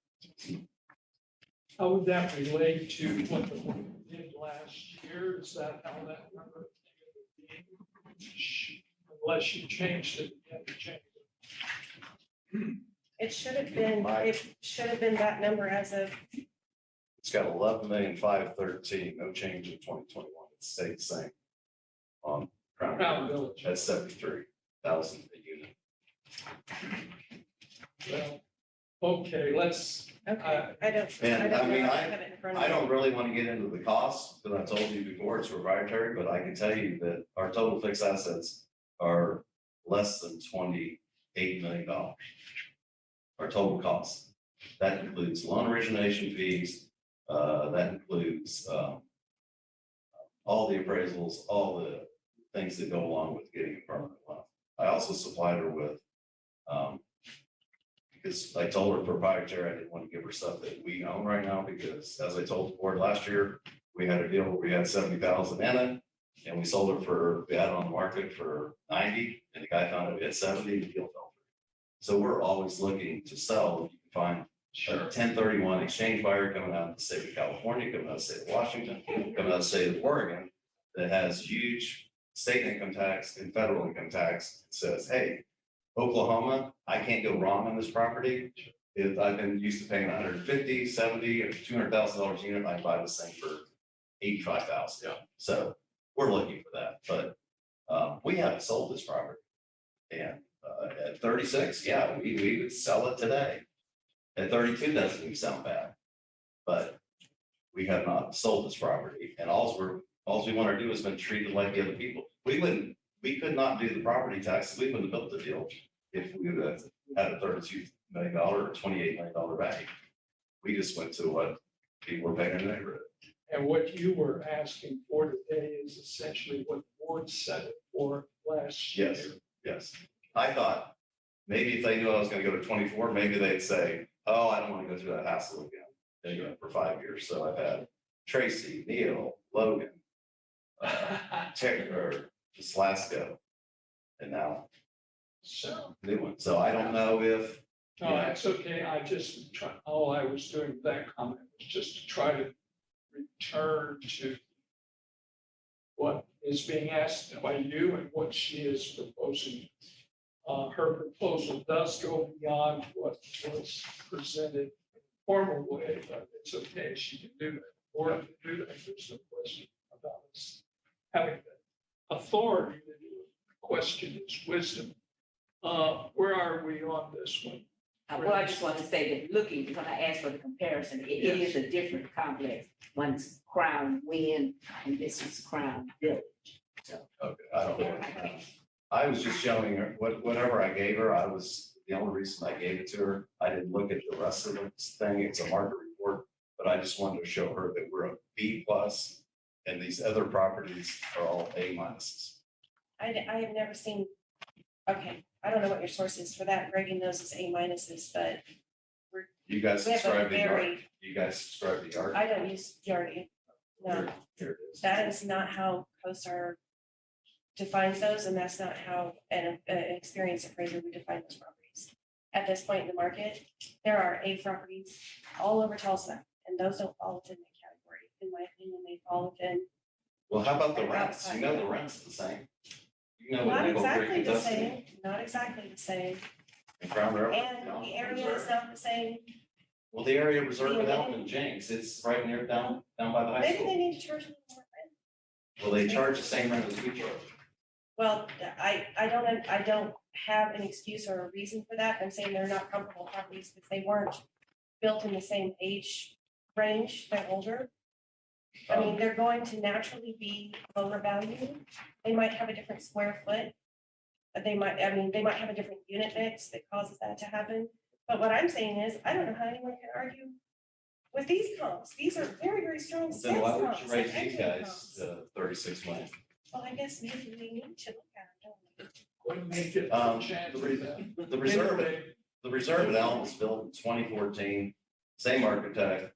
How would that relate to what the board did last year? Is that how that number? Unless you changed it, you had to change it. It should have been that number as of, It's got 11,513,000, no change in 2021. It stayed the same. On Crown Crown Village, Village. that's 73,000 a unit. Well, okay, let's, okay, I don't And know. I mean, have it in front of I me. don't really want to get into the costs, because I told you before it's proprietary, but I can tell you that our total fixed assets are less than $28 million. Our total costs. That includes loan origination fees, that includes all the appraisals, all the things that go along with getting a permanent loan. I also supplied her with, because I told her proprietary, I didn't want to give her stuff that we own right now, because as I told the board last year, we had a deal where we had 70,000 in it, and we sold it we had it on the market for 90, and the guy found it at 70, the deal fell through. So we're always looking to sell, if you can find a 1031 exchange buyer coming out of the state of California, coming out of the state of Washington, coming out of the state of Oregon, that has huge state income tax and federal income tax, it says, hey, Oklahoma, I can't go wrong on this property. If I've been used to paying 150, 70, or $200,000 a unit, I buy this thing for 85,000. Yeah. So we're looking for that, but we haven't sold this property. And at 36, yeah, we would sell it today. At 32, doesn't even sound bad, but we have not sold this property, and all we want to do is been treated like the other people. We could not do the property taxes. We wouldn't have built the deal if we would have had a $32 million or $28 million value. We just went to what people were paying in the neighborhood. and what you were asking for today is essentially what the board set it for last year. Yes, yes. I thought maybe if they knew I was gonna go to 24, maybe they'd say, oh, I don't want to go through that hassle again. They go for 5 years. So I've had Tracy, Neil, Logan, Terry, or Slasko, and now So, new one. So I don't know if, no, that's okay. I just try, all I was doing with that comment was just to try to return to what is being asked by you and what she is proposing. Her proposal does go beyond what was presented in a formal way, but it's okay. She can do that. Or to do that, there's no question about us having the authority to do it. Question is wisdom. Where are we on this one? Well, I just want to say that looking, when I asked for the comparison, it is a different complex. One's Crown Wind and this is Crown Village. okay, I don't know. I was just showing her whatever I gave her, the only reason I gave it to her, I didn't look at the rest of the thing. It's a market report, but I just wanted to show her that we're a B plus and these other properties are all A minuses. I have never seen, okay, I don't know what your source is for that. Reagan knows it's A minuses, but You guys we have a subscribe to yard, very, you guys subscribe to yard? I don't use Yardi. No, Here it is. that is not how CoStar defines those, and that's not how an experienced appraiser would define those properties. At this point in the market, there are A properties all over Tulsa, and those don't fall within the category. In my opinion, they fall within, Well, how about the rents? You know the rent's the same. You know what not Nickel Creek exactly and the Dusty same, not exactly the same. and Crown River. And no, the area is reserve. not the same. Well, the area reserved in Elton Jenks, it's right near down by the high Maybe they school. need to charge a little more rent. Well, they charge the same rent as we charge. Well, I don't have an excuse or a reason for that. I'm saying they're not comparable properties because they weren't built in the same age range. They're older. I mean, they're going to naturally be lower value. They might have a different square foot. They might have a different unit mix that causes that to happen. But what I'm saying is, I don't know how anyone can argue with these comps. These are very, very strong Then sales why would comps. you raise and these equity guys comps. to 36 million? Well, I guess maybe we need to look at them, don't we? Wouldn't make it Um, a chance to read that. The reserve at Elm was built in 2014, same architect.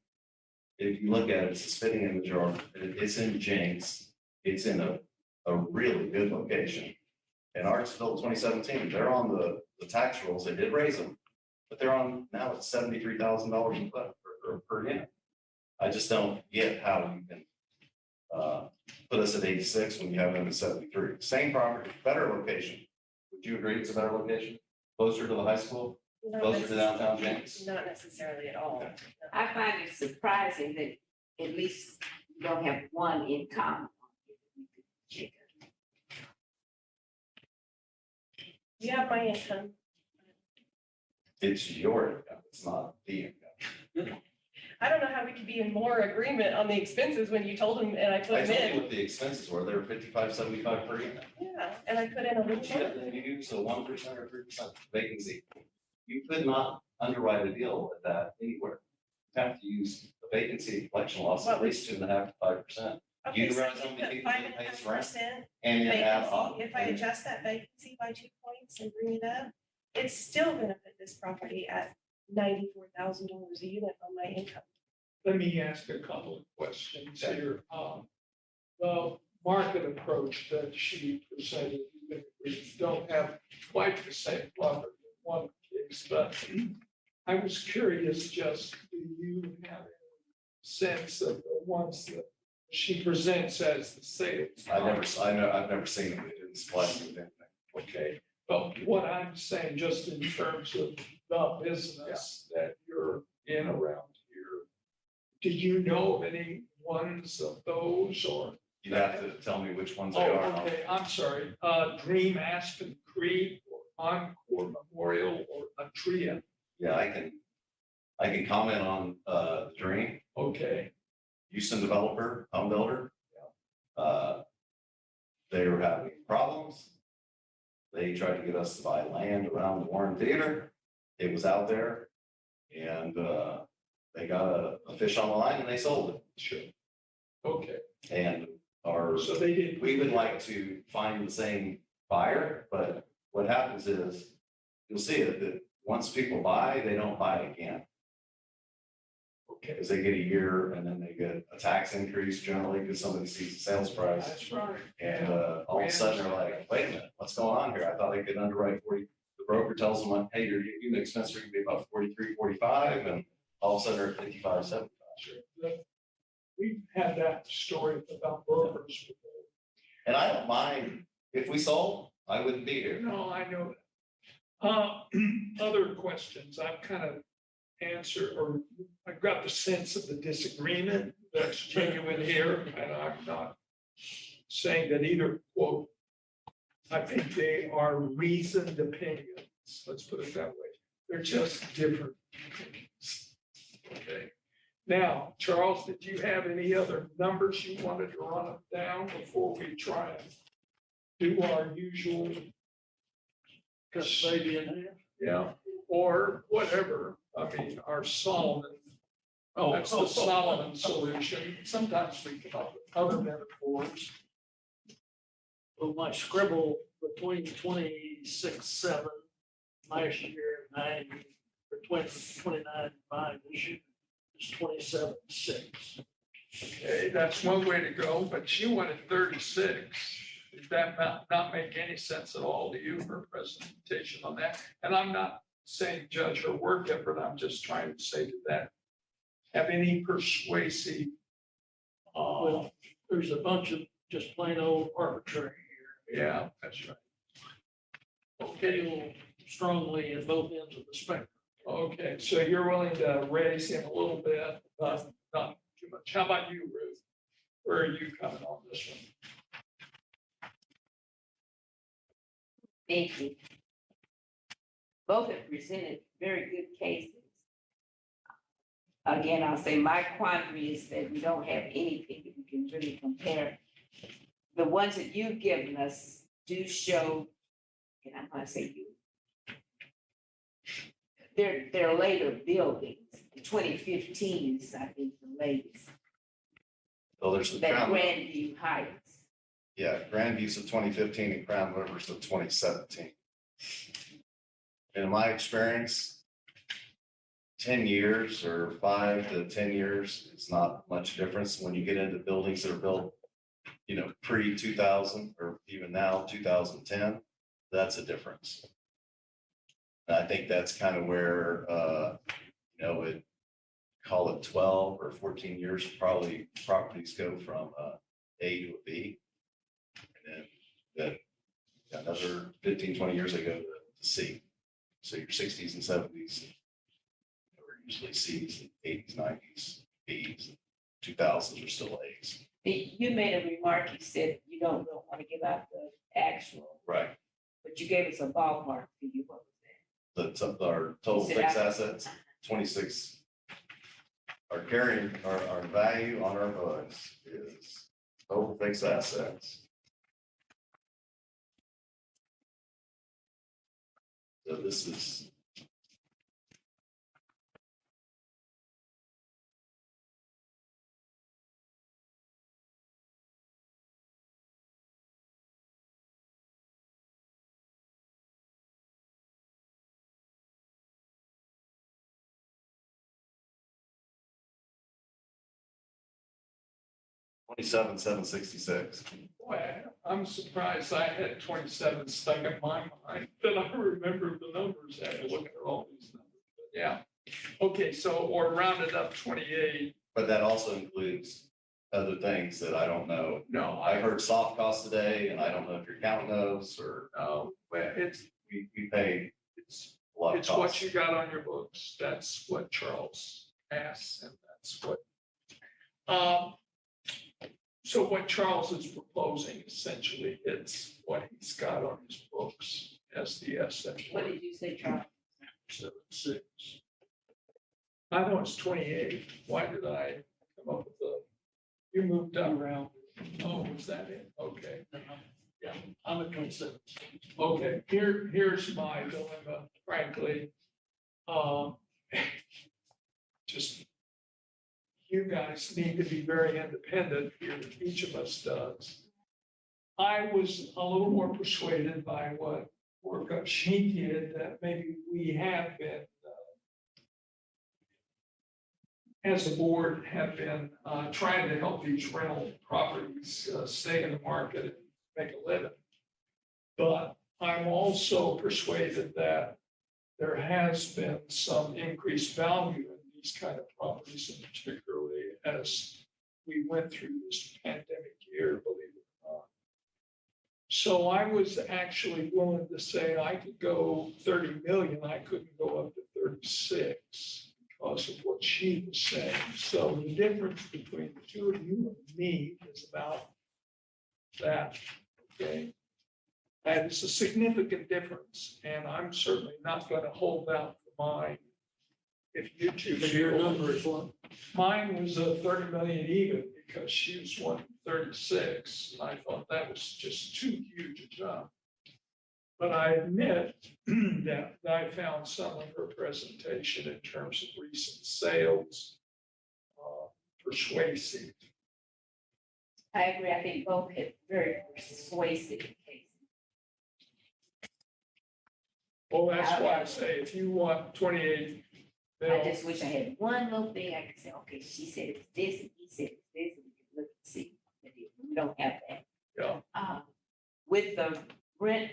If you look at it, it's a spitting image, or it's in Jenks. It's in a really good location. And ours built in 2017. They're on the tax rolls. They did raise them, but they're on, now it's $73,000 a foot per unit. I just don't get how you can put us at 86 when you have them at 73. Same property, better location. Would you agree it's a better location? Closer to the high school, Not closer to necess- downtown Jenks? Not necessarily at all. Okay. I find it surprising that at least you don't have one in common. You have my income. It's your income, it's not the income. I don't know how we could be in more agreement on the expenses when you told them and I put I them told you in. what the expenses were. They were 55, 75 per unit. Yeah, and I put in a little Yeah, more. then you use a 1% or 3% vacancy. You could not underwrite a deal at that anywhere. You have to use a vacancy collection loss of at least 2.5 to 5%. Okay, You so realize you how put many people 5.5% pays rent? And you add on. vacancy. If I adjust that vacancy by 2 points and bring it up, it's still gonna put this property at $94,000 a unit on my income. Let me ask a couple of questions here. The market approach that she presented, we don't have quite the same property in one case, but I was curious, just do you have any sense of the ones that she presents as the sales? I've never seen them. They didn't splice with anything. Okay, but what I'm saying, just in terms of the business that you're in around here, do you know of any ones of those or? You have to tell me which ones Oh, they are. okay, I'm sorry, Dream Aspen Creek or Encore Memorial or Atria, Yeah, I can comment on Dream, okay, Houston developer, home builder. They were having problems. They tried to get us to buy land around the Warren Theater. It was out there. And they got a fish on the line and they sold it. sure, okay. And are, So they didn't. we would like to find the same buyer, but what happens is, you'll see it, that once people buy, they don't buy again. Okay, Because they get a year and then they get a tax increase generally because somebody sees the sales price. that's right. And all of a sudden they're like, wait a minute, what's going on here? I thought I could underwrite 40. The broker tells them, hey, your unit expense are gonna be about 43, 45, and all of a sudden they're at 55, 75. Sure. We've had that story about brokers before. And I don't mind, if we sold, I wouldn't be here. No, I know that. Other questions, I've kind of answered, or I've got the sense of the disagreement that's genuine here, and I'm not saying that either quote. I think they are reasoned opinions, let's put it that way. They're just different opinions. Okay. Now, Charles, did you have any other numbers you wanted to run them down before we try and do our usual? Cut the baby in half. Yeah, or whatever, I mean, our Solomon, that's the Solomon solution. Sometimes we come up with other metaphors. Well, my scribble between 26.7 last year and 90, or 29.5 this year is 27.6. Okay, that's one way to go, but you wanted 36. Did that not make any sense at all to you, her presentation on that? And I'm not saying judge her work effort, I'm just trying to say, did that have any persuasive? Well, there's a bunch of just plain old arbitrary here. Yeah, that's right. Okay, feel strongly at both ends of the spectrum. Okay, so you're willing to raise him a little bit, but not too much. How about you, Ruth? Where are you coming on this one? Thank you. Both have presented very good cases. Again, I'll say my quandary is that we don't have anything that we can really compare. The ones that you've given us do show, and I'm gonna say you, they're later buildings. The 2015 is, I think, the latest. So there's the That Crown. Grandview Heights. Yeah, Grandview's of 2015 and Crown River's of 2017. In my experience, 10 years or 5 to 10 years, it's not much difference when you get into buildings that are built, pre-2000 or even now 2010, that's a difference. And I think that's kind of where, it call it 12 or 14 years, probably properties go from A to a B. And then another 15, 20 years ago to C. So your 60s and 70s were usually Cs, and 80s, 90s, Bs, 2000s are still As. You made a remark, you said you don't really want to give out the actual, Right. but you gave us a ballpark figure. What was that? Our total Is it fixed out? assets, 26. Our carrying, our value on our books is total fixed assets. So this is. $27,766. Boy, I'm surprised I had 27 stuck in my mind, that I remember the numbers, I had to look at all these numbers, but yeah. Okay, so, or rounded up 28, But that also includes other things that I don't know. no, I heard soft costs today, and I don't know if you're counting those or well, we pay it's, a lot of it's what costs. you got on your books, that's what Charles asked, and that's what. So what Charles is proposing, essentially, it's what he's got on his books as the asset. What did you say, Charles? 7.6. I know it's 28. Why did I come up with you moved up? Around, Oh, was that it? Okay. yeah, I'm at 27. Okay, here's my dilemma, frankly. Just you guys need to be very independent here, each of us does. I was a little more persuaded by what workup she did, that maybe we have been, as a board, have been trying to help these rental properties stay in the market and make a living. But I'm also persuaded that there has been some increased value in these kind of properties, and particularly as we went through this pandemic year, believe it or not. So I was actually willing to say I could go 30 million, I couldn't go up to 36 because of what she was saying. So the difference between the two of you and me is about that, okay? That is a significant difference, and I'm certainly not going to hold out for mine. If you two. But your number is what? Mine was a 30 million even because she was 136, and I thought that was just too huge a jump. But I admit that I found some of her presentation in terms of recent sales persuasive. I agree. I think both have very persuasive cases. Well, that's why I say if you want 28 I mil, just wish I had one little thing I could say, okay, she said it's this, and he said it's this, and we can look and see. But we don't have that. yeah, With the rent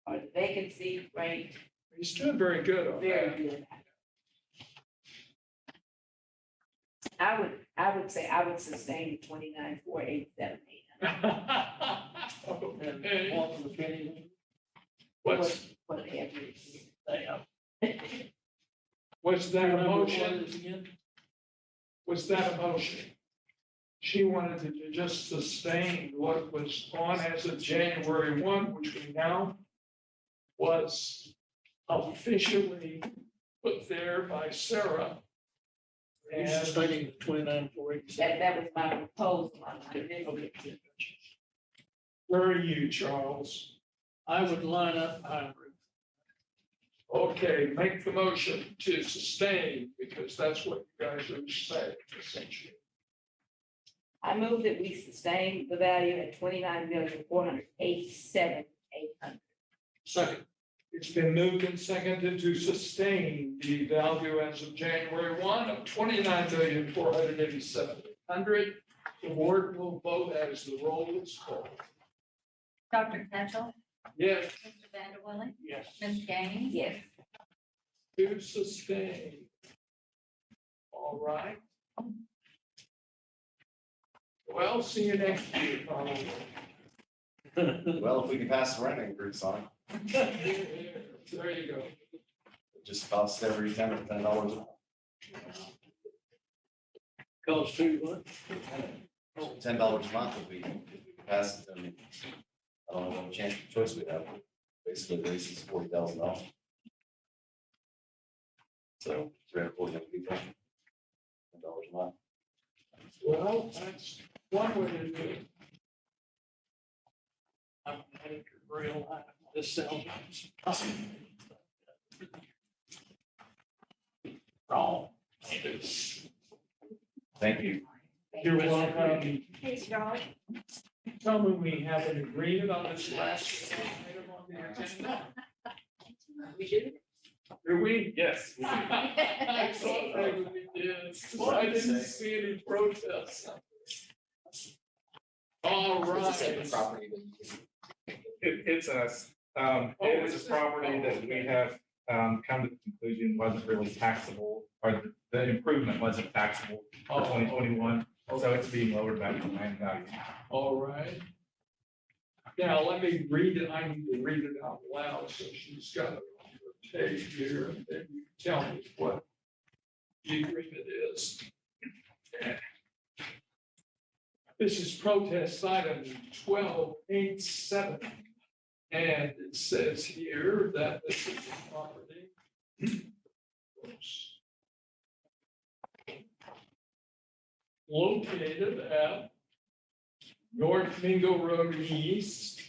or the vacancy rate, he's doing very good on very that. good. I would say I would sustain 29, 4, 8, 7, 8. And Okay. what was the penny? What's, What have you? They have. was that a Remember what motion? it is again? Was that a motion? She wanted to just sustain what was on as of January 1, which we now was officially put there by Sarah. You And sustaining 29,487. That was my proposal. Okay. where are you, Charles? I would line up hybrid. Okay, make the motion to sustain, because that's what you guys are saying, essentially. I move that we sustain the value at 29,487,800. Second. It's been moved and seconded to sustain the value as of January 1 of 29,487,800. The board will vote as the roll is called. Dr. Ketchel, Yes, Mr. Vanderwilling, Yes. Ms. Gaines. Yes. to sustain. All right. Well, see you next year, probably. Well, if we can pass the rent increase on, There you go. it just costs every tenant $10 a month. Goes to what? $10 a month if we pass it, then I don't know what chance of choice we have. Basically, raises $40,000. So 340 people, $10 a month. Well, that's one way to do it. I'm headed to real life. This sounds. Wrong. Thank you. You're welcome. Hey, John. Tell me we have an agreement on this last item on the agenda. We do. Do we? Yes. I thought maybe we did. I didn't see any protests. All It's a separate right. property that It's us. It is a property that we have come to the conclusion wasn't really taxable, or the improvement wasn't taxable for 2021. So it's being lowered back to land value. All right. Now, let me read it. I need to read it out loud, so she's got it on her tape here, and then you tell me what the agreement is. This is protest item 1287. And it says here that this is the property. Oops. Located at North Mingo Road East.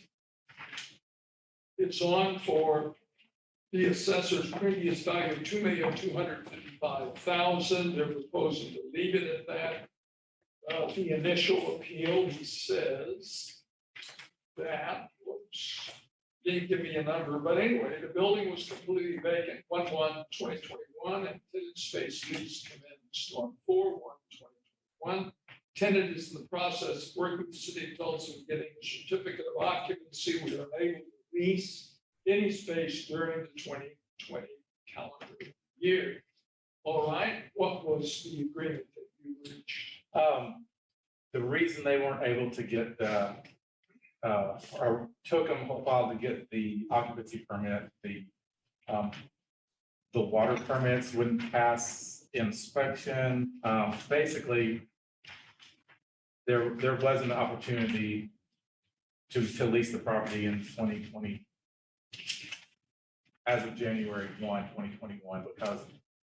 It's on for the assessor's previous value of $2,255,000. $35,000. They're proposing to leave it at that. The initial appeal, he says that, whoops, didn't give me a number, but anyway, the building was completely vacant, 1/1/2021, and tenant space lease commenced on 4/1/2021. Tenant is in the process of working with the city of Tulsa and getting a certificate of occupancy. We are unable to lease any space during the 2020 calendar year. All right, what was the agreement that you reached? The reason they weren't able to get the, or took them a while to get the occupancy permit, the water permits wouldn't pass inspection. Basically, there was an opportunity to lease the property in 2020 as of January 1, 2021, because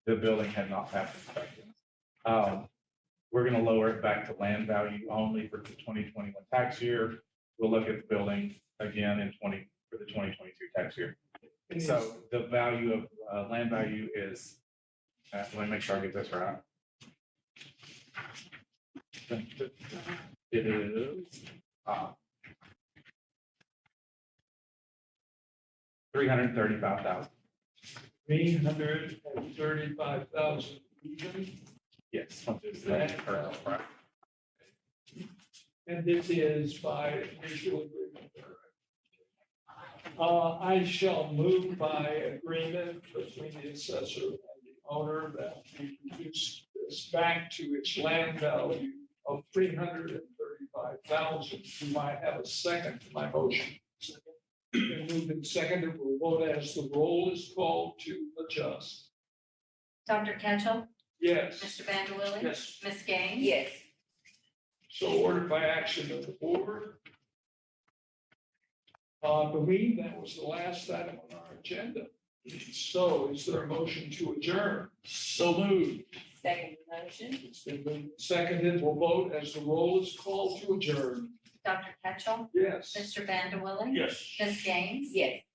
the building had not passed inspection. We're going to lower it back to land value only for the 2021 tax year. We'll look at the building again for the 2022 tax year. So the value of land value is, let me make sure I get this right. It is $335,000. $335,000 even. Yes. Which is the current price. And this is by mutual agreement. I shall move by agreement between the assessor and the owner that we reduce this back to its land value of $335,000. Do I have a second to my motion? Been moved and seconded. We'll vote as the roll is called to adjust. Dr. Ketchel, Yes. Mr. Vanderwilling. Yes. Ms. Gaines. Yes. So ordered by action of the board. I believe that was the last item on our agenda. So is there a motion to adjourn? So moved. Second motion. It's been moved and seconded. We'll vote as the roll is called to adjourn. Dr. Ketchel, Yes. Mr. Vanderwilling. Yes. Ms. Gaines. Yes.